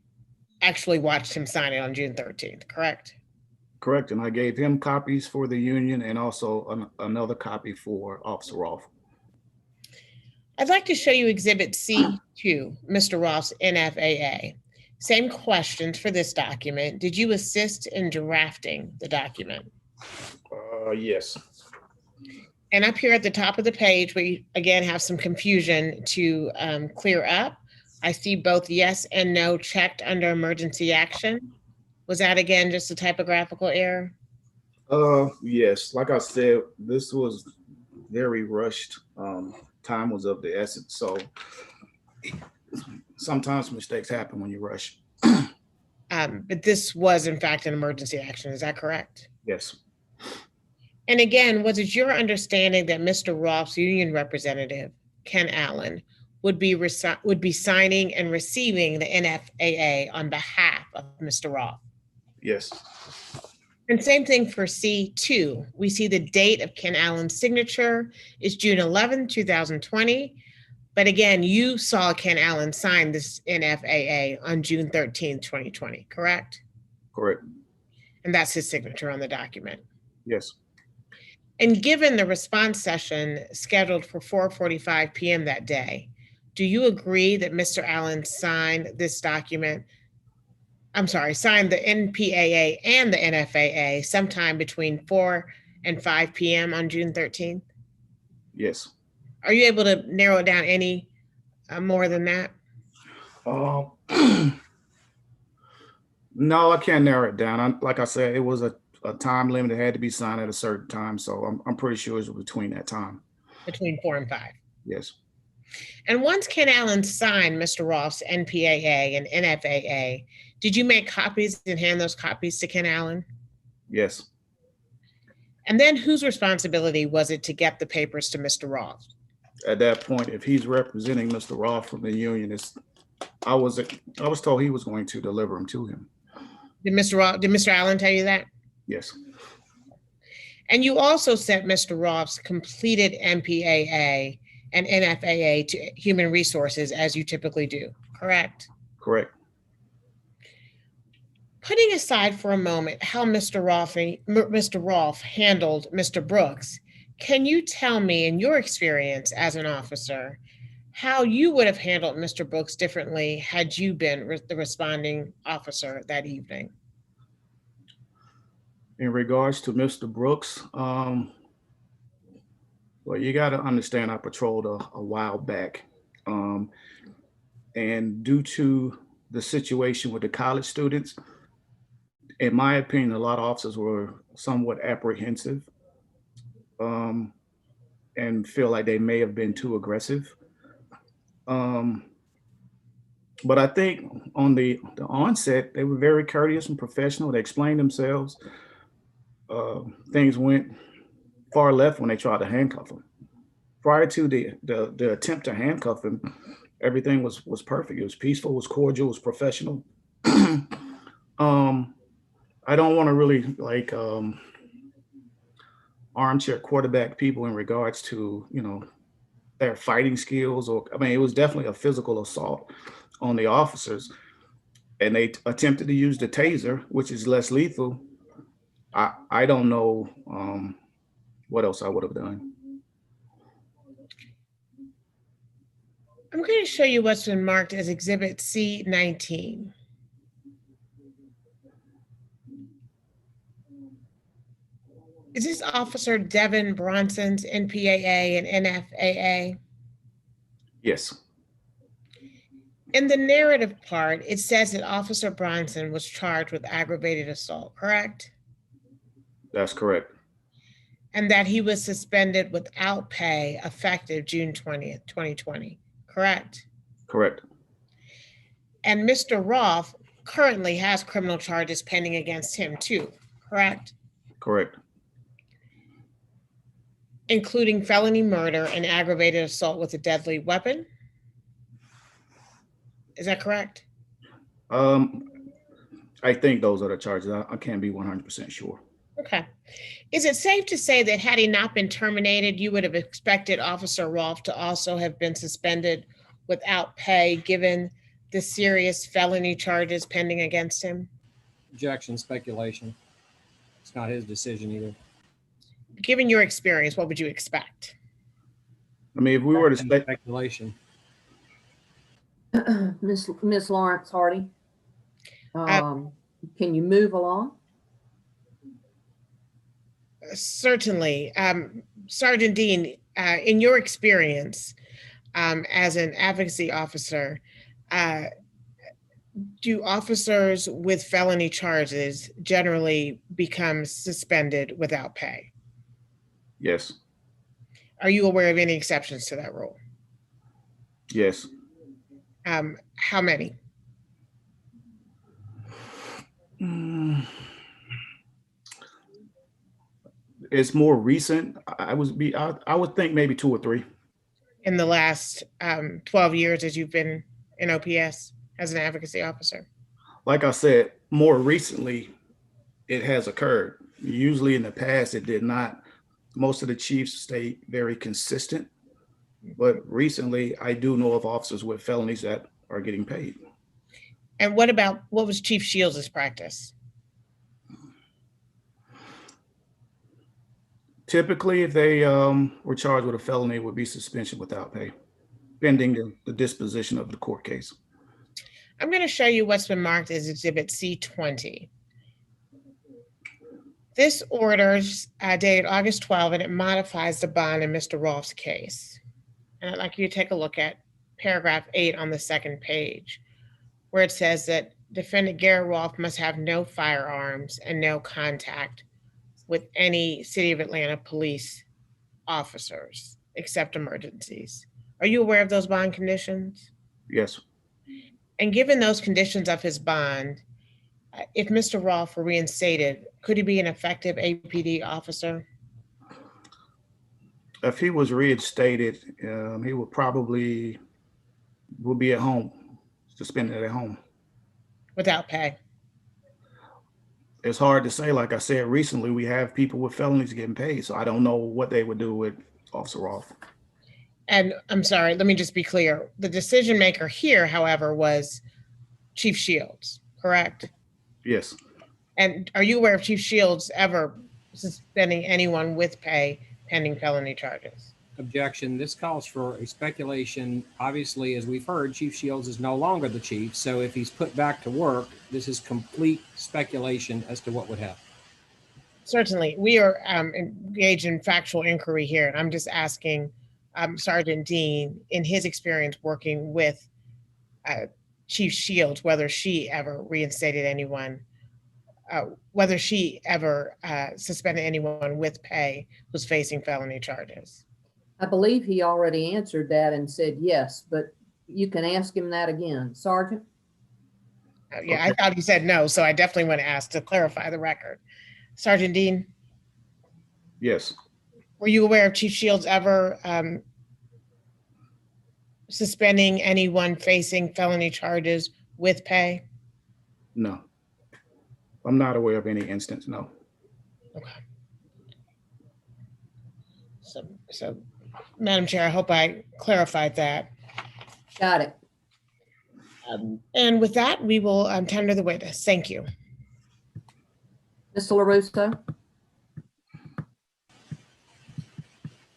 actually watched him sign it on June 13th, correct? Correct, and I gave him copies for the union and also another copy for Officer Rolfe. I'd like to show you Exhibit C2, Mr. Rolfe's NFAA. Same questions for this document. Did you assist in drafting the document? Yes. And up here at the top of the page, we again have some confusion to clear up. I see both yes and no checked under emergency action. Was that again just a typographical error? Yes, like I said, this was very rushed. Time was of the essence, so sometimes mistakes happen when you rush. But this was in fact an emergency action, is that correct? Yes. And again, was it your understanding that Mr. Rolfe's union representative, Ken Allen, would be signing and receiving the NFAA on behalf of Mr. Rolfe? Yes. And same thing for C2. We see the date of Ken Allen's signature is June 11, 2020. But again, you saw Ken Allen sign this NFAA on June 13, 2020, correct? Correct. And that's his signature on the document. Yes. And given the response session scheduled for 4:45 p.m. that day, do you agree that Mr. Allen signed this document? Signed the NPAA and the NFAA sometime between 4 and 5 p.m. on June 13th? Yes. Are you able to narrow it down any more than that? No, I can't narrow it down. Like I said, it was a time limit that had to be signed at a certain time. So I'm pretty sure it was between that time. Between 4 and 5. Yes. And once Ken Allen signed Mr. Rolfe's NPAA and NFAA, did you make copies and hand those copies to Ken Allen? Yes. And then whose responsibility was it to get the papers to Mr. Rolfe? At that point, if he's representing Mr. Rolfe from the union, I was told he was going to deliver them to him. Did Mr. Allen tell you that? Yes. And you also sent Mr. Rolfe's completed NPAA and NFAA to Human Resources as you typically do, correct? Correct. Putting aside for a moment how Mr. Rolfe handled Mr. Brooks, can you tell me, in your experience as an officer, how you would have handled Mr. Brooks differently had you been the responding officer that evening? In regards to Mr. Brooks, well, you got to understand I patrolled a while back. And due to the situation with the college students, in my opinion, a lot of officers were somewhat apprehensive and feel like they may have been too aggressive. But I think on the onset, they were very courteous and professional. They explained themselves. Things went far left when they tried to handcuff him. Prior to the attempt to handcuff him, everything was perfect. It was peaceful, it was cordial, it was professional. I don't want to really armchair quarterback people in regards to, their fighting skills, it was definitely a physical assault on the officers, and they attempted to use the taser, which is less lethal. I don't know what else I would have done. I'm going to show you what's been marked as Exhibit C19. Is this Officer Devin Bronson's NPAA and NFAA? Yes. In the narrative part, it says that Officer Bronson was charged with aggravated assault, correct? That's correct. And that he was suspended without pay effective June 20th, 2020, correct? Correct. And Mr. Rolfe currently has criminal charges pending against him too, correct? Correct. Including felony murder and aggravated assault with a deadly weapon. Is that correct? I think those are the charges. I can't be 100% sure. Okay. Is it safe to say that had he not been terminated, you would have expected Officer Rolfe to also have been suspended without pay, given the serious felony charges pending against him? Objection, speculation. It's not his decision either. Given your experience, what would you expect? I mean, if we were to speculation. Miss Lawrence Hardy, can you move along? Certainly. Sergeant Dean, in your experience as an advocacy officer, do officers with felony charges generally become suspended without pay? Yes. Are you aware of any exceptions to that rule? Yes. How many? It's more recent. I would think maybe 2 or 3. In the last 12 years as you've been in OPS as an advocacy officer? Like I said, more recently, it has occurred. Usually in the past, it did not. Most of the chiefs stay very consistent, but recently I do know of officers with felonies that are getting paid. And what was Chief Shields' practice? Typically, if they were charged with a felony, it would be suspension without pay, pending the disposition of the court case. I'm going to show you what's been marked as Exhibit C20. This order's dated August 12, and it modifies the bond in Mr. Rolfe's case. And I'd like you to take a look at paragraph 8 on the second page, where it says that defendant Garrett Rolfe must have no firearms and no contact with any City of Atlanta police officers except emergencies. Are you aware of those bond conditions? Yes. And given those conditions of his bond, if Mr. Rolfe were reinstated, could he be an effective APD officer? If he was reinstated, he would be at home, suspended at home. Without pay? It's hard to say. Like I said, recently we have people with felonies getting paid, so I don't know what they would do with Officer Rolfe. And I'm sorry, let me just be clear. The decision maker here, however, was Chief Shields, correct? Yes. And are you aware of Chief Shields ever suspending anyone with pay pending felony charges? Objection. This calls for a speculation. Obviously, as we've heard, Chief Shields is no longer the chief. So if he's put back to work, this is complete speculation as to what would happen. Certainly. We are engaged in factual inquiry here. And I'm just asking Sergeant Dean, in his experience working with Chief Shields, whether she ever reinstated anyone, whether she ever suspended anyone with pay who's facing felony charges. I believe he already answered that and said yes, but you can ask him that again. Sergeant? Yeah, okay. I thought he said no, so I definitely want to ask to clarify the record. Sergeant Dean? Yes. Were you aware of Chief Shields ever suspending anyone facing felony charges with pay? No. I'm not aware of any instance, no. Okay. So, Madam Chair, I hope I clarified that. Got it. And with that, we will tender the witness. Thank you. Mr. LoRusso.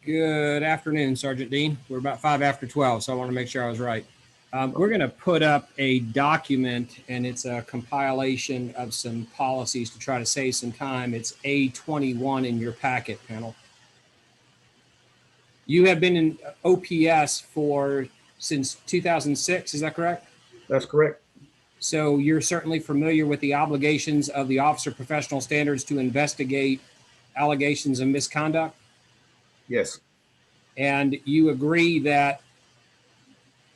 Good afternoon, Sergeant Dean. We're about 5 after 12, so I want to make sure I was right. We're going to put up a document, and it's a compilation of some policies to try to save some time. It's A21 in your packet, panel. You have been in OPS since 2006, is that correct? That's correct. So you're certainly familiar with the obligations of the Officer Professional Standards to investigate allegations of misconduct? Yes. And you agree that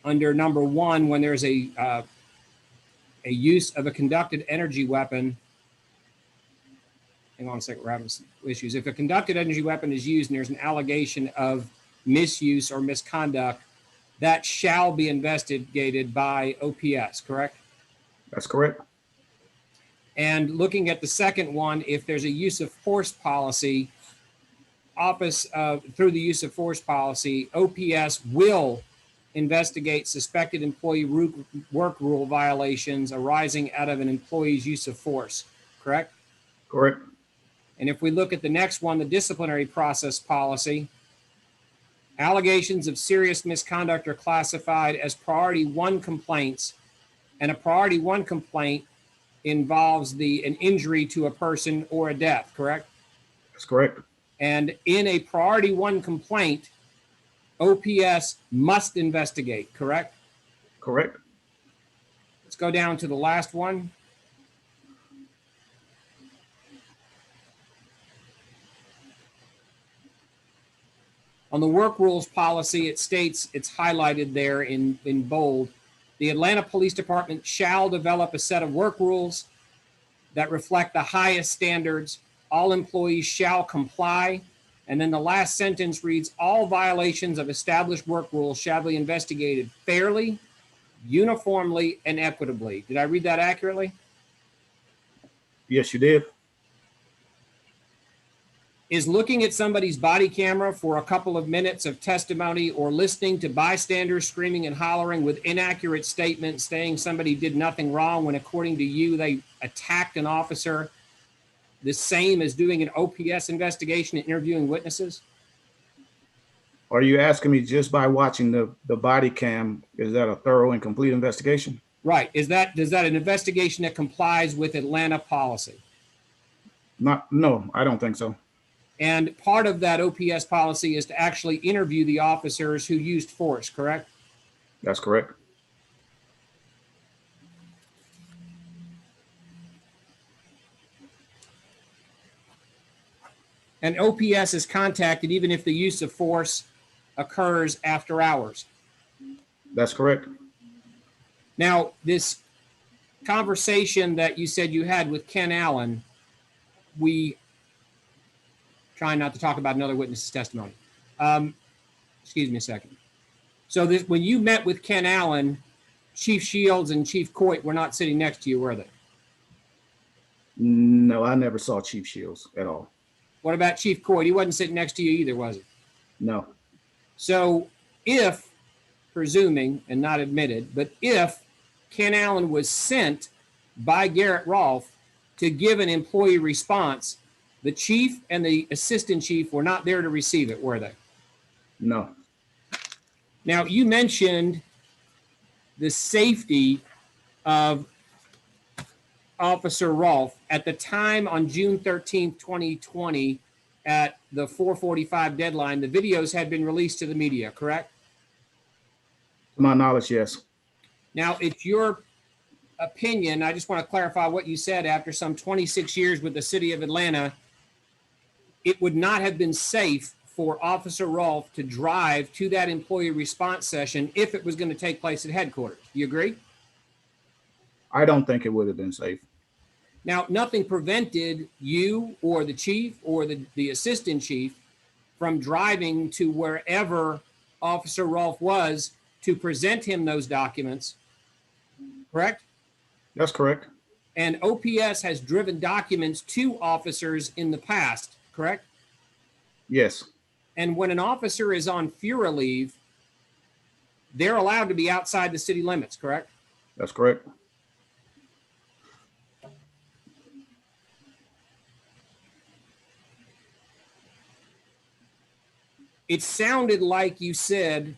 under number 1, when there's a use of a conducted energy weapon, hang on a second, we're having some issues. If a conducted energy weapon is used and there's an allegation of misuse or misconduct, that shall be investigated by OPS, correct? That's correct. And looking at the second one, if there's a use of force policy, through the use of force policy, OPS will investigate suspected employee work rule violations arising out of an employee's use of force, correct? Correct. And if we look at the next one, the disciplinary process policy, allegations of serious misconduct are classified as priority 1 complaints, and a priority 1 complaint involves an injury to a person or a death, correct? That's correct. And in a priority 1 complaint, OPS must investigate, correct? Correct. Let's go down to the last one. On the work rules policy, it states, it's highlighted there in bold, the Atlanta Police Department shall develop a set of work rules that reflect the highest standards. All employees shall comply. And then the last sentence reads, all violations of established work rules shall be investigated fairly, uniformly, and equitably. Did I read that accurately? Yes, you did. Is looking at somebody's body camera for a couple of minutes of testimony or listening to bystanders screaming and hollering with inaccurate statements saying somebody did nothing wrong when according to you they attacked an officer the same as doing an OPS investigation and interviewing witnesses? Are you asking me just by watching the body cam, is that a thorough and complete investigation? Right. Does that an investigation that complies with Atlanta policy? No, I don't think so. And part of that OPS policy is to actually interview the officers who used force, correct? That's correct. And OPS is contacted even if the use of force occurs after hours. That's correct. Now, this conversation that you said you had with Ken Allen, we try not to talk about another witness's testimony. Excuse me a second. So when you met with Ken Allen, Chief Shields and Chief Coyt were not sitting next to you, were they? No, I never saw Chief Shields at all. What about Chief Coyt? He wasn't sitting next to you either, was he? No. So if, presuming and not admitted, but if Ken Allen was sent by Garrett Rolfe to give an employee response, the chief and the assistant chief were not there to receive it, were they? No. Now, you mentioned the safety of Officer Rolfe at the time on June 13th, 2020, at the 4:45 deadline. The videos had been released to the media, correct? To my knowledge, yes. Now, it's your opinion. I just want to clarify what you said. After some 26 years with the city of Atlanta, it would not have been safe for Officer Rolfe to drive to that employee response session if it was going to take place at headquarters. Do you agree? I don't think it would have been safe. Now, nothing prevented you or the chief or the assistant chief from driving to wherever Officer Rolfe was to present him those documents, correct? That's correct. And OPS has driven documents to officers in the past, correct? Yes. And when an officer is on FURA leave, they're allowed to be outside the city limits, correct? That's correct. It sounded like you said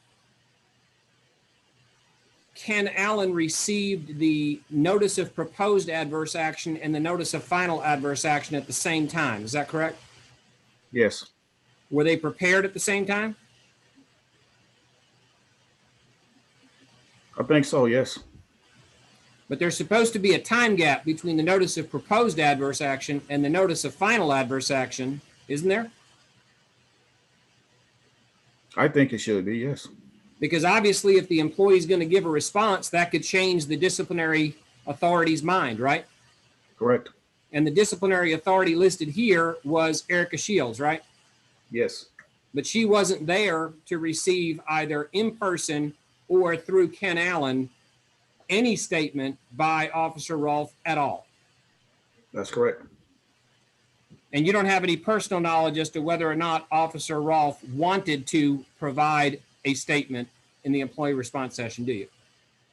Ken Allen received the notice of proposed adverse action and the notice of final adverse action at the same time. Is that correct? Yes. Were they prepared at the same time? I think so, yes. But there's supposed to be a time gap between the notice of proposed adverse action and the notice of final adverse action, isn't there? I think it should be, yes. Because obviously if the employee is going to give a response, that could change the disciplinary authority's mind, right? Correct. And the disciplinary authority listed here was Erica Shields, right? Yes. But she wasn't there to receive either in person or through Ken Allen any statement by Officer Rolfe at all. That's correct. And you don't have any personal knowledge as to whether or not Officer Rolfe wanted to provide a statement in the employee response session, do you?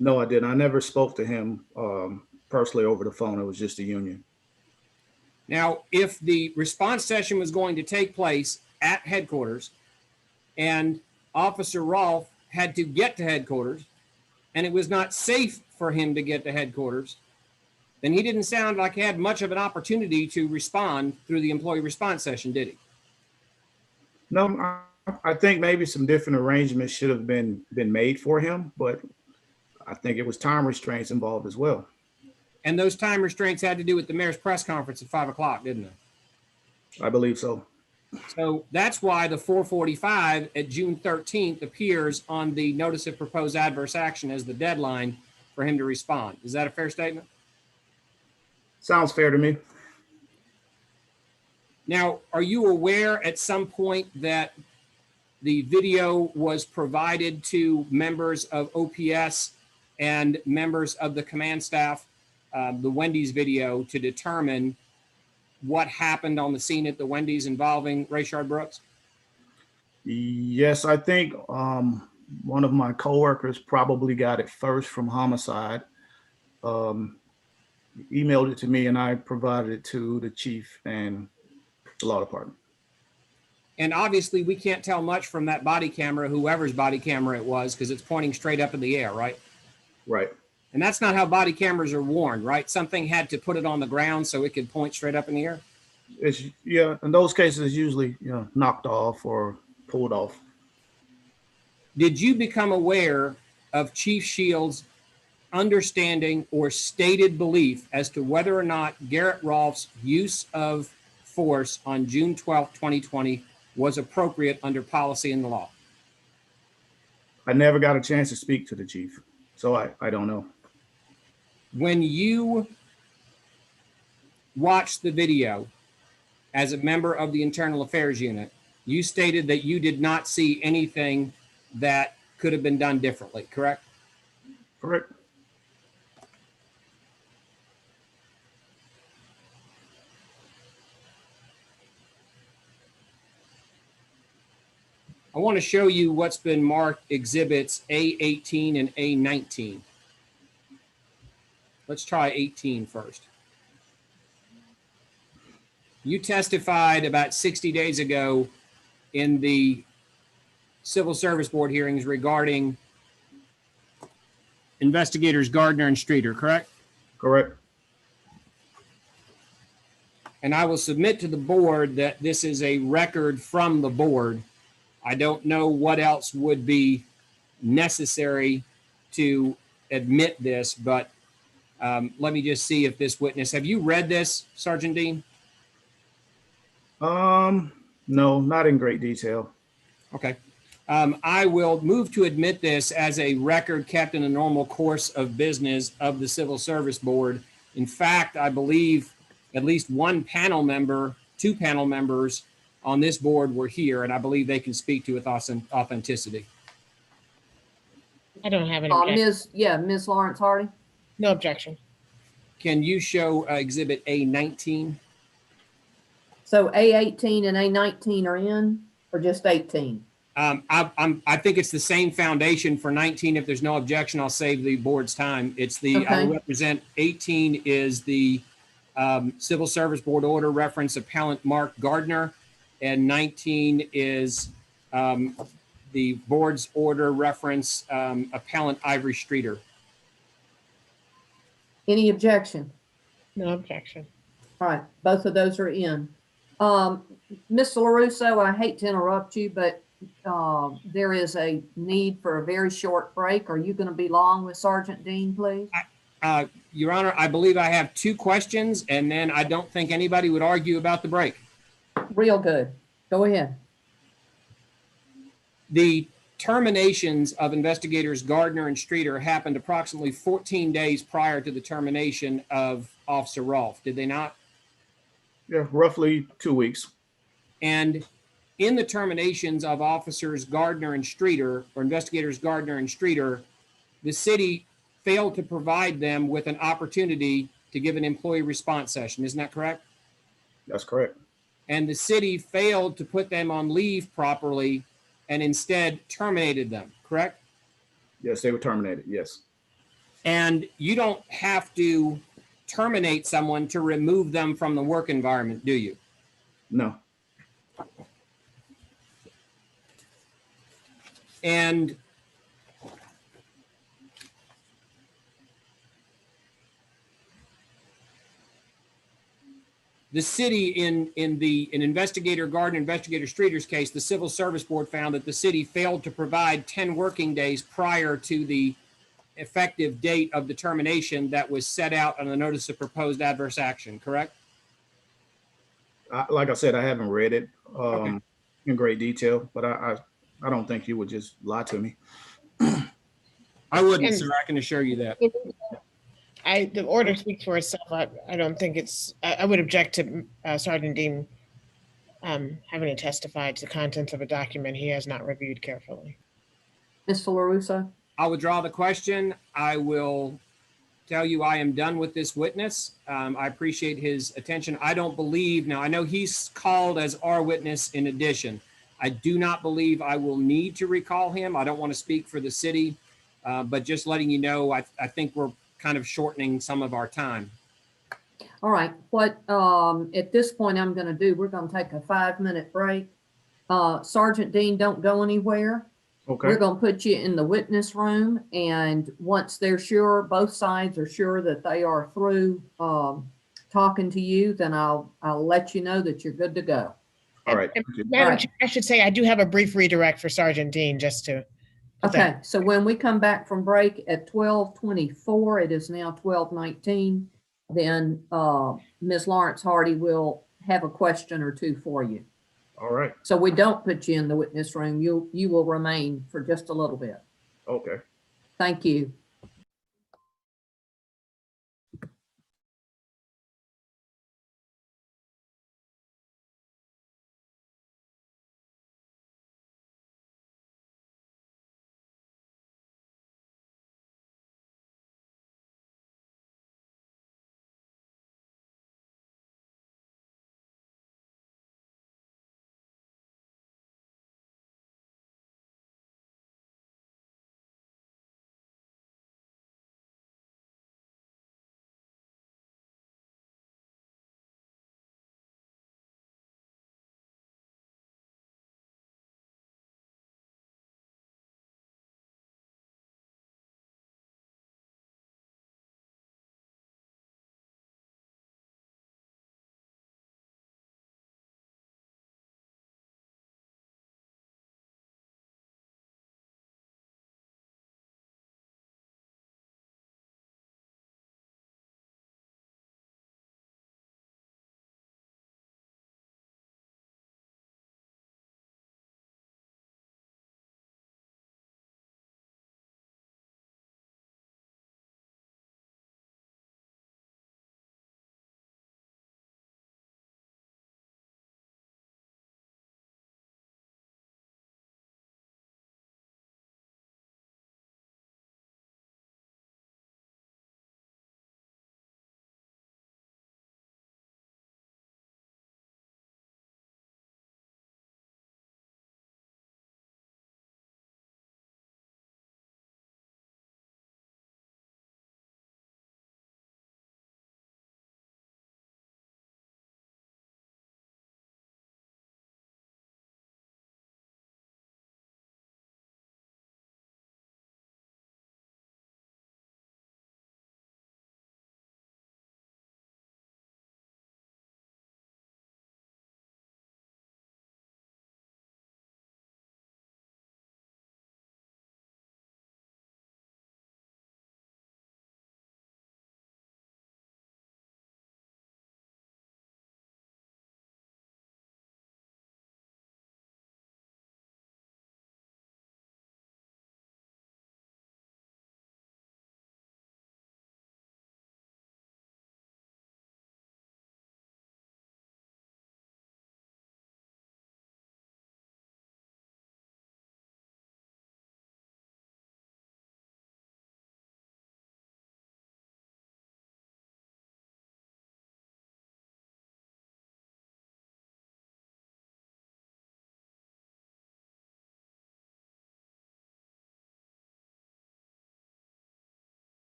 No, I didn't. I never spoke to him personally over the phone. It was just a union. Now, if the response session was going to take place at headquarters and Officer Rolfe had to get to headquarters and it was not safe for him to get to headquarters, then he didn't sound like he had much of an opportunity to respond through the employee response session, did he? No, I think maybe some different arrangements should have been made for him, but I think it was time restraints involved as well. And those time restraints had to do with the mayor's press conference at 5 o'clock, didn't they? I believe so. So that's why the 4:45 at June 13th appears on the notice of proposed adverse action as the deadline for him to respond. Is that a fair statement? Sounds fair to me. Now, are you aware at some point that the video was provided to members of OPS and members of the command staff, the Wendy's video, to determine what happened on the scene at the Wendy's involving Rayshard Brooks? Yes, I think one of my coworkers probably got it first from homicide. Emailed it to me and I provided it to the chief and the law department. And obviously we can't tell much from that body camera, whoever's body camera it was, because it's pointing straight up in the air, right? Right. And that's not how body cameras are worn, right? Something had to put it on the ground so it could point straight up in the air. It's, yeah, in those cases, it's usually, knocked off or pulled off. Did you become aware of Chief Shields' understanding or stated belief as to whether or not Garrett Rolfe's use of force on June 12th, 2020 was appropriate under policy and the law? I never got a chance to speak to the chief, so I don't know. When you watched the video as a member of the Internal Affairs Unit, you stated that you did not see anything that could have been done differently, correct? Correct. I want to show you what's been marked exhibits A18 and A19. Let's try 18 first. You testified about 60 days ago in the Civil Service Board hearings regarding investigators Gardner and Streeter, correct? Correct. And I will submit to the board that this is a record from the board. I don't know what else would be necessary to admit this, but let me just see if this witness, have you read this, Sergeant Dean? No, not in great detail. Okay. I will move to admit this as a record kept in a normal course of business of the Civil Service Board. In fact, I believe at least one panel member, two panel members on this board were here, and I believe they can speak to its authenticity. I don't have an objection. Ms. Lawrence Hardy. No objection. Can you show exhibit A19? So A18 and A19 are in, or just 18? I think it's the same foundation for 19. If there's no objection, I'll save the board's time. It's the, okay. I will represent 18 is the Civil Service Board order reference appellant Mark Gardner, and 19 is the board's order reference appellant Ivory Streeter. Any objection? No objection. All right, both of those are in. Mr. LoRusso, I hate to interrupt you, but there is a need for a very short break. Are you going to be long with Sergeant Dean, please? Your Honor, I believe I have 2 questions, and then I don't think anybody would argue about the break. Real good. Go ahead. The terminations of investigators Gardner and Streeter happened approximately 14 days prior to the termination of Officer Rolfe, did they not? Yeah, roughly 2 weeks. And in the terminations of officers Gardner and Streeter, or investigators Gardner and Streeter, the city failed to provide them with an opportunity to give an employee response session. Isn't that correct? That's correct. And the city failed to put them on leave properly and instead terminated them, correct? Yes, they were terminated. Yes. And you don't have to terminate someone to remove them from the work environment, do you? No. And the city in investigator Gardner, investigator Streeter's case, the Civil Service Board found that the city failed to provide 10 working days prior to the effective date of the termination that was set out on the notice of proposed adverse action, correct? Like I said, I haven't read it Okay. in great detail, but I don't think you would just lie to me. I wouldn't, And- sir. I can assure you that. The order speaks for itself. I don't think it's, I would object to Sergeant Dean having to testify to the contents of a document he has not reviewed carefully. Mr. LoRusso? I'll withdraw the question. I will tell you I am done with this witness. I appreciate his attention. I don't believe, now I know he's called as our witness in addition. I do not believe I will need to recall him. I don't want to speak for the city, but just letting you know, I think we're kind of shortening some of our time. All right, what at this point I'm going to do, we're going to take a 5-minute break. Sergeant Dean, don't go anywhere. Okay. We're going to put you in the witness room, and once they're sure, both sides are sure that they are through talking to you, then I'll let you know that you're good to go. All right. And Thank you. Madam Right. Chair, I should say, I do have a brief redirect for Sergeant Dean, just to. Okay, so when we come back from break at 12:24, it is now 12:19, then Ms. Lawrence Hardy will have a question or two for you. All right. So we don't put you in the witness room. You will remain for just a little bit. Okay. Thank you.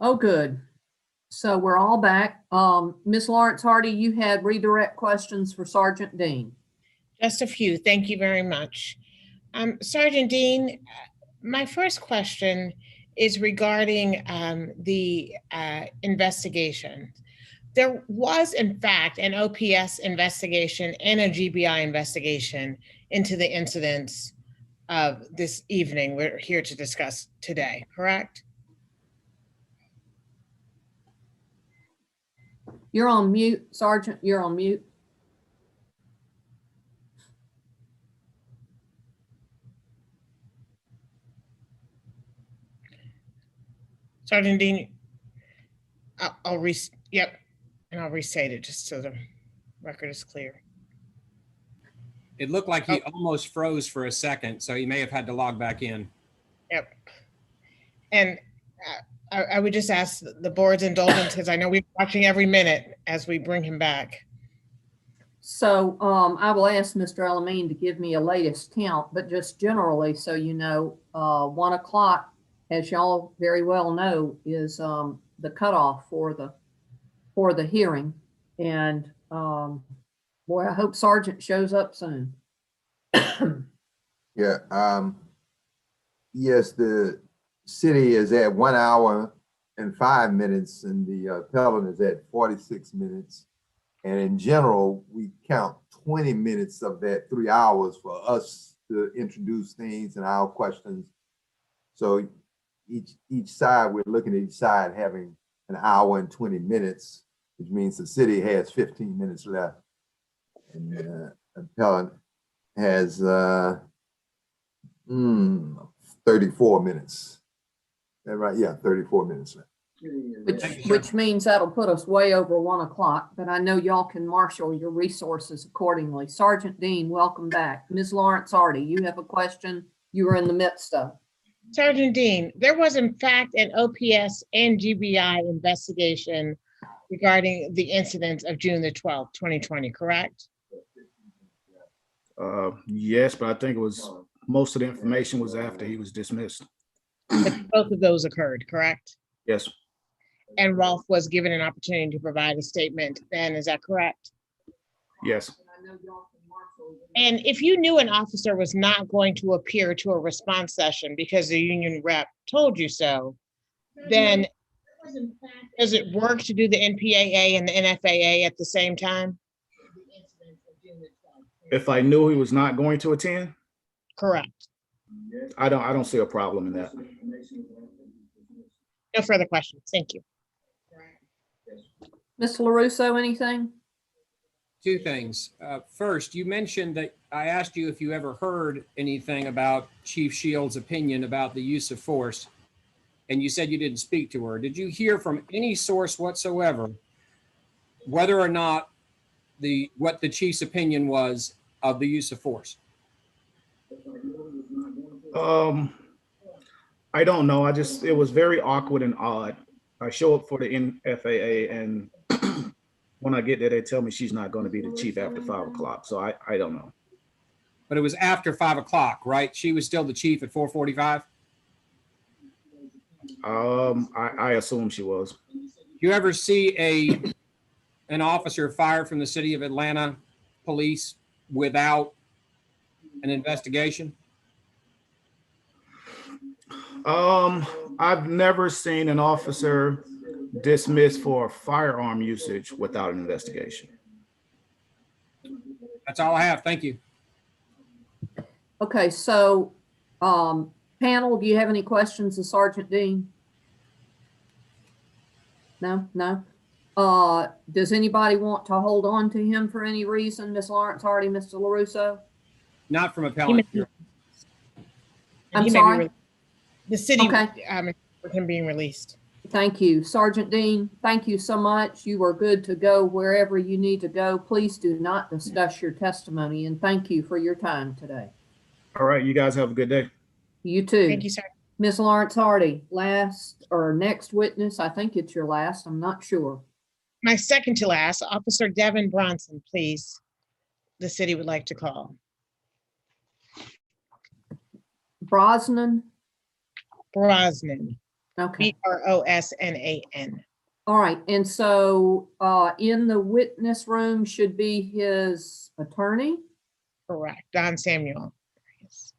Oh, good. So we're all back. Ms. Lawrence Hardy, you had redirect questions for Sergeant Dean. Just a few. Thank you very much. Sergeant Dean, my first question is regarding the investigation. There was, in fact, an OPS investigation and a GBI investigation into the incidents of this evening we're here to discuss today, correct? You're on mute, Sergeant. You're on mute. Sergeant Dean, I'll restate it just so the record is clear. It looked like he almost froze for a second, so he may have had to log back in. Yep. And I would just ask the board's indulgence because I know we're watching every minute as we bring him back. So I will ask Mr. Elamine to give me a latest count, but just generally, so you know, 1 o'clock, as y'all very well know, is the cutoff for the hearing. And boy, I hope Sergeant shows up soon. Yeah. Yes, the city is at 1 hour and 5 minutes, and the appellant is at 46 minutes. And in general, we count 20 minutes of that 3 hours for us to introduce things and our questions. So each side, we're looking at each side having an hour and 20 minutes, which means the city has 15 minutes left. And the appellant has 34 minutes. Is that right? Yeah, 34 minutes left. Which means that'll put us way over 1 o'clock, but I know y'all can marshal your resources accordingly. Sergeant Dean, welcome back. Ms. Lawrence Hardy, you have a question you were in the midst of. Sergeant Dean, there was in fact an OPS and GBI investigation regarding the incidents of June the 12th, 2020, correct? Yes, but I think it was most of the information was after he was dismissed. But both of those occurred, correct? Yes. And Rolfe was given an opportunity to provide a statement then, is that correct? Yes. And if you knew an officer was not going to appear to a response session because the union rep told you so, then does it work to do the NPAA and the NFAA at the same time? If I knew he was not going to attend? Correct. I don't see a problem in that. No further questions. Thank you. Mr. LoRusso, anything? Two things. First, you mentioned that I asked you if you ever heard anything about Chief Shields' opinion about the use of force, and you said you didn't speak to her. Did you hear from any source whatsoever whether or not what the chief's opinion was of the use of force? I don't know. It was very awkward and odd. I show up for the NFAA, and when I get there, they tell me she's not going to be the chief after 5 o'clock. So I don't know. But it was after 5 o'clock, right? She was still the chief at 4:45? I assume she was. You ever see an officer fired from the city of Atlanta police without an investigation? I've never seen an officer dismissed for firearm usage without an investigation. That's all I have. Thank you. Okay, so panel, do you have any questions of Sergeant Dean? No. Does anybody want to hold on to him for any reason? Ms. Lawrence Hardy, Mr. LoRusso? Not from appellant. I'm sorry? The city, okay. With him being released. Thank you. Sergeant Dean, thank you so much. You are good to go wherever you need to go. Please do not discuss your testimony, and thank you for your time today. All right, you guys have a good day. You too. Thank you, sir. Ms. Lawrence Hardy, last or next witness. I think it's your last. I'm not sure. My second to last, Officer Devin Bronson, please. The city would like to call. Brosnan. Brosnan. Okay. Brosnan. All right. And so in the witness room should be his attorney. Correct. Don Samuel. Yes.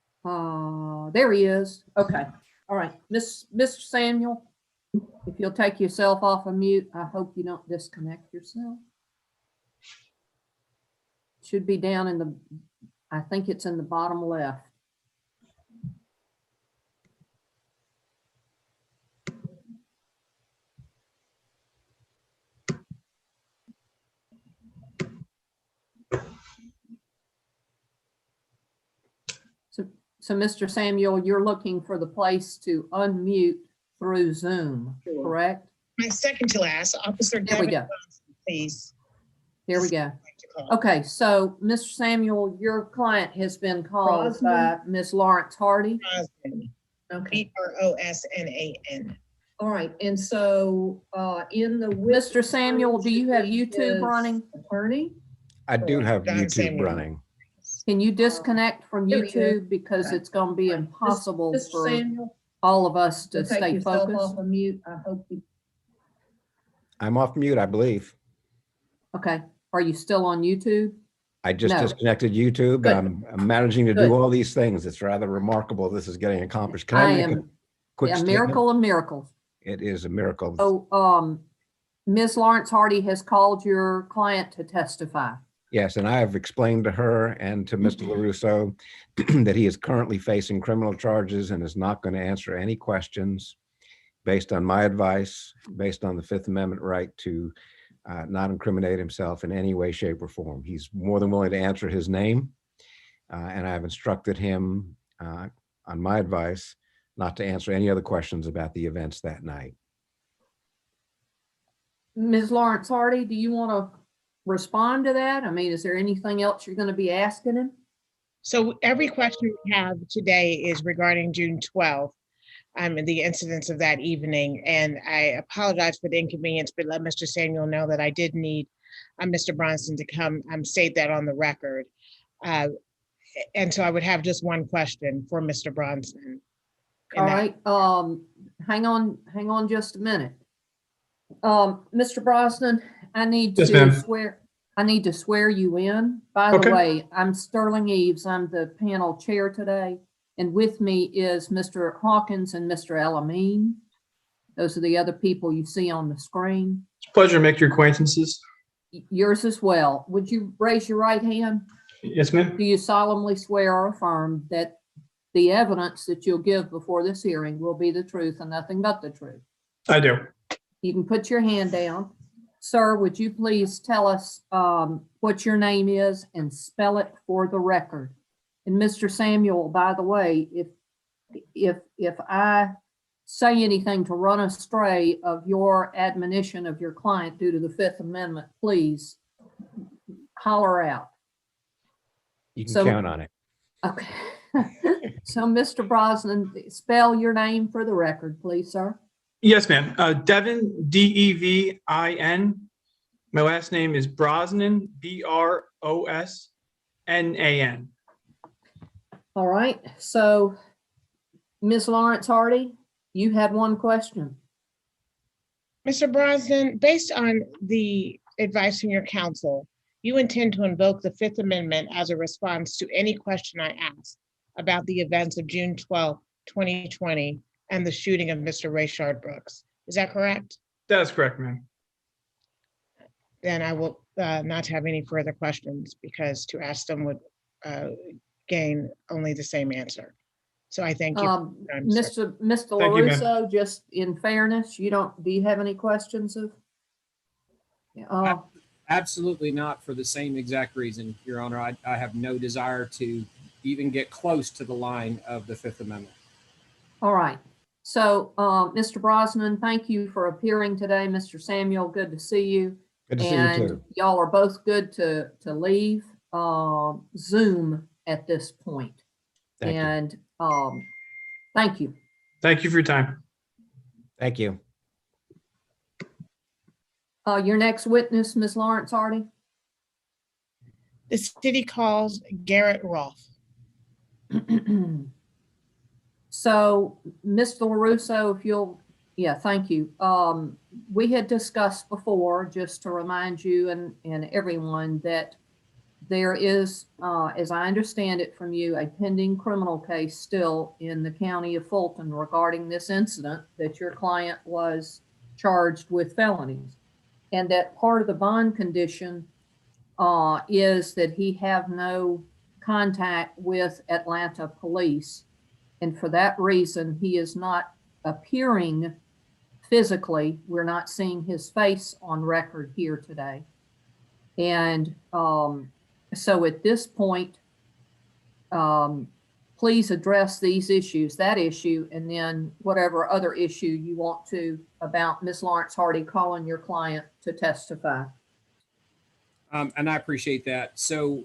There he is. Okay. All right. Mr. Samuel, if you'll take yourself off of mute, I hope you don't disconnect yourself. Should be down in the, I think it's in the bottom left. So Mr. Samuel, you're looking for the place to unmute through Zoom, correct? My second to last, Officer There we Devin go. Johnson, please. There we go. Okay, so Mr. Samuel, your client has been called by Ms. Lawrence Hardy. Brosnan. Okay. Brosnan. All right, and so in the Mr. Samuel, do you have YouTube running? Attorney? I do have Don YouTube Samuel. running. Can you disconnect from There we go. YouTube because it's going to be impossible Mr. for Samuel, all of us to take stay yourself focused? off of mute. I hope you. I'm off mute, I believe. Okay, are you still on YouTube? I just No. disconnected YouTube. Good. I'm managing to Good. do all these things. It's rather remarkable this is getting accomplished. Can I I make a am quick a statement? miracle of miracles. It is a miracle. So, Ms. Lawrence Hardy has called your client to testify. Yes, and I have explained to her and to Mr. LoRusso that he is currently facing criminal charges and is not going to answer any questions based on my advice, based on the Fifth Amendment right to not incriminate himself in any way, shape, or form. He's more than willing to answer his name, and I have instructed him on my advice not to answer any other questions about the events that night. Ms. Lawrence Hardy, do you want to respond to that? I mean, is there anything else you're going to be asking him? So every question we have today is regarding June 12th, and the incidents of that evening. And I apologize for the inconvenience, but let Mr. Samuel know that I did need Mr. Bronson to come state that on the record. And so I would have just one question for Mr. Bronson. All right, hang on just a minute. Mr. Brosnan, I need to swear you in. By the way, I'm Sterling Eves. I'm the panel chair today. And with me is Mr. Hawkins and Mr. Elamine. Those are the other people you see on the screen. It's a pleasure to make your acquaintances. Yours as well. Would you raise your right hand? Yes, ma'am. Do you solemnly swear or affirm that the evidence that you'll give before this hearing will be the truth and nothing but the truth? I do. You can put your hand down. Sir, would you please tell us what your name is and spell it for the record? And Mr. Samuel, by the way, if I say anything to run astray of your admonition of your client due to the Fifth Amendment, please holler out. You can count on it. Okay. So, Mr. Brosnan, spell your name for the record, please, sir. Yes, ma'am. Devin, D-E-V-I-N. My last name is Brosnan, B-R-O-S-N-A-N. All right. So, Ms. Lawrence Hardy, you had one question. Mr. Brosnan, based on the advice from your counsel, you intend to invoke the Fifth Amendment as a response to any question I ask about the events of June 12, 2020 and the shooting of Mr. Rayshard Brooks. Is that correct? That is correct, ma'am. Then I will not have any further questions because to ask them would gain only the same answer. So I thank you. Mr. LoRusso, just in fairness, do you have any questions of? Absolutely not, for the same exact reason, Your Honor. I have no desire to even get close to the line of the Fifth Amendment. All right. So, Mr. Brosnan, thank you for appearing today. Mr. Samuel, good to see you. Good to see you too. Y'all are both good to leave Zoom at this point. Thank you. Thank you for your time. Thank you. Your next witness, Ms. Lawrence Hardy. The city calls Garrett Rolfe. So, Mr. LoRusso, if you'll Yeah, thank you. We had discussed before, just to remind you and everyone, that there is, as I understand it from you, a pending criminal case still in the county of Fulton regarding this incident, that your client was charged with felonies. And that part of the bond condition is that he have no contact with Atlanta police. And for that reason, he is not appearing physically. We're not seeing his face on record here today. And so at this point, please address these issues, that issue, and then whatever other issue you want to about Ms. Lawrence Hardy calling your client to testify. And I appreciate that. So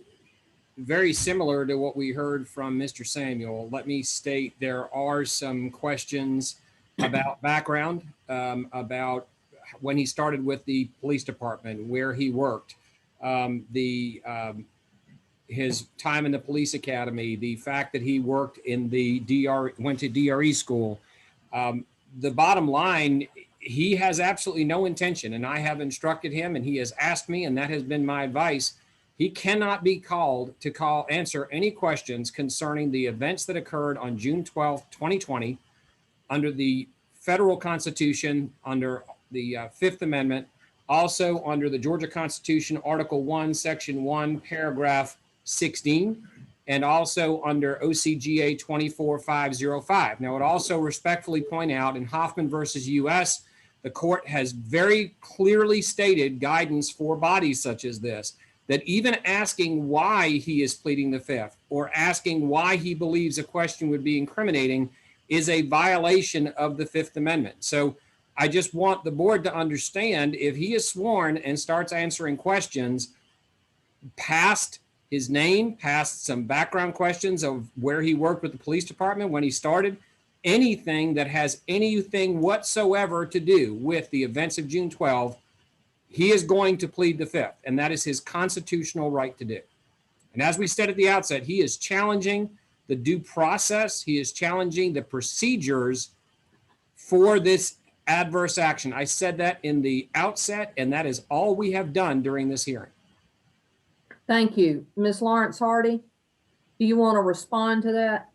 very similar to what we heard from Mr. Samuel, let me state there are some questions about background, about when he started with the police department, where he worked, his time in the police academy, the fact that he worked in the went to DRE school. The bottom line, he has absolutely no intention, and I have instructed him, and he has asked me, and that has been my advice. He cannot be called to answer any questions concerning the events that occurred on June 12th, 2020, under the federal Constitution, under the Fifth Amendment, also under the Georgia Constitution, Article 1, Section 1, Paragraph 16, and also under OCGA 24505. Now, I would also respectfully point out in Hoffman versus U.S., the court has very clearly stated guidance for bodies such as this, that even asking why he is pleading the fifth or asking why he believes a question would be incriminating is a violation of the Fifth Amendment. So I just want the board to understand, if he is sworn and starts answering questions past his name, past some background questions of where he worked with the police department, when he started, anything that has anything whatsoever to do with the events of June 12, he is going to plead the fifth, and that is his constitutional right to do. And as we said at the outset, he is challenging the due process. He is challenging the procedures for this adverse action. I said that in the outset, and that is all we have done during this hearing. Thank you. Ms. Lawrence Hardy, do you want to respond to that?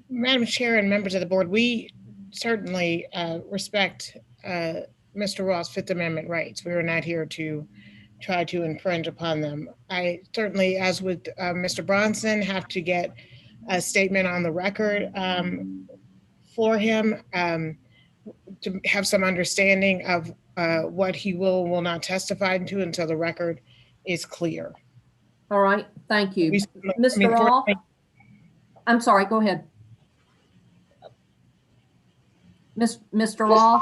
Madam Chair and members of the board, we certainly respect Mr. Roth's Fifth Amendment rights. We are not here to try to infringe upon them. I certainly, as with Mr. Bronson, have to get a statement on the record for him to have some understanding of what he will not testify to until the record is clear. All right, thank you. Mr. Rolfe? I'm sorry, go ahead. Mr. Rolfe,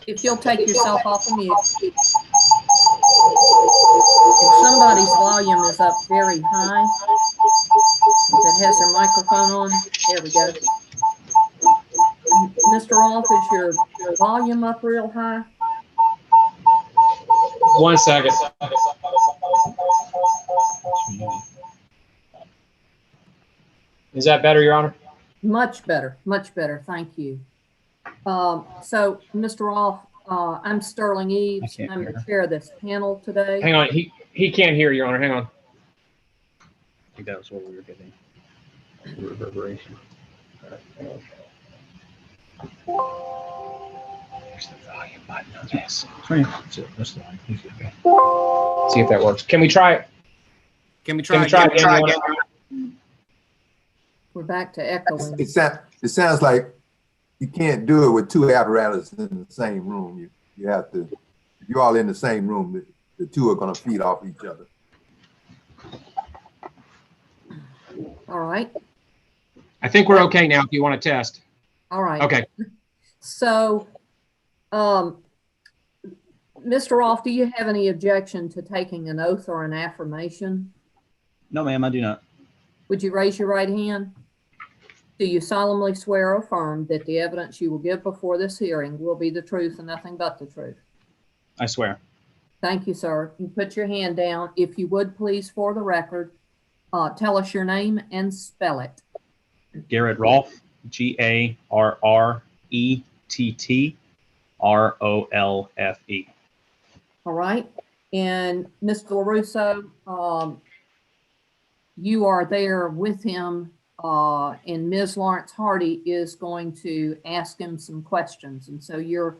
if you'll take yourself off of mute. If somebody's volume is up very high, that has their microphone on, there we go. Mr. Rolfe, is your volume up real high? 1 second. Is that better, Your Honor? Much better, thank you. So, Mr. Rolfe, I'm Sterling Eves. I'm the chair of this panel today. Hang on, he can't hear, Your Honor. Hang on. I think that was what we were getting. Reverberation. There's the volume button on this. See if that works. Can we try it? Can we try again? We're back to echoing. It sounds like you can't do it with two apparatuses in the same room. You have to, if you're all in the same room, the two are going to feed off each other. All right. I think we're okay now if you want to test. All right. Okay. So, Mr. Rolfe, do you have any objection to taking an oath or an affirmation? No, ma'am, I do not. Would you raise your right hand? Do you solemnly swear or affirm that the evidence you will give before this hearing will be the truth and nothing but the truth? I swear. Thank you, sir. You put your hand down. If you would, please, for the record, tell us your name and spell it. Garrett Rolfe, GarrettRolfe. All right. And Mr. LoRusso, you are there with him, and Ms. Lawrence Hardy is going to ask him some questions. And so you're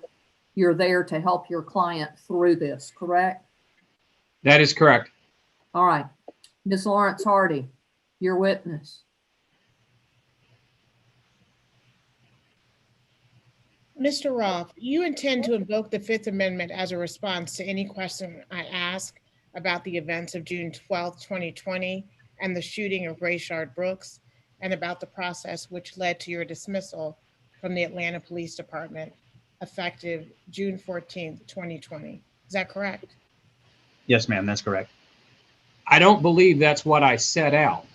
there to help your client through this, correct? That is correct. All right. Ms. Lawrence Hardy, your witness. Mr. Rolfe, you intend to invoke the Fifth Amendment as a response to any question I ask about the events of June 12, 2020, and the shooting of Rayshard Brooks, and about the process which led to your dismissal from the Atlanta Police Department effective June 14, 2020. Is that correct? Yes, ma'am, that's correct. I don't believe that's what I set out.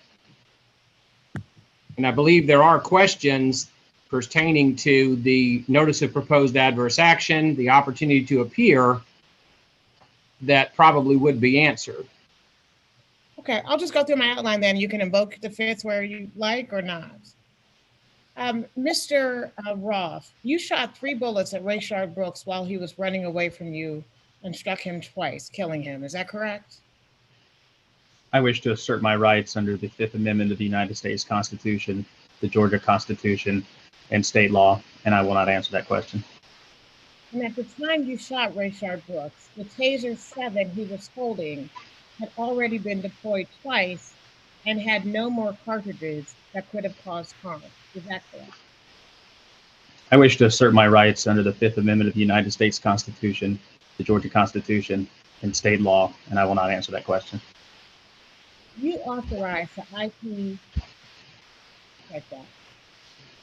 And I believe there are questions pertaining to the notice of proposed adverse action, the opportunity to appear, that probably would be answered. Okay, I'll just go through my outline then. You can invoke the Fifth where you like or not. Mr. Rolfe, you shot 3 bullets at Rayshard Brooks while he was running away from you and struck him twice, killing him. Is that correct? I wish to assert my rights under the Fifth Amendment of the United States Constitution, the Georgia Constitution, and state law, and I will not answer that question. And at the time you shot Rayshard Brooks, the Taser 7 he was holding had already been deployed twice and had no more cartridges that could have caused harm. Is that correct? I wish to assert my rights under the Fifth Amendment of the United States Constitution, the Georgia Constitution, and state law, and I will not answer that question. You authorized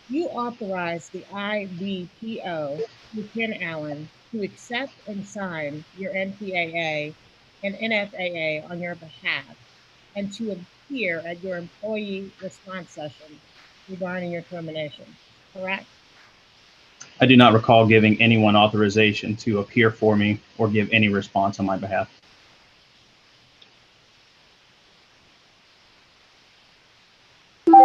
You authorized the IBPO, Lieutenant Allen, to accept and sign your NPAA and NFAA on your behalf, and to appear at your employee response session regarding your termination, correct? I do not recall giving anyone authorization to appear for me or give any response on my behalf. Did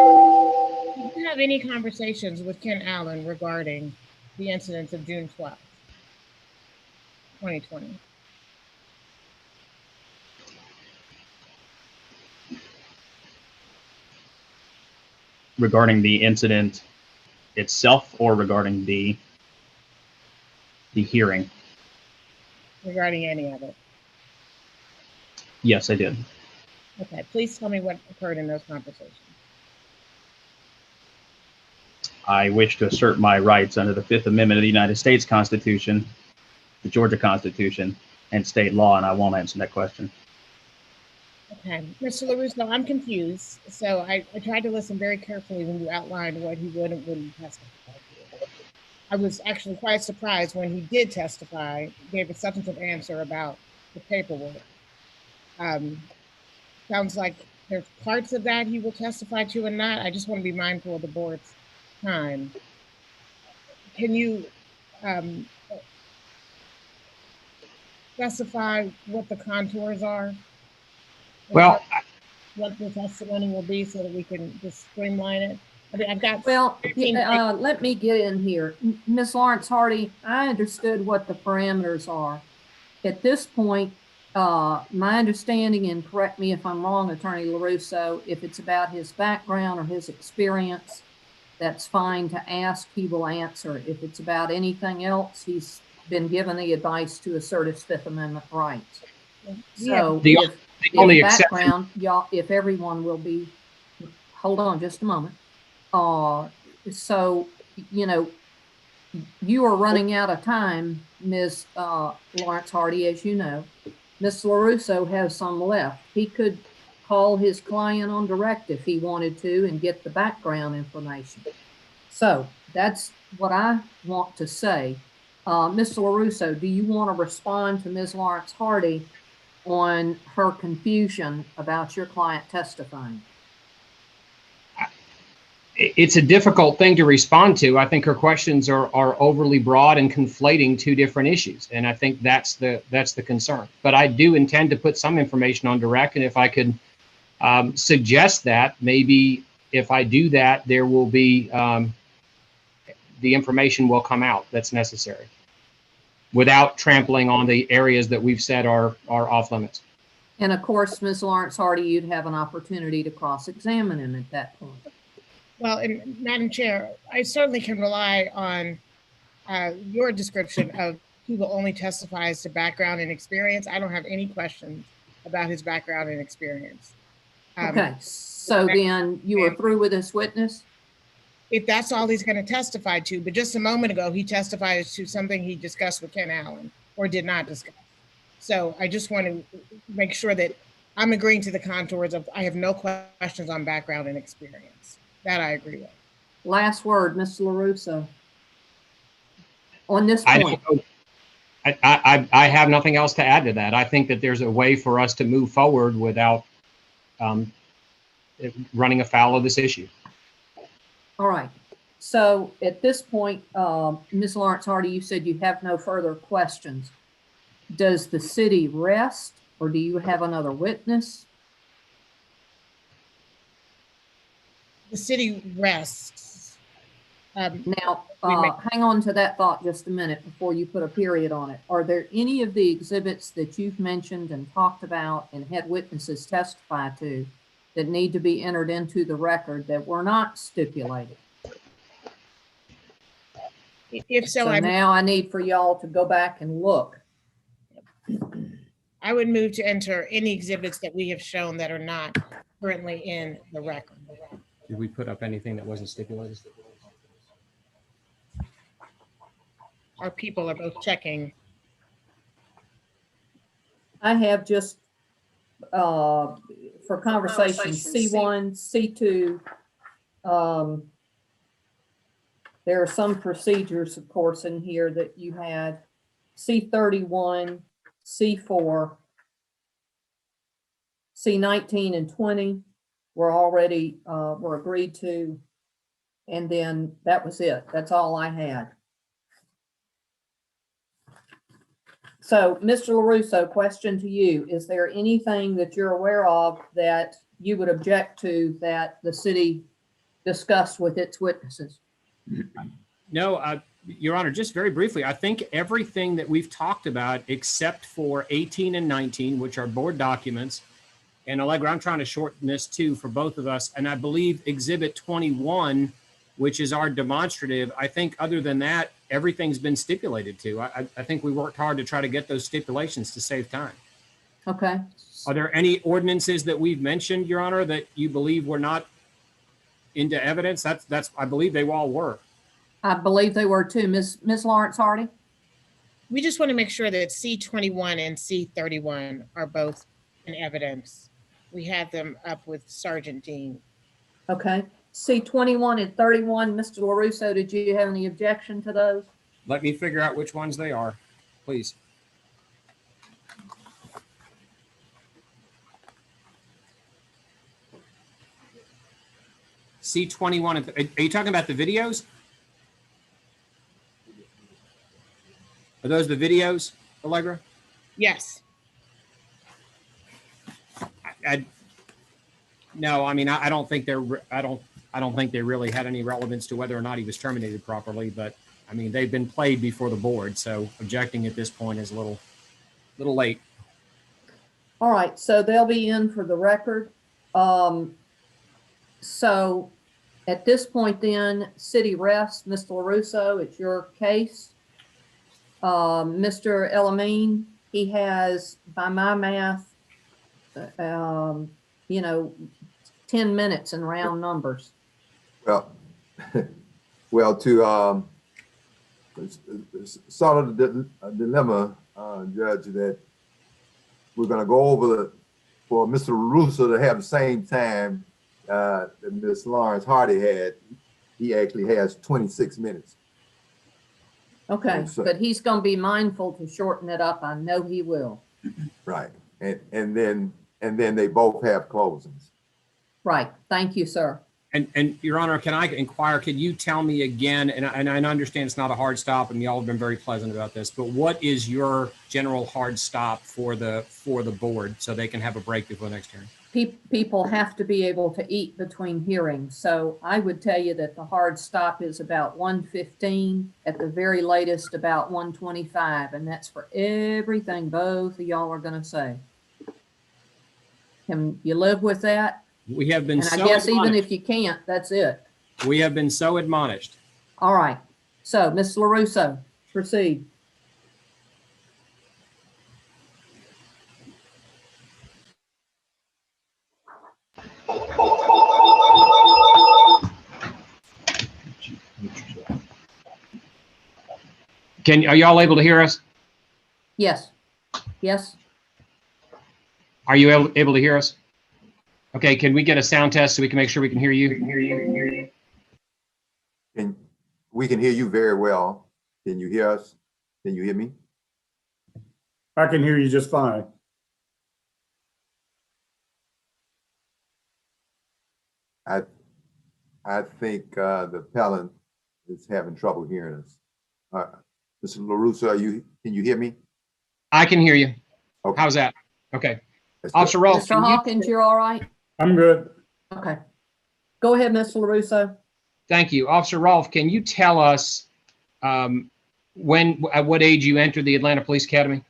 you have any conversations with Ken Allen regarding the incidents of June 12th, 2020? Regarding the incident itself or regarding the hearing? Regarding any of it? Yes, I did. Okay, please tell me what occurred in those conversations. I wish to assert my rights under the Fifth Amendment of the United States Constitution, the Georgia Constitution, and state law, and I won't answer that question. Okay, Mr. LoRusso, I'm confused. So I tried to listen very carefully when you outlined what he would and wouldn't testify to. I was actually quite surprised when he did testify, gave a substantive answer about the paperwork. Sounds like there's parts of that he will testify to and not. I just want to be mindful of the board's time. Can you specify what the contours are? Well, what the testimony will be so that we can just streamline it? I mean, I've got. Well, let me get in here. Ms. Lawrence Hardy, I understood what the parameters are. At this point, my understanding, and correct me if I'm wrong, Attorney LoRusso, if it's about his background or his experience, that's fine to ask, he will answer. If it's about anything else, he's been given the advice to assert his Fifth Amendment rights. So if background, y'all, if everyone will be, hold on just a moment. So, you know, you are running out of time, Ms. Lawrence Hardy, as you know. Ms. LoRusso has some left. He could call his client on direct if he wanted to and get the background information. So that's what I want to say. Ms. LoRusso, do you want to respond to Ms. Lawrence Hardy on her confusion about your client testifying? It's a difficult thing to respond to. I think her questions are overly broad and conflating two different issues, and I think that's the concern. But I do intend to put some information on direct, and if I could suggest that, maybe if I do that, there will be the information will come out that's necessary without trampling on the areas that we've said are off limits. And of course, Ms. Lawrence Hardy, you'd have an opportunity to cross-examine him at that point. Well, and Madam Chair, I certainly can rely on your description of he will only testify as to background and experience. I don't have any questions about his background and experience. Okay, so then you were through with this witness? If that's all he's going to testify to, but just a moment ago, he testified to something he discussed with Ken Allen or did not discuss. So I just want to make sure that I'm agreeing to the contours of, I have no questions on background and experience. That I agree with. Last word, Mr. LoRusso. On this point. I have nothing else to add to that. I think that there's a way for us to move forward without running afoul of this issue. All right. So at this point, Ms. Lawrence Hardy, you said you have no further questions. Does the city rest, or do you have another witness? The city rests. Now, hang on to that thought just a minute before you put a period on it. Are there any of the exhibits that you've mentioned and talked about and had witnesses testify to that need to be entered into the record that were not stipulated? If so, now I need for y'all to go back and look. I would move to enter any exhibits that we have shown that are not currently in the record. Did we put up anything that wasn't stipulated? Our people are both checking. I have just for conversation C1, C2. There are some procedures, of course, in here that you had. C31, C4, C19 and 20 were already were agreed to, and then that was it. That's all I had. So, Mr. LoRusso, question to you. Is there anything that you're aware of that you would object to that the city discussed with its witnesses? No, Your Honor, just very briefly, I think everything that we've talked about except for 18 and 19, which are board documents, and Allegra, I'm trying to shorten this too for both of us, and I believe Exhibit 21, which is our demonstrative, I think other than that, everything's been stipulated to. I think we worked hard to try to get those stipulations to save time. Okay. Are there any ordinances that we've mentioned, Your Honor, that you believe were not into evidence? That's I believe they all were. I believe they were too. Ms. Lawrence Hardy? We just want to make sure that C21 and C31 are both in evidence. We have them up with Sgt Dean. Okay. C21 and 31, Mr. LoRusso, did you have any objection to those? Let me figure out which ones they are, please. C21, are you talking about the videos? Are those the videos, Allegra? Yes. No, I mean, I don't think they're, I don't think they really had any relevance to whether or not he was terminated properly, but I mean, they've been played before the board, so objecting at this point is a little late. All right, so they'll be in for the record. So at this point then, city rest, Mr. LoRusso, it's your case. Mr. El-Amin, he has, by my math, 10 minutes in round numbers. Well, well, to sort of the dilemma, Judge, that we're going to go over for Mr. LoRusso to have the same time that Ms. Lawrence Hardy had. He actually has 26 minutes. Okay, but he's going to be mindful to shorten it up. I know he will. Right, and then they both have closings. Right. Thank you, sir. And Your Honor, can I inquire, can you tell me again, and I understand it's not a hard stop and y'all have been very pleasant about this, but what is your general hard stop for the board so they can have a break before the next hearing? People have to be able to eat between hearings. So I would tell you that the hard stop is about 1:15, at the very latest about 1:25, and that's for everything both of y'all are going to say. Can you live with that? We have been And I so guess even admonished. if you can't, that's it. We have been so admonished. All right. So, Ms. LoRusso, proceed. Are y'all able to hear us? Yes. Yes. Are you able to hear us? Okay, can we get a sound test so we can make sure we can hear you? And we can hear you very well. Can you hear us? Can you hear me? I can hear you just fine. I think the appellant is having trouble hearing us. Mr. LoRusso, can you hear me? I can hear you. Okay. How's that? Okay. That's Officer good. Rolfe, Mr. Hawkins, you're all right? I'm good. Okay. Go ahead, Mr. LoRusso. thank you. Officer Rolfe, can you tell us at what age you entered the Atlanta Police Academy?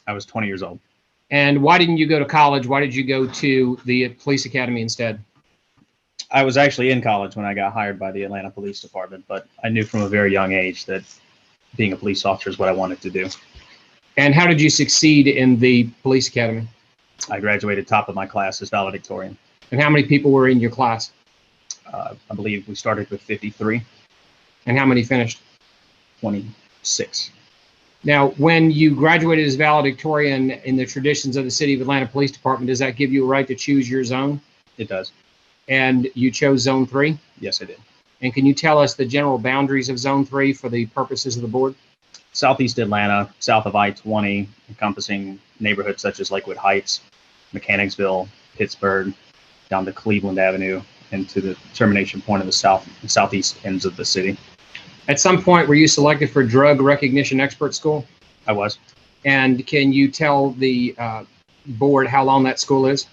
I was 20 years old. And why didn't you go to college? Why did you go to the police academy instead? I was actually in college when I got hired by the Atlanta Police Department, but I knew from a very young age that being a police officer is what I wanted to do. And how did you succeed in the police academy? I graduated top of my class as valedictorian. And how many people were in your class? I believe we started with 53. And how many finished? 26. Now, when you graduated as valedictorian in the traditions of the City of Atlanta Police Department, does that give you a right to choose your zone? It does. And you chose Zone 3? Yes, I did. And can you tell us the general boundaries of Zone 3 for the purposes of the board? Southeast Atlanta, south of I-20, encompassing neighborhoods such as Lakewood Heights, Mechanicsville, Pittsburgh, down to Cleveland Avenue, and to the termination point of the southeast ends of the city. At some point, were you selected for Drug Recognition Expert School? I was. And can you tell the board how long that school is?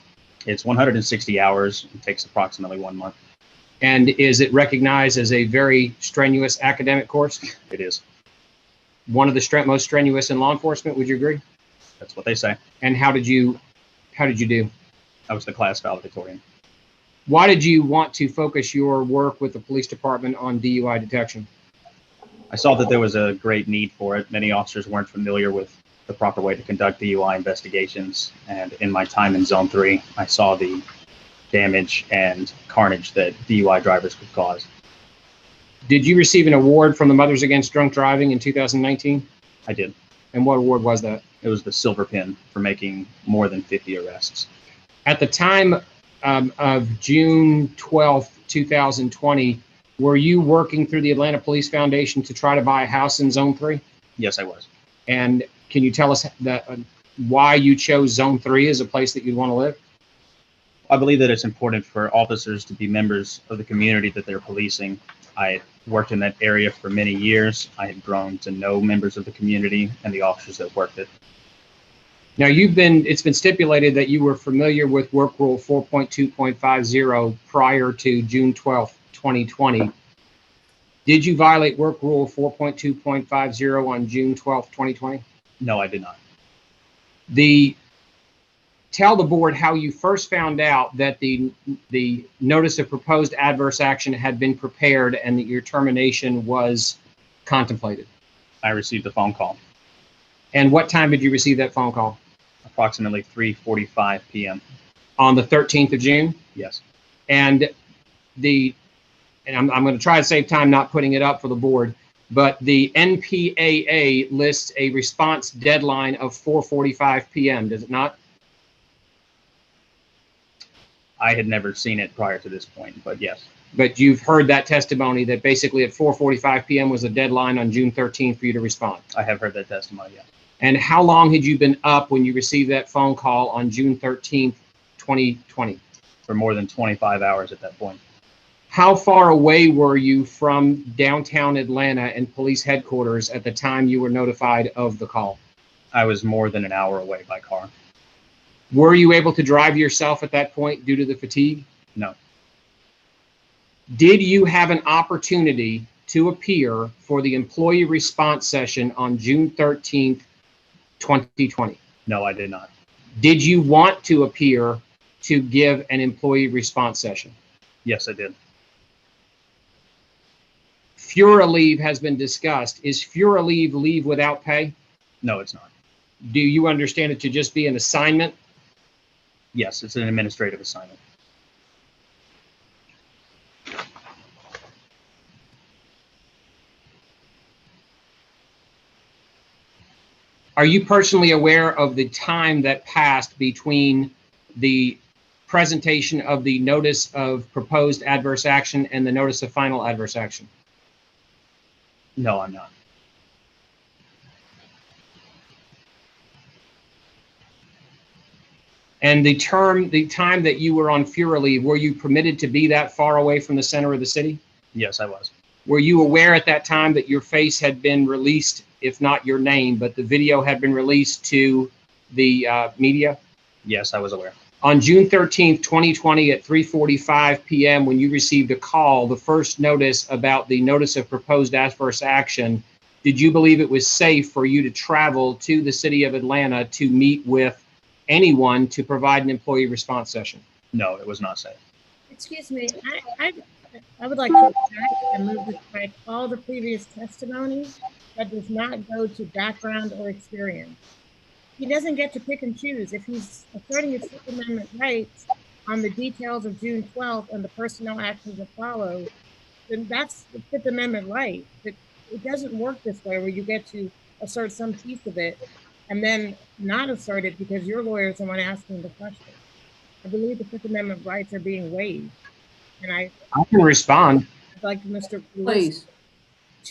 It's 160 hours. It takes approximately 1 month. And is it recognized as a very strenuous academic course? It is. One of the most strenuous in law enforcement, would you agree? That's what they say. And how did you do? I was the class valedictorian. Why did you want to focus your work with the police department on DUI detection? I saw that there was a great need for it. Many officers weren't familiar with the proper way to conduct DUI investigations. And in my time in Zone 3, I saw the damage and carnage that DUI drivers could cause. Did you receive an award from the Mothers Against Drunk Driving in 2019? I did. And what award was that? It was the Silver Pin for making more than 50 arrests. At the time of June 12th, 2020, were you working through the Atlanta Police Foundation to try to buy a house in Zone 3? Yes, I was. And can you tell us why you chose Zone 3 as a place that you'd want to live? I believe that it's important for officers to be members of the community that they're policing. I worked in that area for many years. I had grown to know members of the community and the officers that worked it. Now, it's been stipulated that you were familiar with Work Rule 4.2.50 prior to June 12th, 2020. Did you violate Work Rule 4.2.50 on June 12th, 2020? No, I did not. Tell the board how you first found out that the notice of proposed adverse action had been prepared and that your termination was contemplated. I received a phone call. And what time did you receive that phone call? Approximately 3:45 p.m. On the 13th of June? Yes. And I'm going to try to save time not putting it up for the board, but the NPAA lists a response deadline of 4:45 p.m., does it not? I had never seen it prior to this point, but yes. But you've heard that testimony that basically at 4:45 p.m. was the deadline on June 13th for you to respond. I have heard that testimony, yes. And how long had you been up when you received that phone call on June 13th, 2020? For more than 25 hours at that point. How far away were you from downtown Atlanta and police headquarters at the time you were notified of the call? I was more than an hour away by car. Were you able to drive yourself at that point due to the fatigue? No. Did you have an opportunity to appear for the employee response session on June 13th, 2020? No, I did not. Did you want to appear to give an employee response session? Yes, I did. Fura leave has been discussed. Is Fura leave without pay? No, it's not. Do you understand it to just be an assignment? Yes, it's an administrative assignment. Are you personally aware of the time that passed between the presentation of the notice of proposed adverse action and the notice of final adverse action? No, I'm not. And the time that you were on Fura leave, were you permitted to be that far away from the center of the city? Yes, I was. Were you aware at that time that your face had been released, if not your name, but the video had been released to the media? Yes, I was aware. On June 13th, 2020 at 3:45 p.m., when you received a call, the first notice about the notice of proposed adverse action, did you believe it was safe for you to travel to the city of Atlanta to meet with anyone to provide an employee response session? No, it was not safe. Excuse me, I would like to object and move to strike all the previous testimony that does not go to background or experience. He doesn't get to pick and choose. If he's asserting his Fifth Amendment rights on the details of June 12th and the personnel actions that follow, then that's the Fifth Amendment right. It doesn't work this way where you get to assert some piece of it and then not assert it because your lawyer is the one asking the question. I believe the Fifth Amendment rights are being waived. And I can respond. I'd like Mr. Please.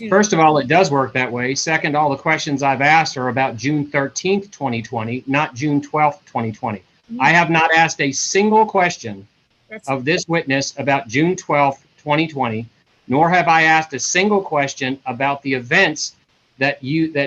First of all, it does work that way. Second, all the questions I've asked are about June 13th, 2020, not June 12th, 2020. I have not asked a single question of this witness about June 12th, 2020, nor have I asked a single question about the events that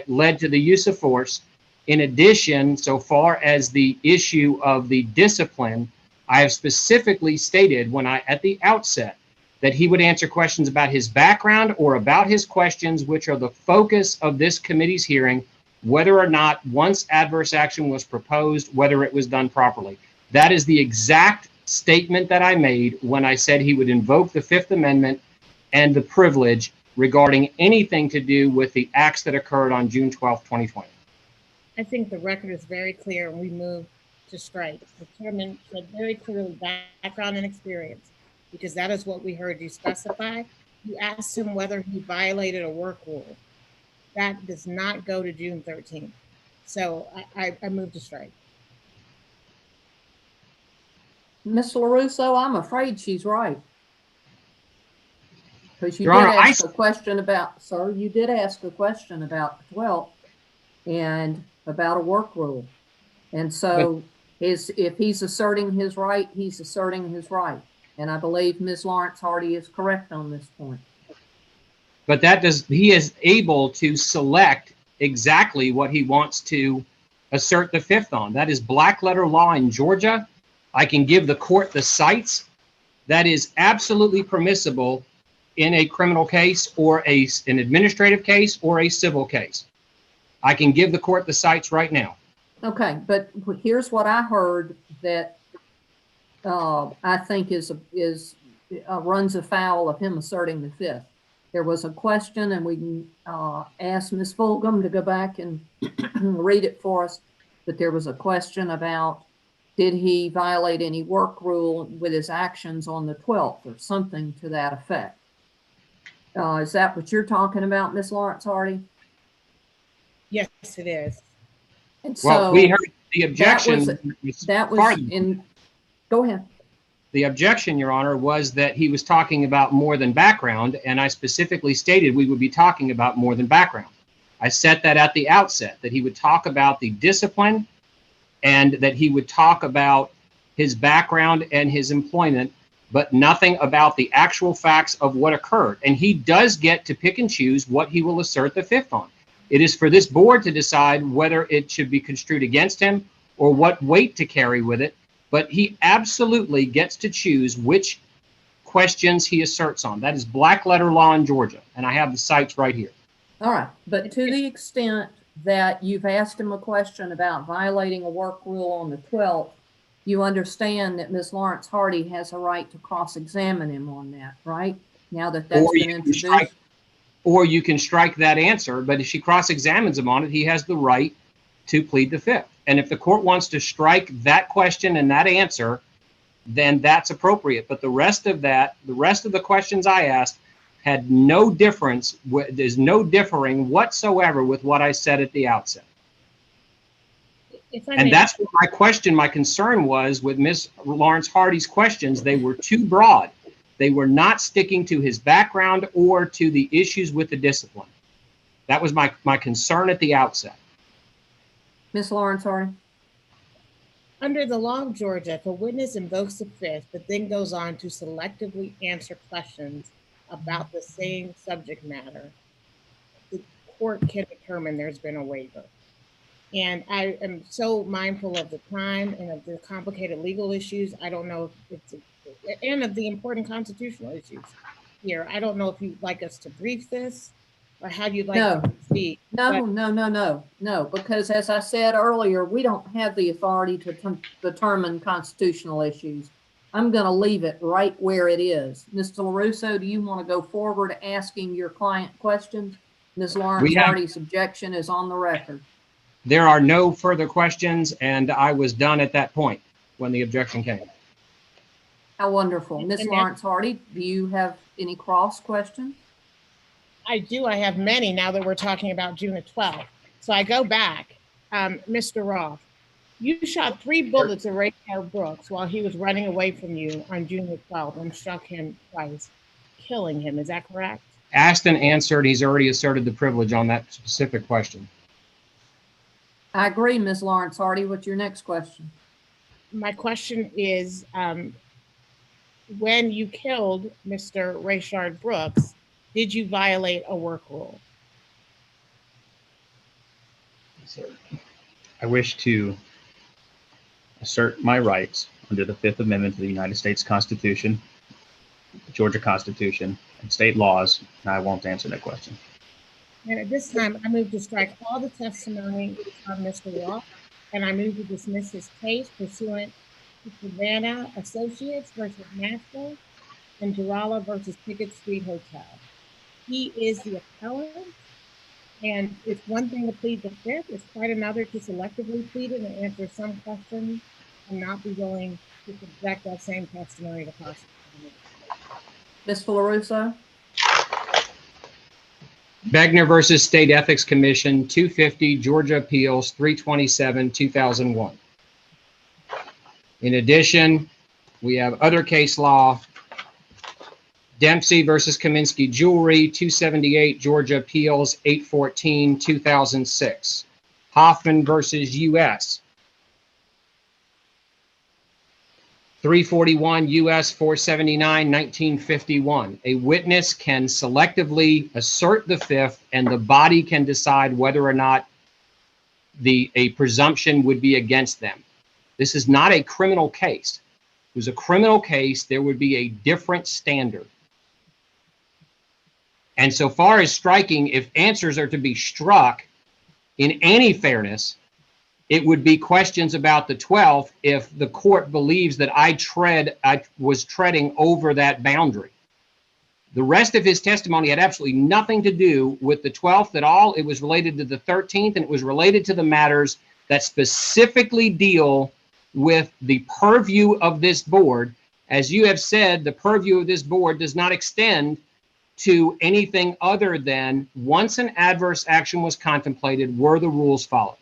led to the use of force. In addition, so far as the issue of the discipline, I have specifically stated at the outset that he would answer questions about his background or about his questions, which are the focus of this committee's hearing, whether or not once adverse action was proposed, whether it was done properly. That is the exact statement that I made when I said he would invoke the Fifth Amendment and the privilege regarding anything to do with the acts that occurred on June 12th, 2020. I think the record is very clear and we move to strike. The chairman said very clearly background and experience, because that is what we heard you specify. You asked him whether he violated a work rule. That does not go to June 13th. So I move to strike. Ms. LoRusso, I'm afraid she's right. Because you Your did Honor, ask a question about, sir, you did ask a question about the 12th and about a work rule. And so if he's asserting his right, he's asserting his right. And I believe Ms. Lawrence Hardy is correct on this point. But he is able to select exactly what he wants to assert the Fifth on. That is black letter law in Georgia. I can give the court the cites. That is absolutely permissible in a criminal case or an administrative case or a civil case. I can give the court the cites right now. Okay, but here's what I heard that I think runs afoul of him asserting the Fifth. There was a question, and we can ask Ms. Fulgham to go back and read it for us, but there was a question about, did he violate any work rule with his actions on the 12th or something to that effect? Is that what you're talking about, Ms. Lawrence Hardy? Yes, it is. And so well, we heard the objection. That was in, go ahead. The objection, Your Honor, was that he was talking about more than background, and I specifically stated we would be talking about more than background. I said that at the outset, that he would talk about the discipline and that he would talk about his background and his employment but nothing about the actual facts of what occurred. And he does get to pick and choose what he will assert the fifth on. It is for this board to decide whether it should be construed against him or what weight to carry with it. But he absolutely gets to choose which questions he asserts on. That is black letter law in Georgia. And I have the cites right here. All right. But to the extent that you've asked him a question about violating a work rule on the 12th, you understand that Ms. Lawrence Hardy has a right to cross-examine him on that, right? Now that that's been introduced. Or you can strike that answer, but if she cross-examines him on it, he has the right to plead the fifth. And if the court wants to strike that question and that answer, then that's appropriate. But the rest of that, the rest of the questions I asked had no difference. There's no differing whatsoever with what I said at the outset. And that's what my question, my concern was with Ms. Lawrence Hardy's questions. They were too broad. They were not sticking to his background or to the issues with the discipline. That was my concern at the outset. Ms. Lawrence Hardy. Under the law of Georgia, if a witness invokes the fifth, but then goes on to selectively answer questions about the same subject matter, the court can determine there's been a waiver. And I am so mindful of the time and of the complicated legal issues. I don't know if it's, and of the important constitutional issues here. I don't know if you'd like us to brief this or how you'd like to proceed. No, because as I said earlier, we don't have the authority to determine constitutional issues. I'm going to leave it right where it is. Mr. LoRusso, do you want to go forward asking your client questions? Ms. Lawrence Hardy's objection is on the record. There are no further questions, and I was done at that point when the objection came. How wonderful. Ms. Lawrence Hardy, do you have any cross questions? I do. I have many now that we're talking about June the 12th. So I go back. Mr. Rolfe, you shot 3 bullets at Rayshard Brooks while he was running away from you on June the 12th and struck him twice, killing him. Is that correct? Asked and answered. He's already asserted the privilege on that specific question. I agree, Ms. Lawrence Hardy. What's your next question? My question is, when you killed Mr. Rayshard Brooks, did you violate a work rule? I wish to assert my rights under the Fifth Amendment to the United States Constitution, the Georgia Constitution, and state laws, and I won't answer that question. And at this time, I move to strike all the testimony from Mr. Rolfe, and I move to dismiss his case pursuant to Savannah Associates versus Nashville and Gerala versus Pickett Street Hotel. He is the appellant, and it's one thing to plead the fifth, it's quite another to selectively plead it and answer some questions and not be willing to subject that same testimony to prosecution. Ms. LoRusso. Begner versus State Ethics Commission, 250 Georgia Appeals, 327, 2001. In addition, we have other case law, Dempsey versus Kaminsky Jewelry, 278 Georgia Appeals, 814, 2006. Hoffman versus U.S., 341 U.S. 479, 1951. A witness can selectively assert the fifth, and the body can decide whether or not a presumption would be against them. This is not a criminal case. If it was a criminal case, there would be a different standard. And so far as striking, if answers are to be struck in any fairness, it would be questions about the 12th if the court believes that I was treading over that boundary. The rest of his testimony had absolutely nothing to do with the 12th at all. It was related to the 13th, and it was related to the matters that specifically deal with the purview of this board. As you have said, the purview of this board does not extend to anything other than once an adverse action was contemplated, were the rules followed.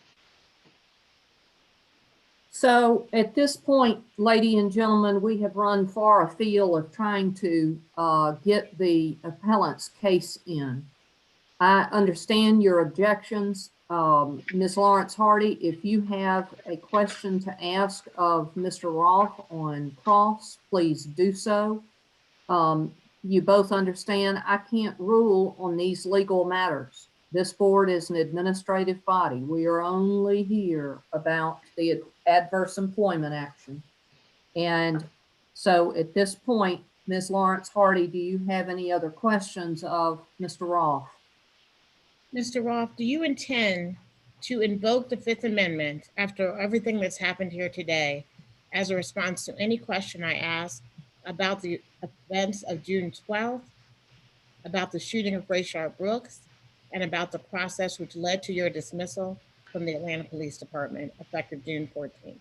So at this point, ladies and gentlemen, we have run far afield of trying to get the appellant's case in. I understand your objections. Ms. Lawrence Hardy, if you have a question to ask of Mr. Rolfe on cross, please do so. You both understand I can't rule on these legal matters. This board is an administrative body. We are only here about the adverse employment action. And so at this point, Ms. Lawrence Hardy, do you have any other questions of Mr. Rolfe? Mr. Rolfe, do you intend to invoke the Fifth Amendment after everything that's happened here today as a response to any question I ask about the events of June 12th, about the shooting of Rayshard Brooks, and about the process which led to your dismissal from the Atlanta Police Department effective June 14th?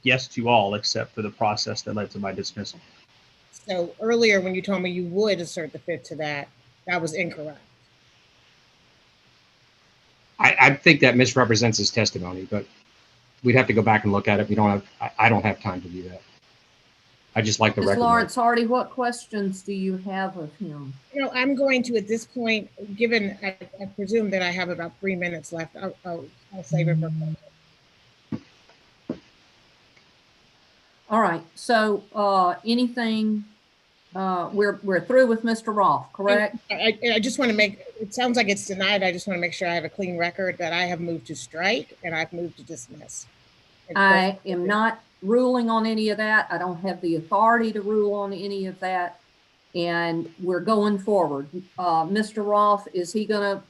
Yes to all, except for the process that led to my dismissal. So earlier when you told me you would assert the Fifth to that, that was incorrect. I think that misrepresents his testimony, but we'd have to go back and look at it. We don't have, I don't have time to do that. I just like the Ms. record. Lawrence Hardy, what questions do you have of him? You know, I'm going to, at this point, given I presume that I have about 3 minutes left, I'll save it for questions. All right, so anything, we're through with Mr. Rolfe, correct? I just want to make, it sounds like it's denied. I just want to make sure I have a clean record that I have moved to strike and I've moved to dismiss. I am not ruling on any of that. I don't have the authority to rule on any of that. And we're going forward. Mr. Rolfe, is he going to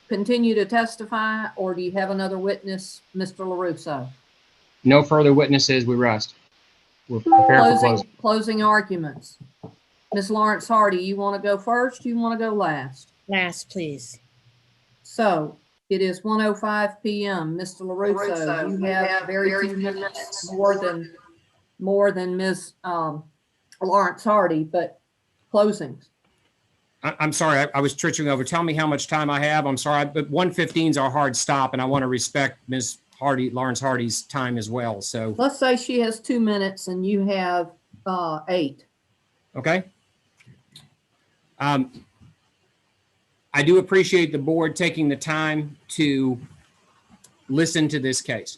continue to testify, or do you have another witness, Mr. LoRusso? No further witnesses. We rest. We're prepared for closing. Closing arguments. Ms. Lawrence Hardy, you want to go first? You want to go last? Last, please. So it is 1:05 p.m. Mr. LoRusso, you have very few minutes more than Ms. Lawrence Hardy, but closings. I'm sorry, I was trickling over. Tell me how much time I have. I'm sorry, but 1:15 is our hard stop, and I want to respect Ms. Hardy, Lawrence Hardy's time as well. So let's say she has 2 minutes and you have 8. Okay. I do appreciate the board taking the time to listen to this case.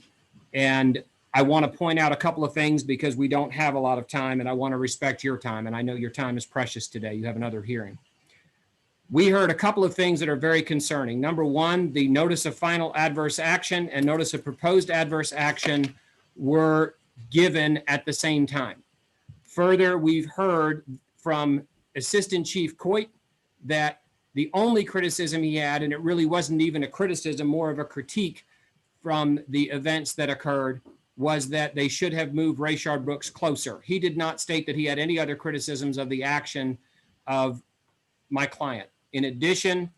And I want to point out a couple of things because we don't have a lot of time, and I want to respect your time. And I know your time is precious today. You have another hearing. We heard a couple of things that are very concerning. Number one, the notice of final adverse action and notice of proposed adverse action were given at the same time. Further, we've heard from Assistant Chief Coyt that the only criticism he had, and it really wasn't even a criticism, more of a critique from the events that occurred, was that they should have moved Rayshard Brooks closer. He did not state that he had any other criticisms of the action of my client. In addition,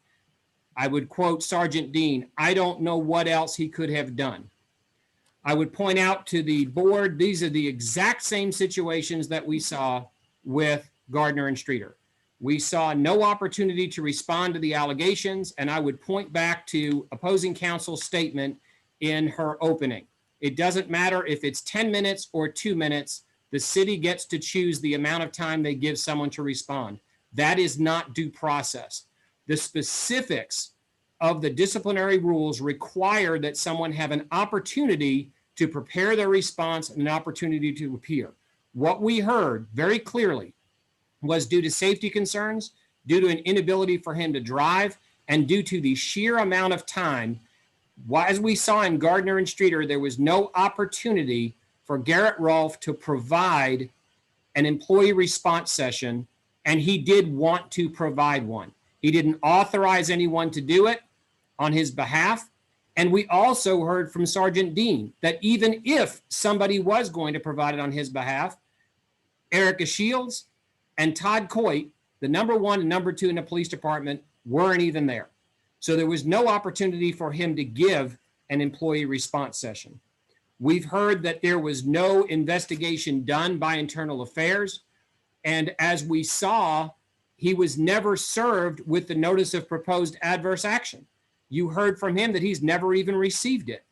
I would quote Sgt Dean, I don't know what else he could have done. I would point out to the board, these are the exact same situations that we saw with Gardner and Streeter. We saw no opportunity to respond to the allegations, and I would point back to opposing counsel's statement in her opening. It doesn't matter if it's 10 minutes or 2 minutes, the city gets to choose the amount of time they give someone to respond. That is not due process. The specifics of the disciplinary rules require that someone have an opportunity to prepare their response and an opportunity to appear. What we heard very clearly was due to safety concerns, due to an inability for him to drive, and due to the sheer amount of time. As we saw in Gardner and Streeter, there was no opportunity for Garrett Rolfe to provide an employee response session, and he did want to provide one. He didn't authorize anyone to do it on his behalf. And we also heard from Sgt Dean that even if somebody was going to provide it on his behalf, Erica Shields and Todd Coyt, the number 1 and number 2 in the police department, weren't even there. So there was no opportunity for him to give an employee response session. We've heard that there was no investigation done by Internal Affairs. And as we saw, he was never served with the notice of proposed adverse action. You heard from him that he's never even received it.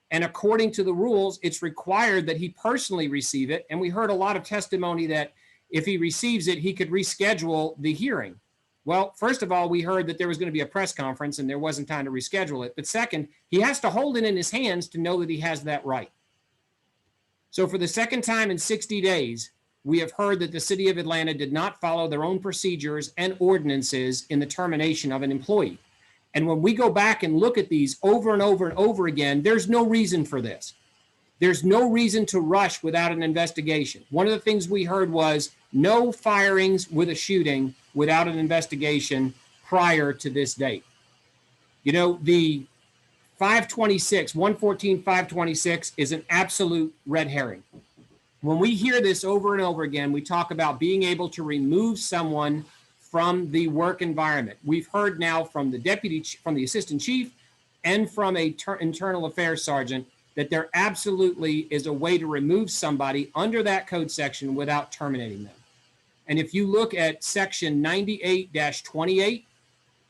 And according to the rules, it's required that he personally receive it. And we heard a lot of testimony that if he receives it, he could reschedule the hearing. Well, first of all, we heard that there was going to be a press conference and there wasn't time to reschedule it. But second, he has to hold it in his hands to know that he has that right. So for the second time in 60 days, we have heard that the city of Atlanta did not follow their own procedures and ordinances in the termination of an employee. And when we go back and look at these over and over and over again, there's no reason for this. There's no reason to rush without an investigation. One of the things we heard was no firings with a shooting without an investigation prior to this date. You know, the 114-526 is an absolute red herring. When we hear this over and over again, we talk about being able to remove someone from the work environment. We've heard now from the assistant chief and from a internal affairs sergeant that there absolutely is a way to remove somebody under that code section without terminating them. And if you look at section 98-28,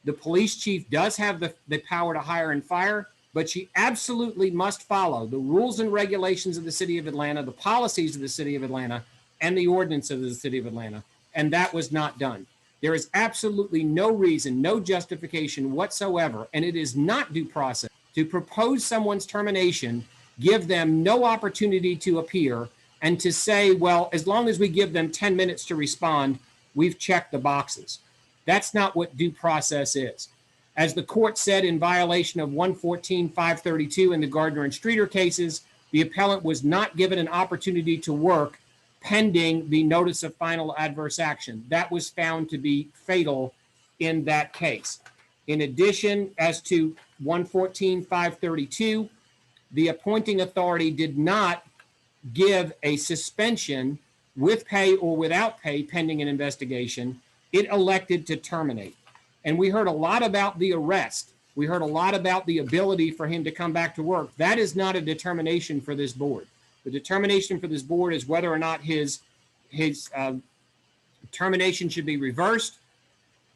the police chief does have the power to hire and fire, but she absolutely must follow the rules and regulations of the city of Atlanta, the policies of the city of Atlanta, and the ordinance of the city of Atlanta. And that was not done. There is absolutely no reason, no justification whatsoever, and it is not due process to propose someone's termination, give them no opportunity to appear, and to say, well, as long as we give them 10 minutes to respond, we've checked the boxes. That's not what due process is. As the court said in violation of 114-532 in the Gardner and Streeter cases, the appellant was not given an opportunity to work pending the notice of final adverse action. That was found to be fatal in that case. In addition, as to 114-532, the appointing authority did not give a suspension with pay or without pay pending an investigation. It elected to terminate. And we heard a lot about the arrest. We heard a lot about the ability for him to come back to work. That is not a determination for this board. The determination for this board is whether or not his termination should be reversed.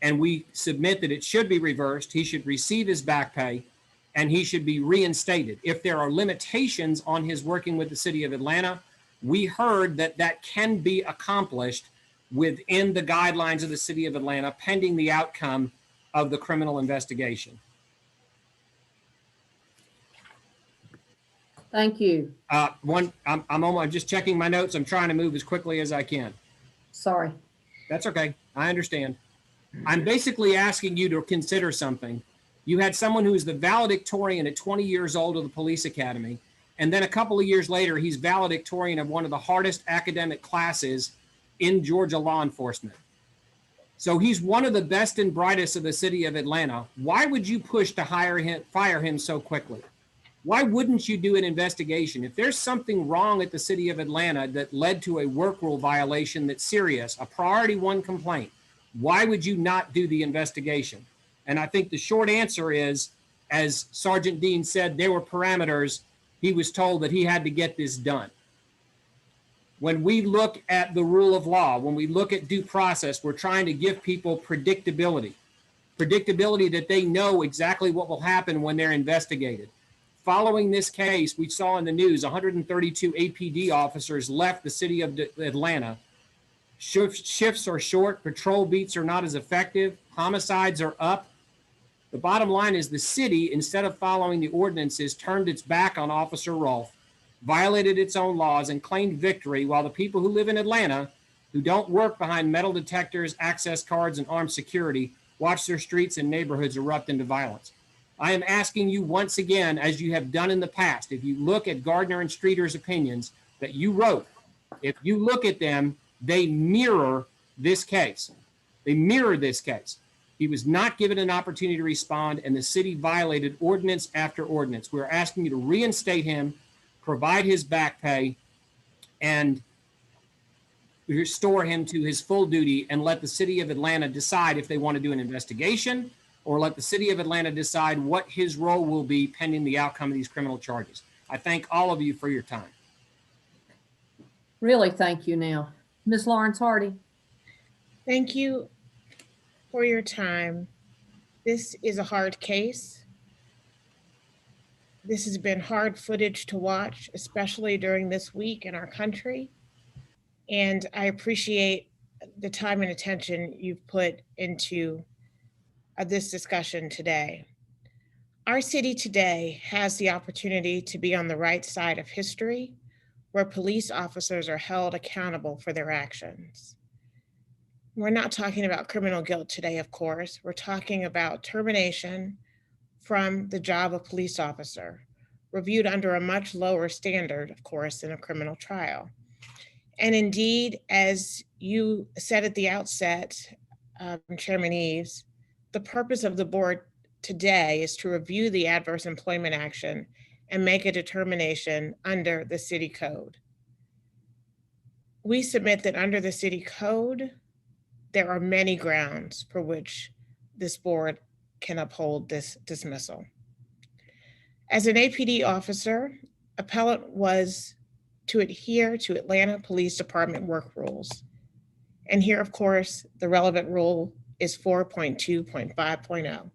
And we submit that it should be reversed. He should receive his back pay and he should be reinstated. If there are limitations on his working with the city of Atlanta, we heard that that can be accomplished within the guidelines of the city of Atlanta pending the outcome of the criminal investigation. Thank you. I'm just checking my notes. I'm trying to move as quickly as I can. Sorry. That's okay. I understand. I'm basically asking you to consider something. You had someone who was the valedictorian at 20 years old of the police academy, and then a couple of years later, he's valedictorian of one of the hardest academic classes in Georgia law enforcement. So he's one of the best and brightest of the city of Atlanta. Why would you push to fire him so quickly? Why wouldn't you do an investigation? If there's something wrong at the city of Atlanta that led to a work rule violation that's serious, a priority one complaint, why would you not do the investigation? And I think the short answer is, as Sgt Dean said, there were parameters. He was told that he had to get this done. When we look at the rule of law, when we look at due process, we're trying to give people predictability that they know exactly what will happen when they're investigated. Following this case, we saw in the news 132 APD officers left the city of Atlanta. Shifts are short, patrol beats are not as effective, homicides are up. The bottom line is the city, instead of following the ordinances, turned its back on Officer Rolfe, violated its own laws, and claimed victory, while the people who live in Atlanta, who don't work behind metal detectors, access cards, and armed security, watch their streets and neighborhoods erupt into violence. I am asking you once again, as you have done in the past, if you look at Gardner and Streeter's opinions that you wrote, if you look at them, they mirror this case. They mirror this case. He was not given an opportunity to respond, and the city violated ordinance after ordinance. We're asking you to reinstate him, provide his back pay, and restore him to his full duty, and let the city of Atlanta decide if they want to do an investigation, or let the city of Atlanta decide what his role will be pending the outcome of these criminal charges. I thank all of you for your time. Really, thank you now. Ms. Lawrence Hardy. Thank you for your time. This is a hard case. This has been hard footage to watch, especially during this week in our country. And I appreciate the time and attention you've put into this discussion today. Our city today has the opportunity to be on the right side of history, where police officers are held accountable for their actions. We're not talking about criminal guilt today, of course. We're talking about termination from the job of police officer, reviewed under a much lower standard, of course, than a criminal trial. And indeed, as you said at the outset, Chairman Eves, the purpose of the board today is to review the adverse employment action and make a determination under the city code. We submit that under the city code, there are many grounds for which this board can uphold this dismissal. As an APD officer, appellant was to adhere to Atlanta Police Department work rules. And here, of course, the relevant rule is 4.2.5.0,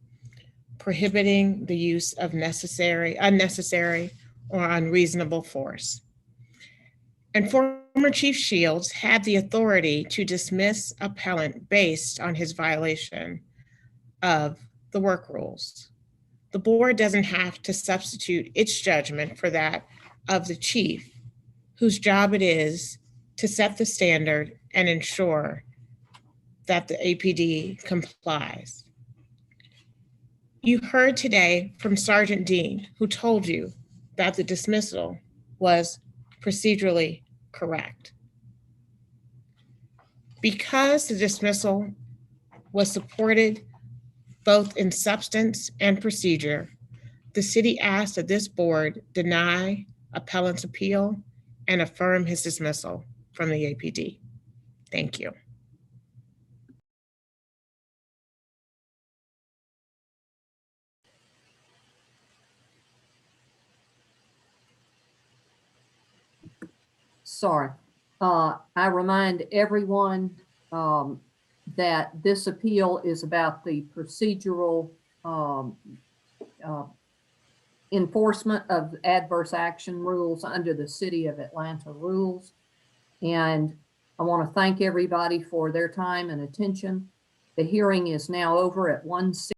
prohibiting the use of unnecessary, or unreasonable force. And former Chief Shields had the authority to dismiss appellant based on his violation of the work rules. The board doesn't have to substitute its judgment for that of the chief, whose job it is to set the standard and ensure that the APD complies. You heard today from Sgt Dean, who told you that the dismissal was procedurally correct. Because the dismissal was supported both in substance and procedure, the city asks that this board deny appellant's appeal and affirm his dismissal from the APD. Thank you. Sorry. I remind everyone that this appeal is about the procedural enforcement of adverse action rules under the City of Atlanta rules. And I want to thank everybody for their time and attention. The hearing is now over at 1:06.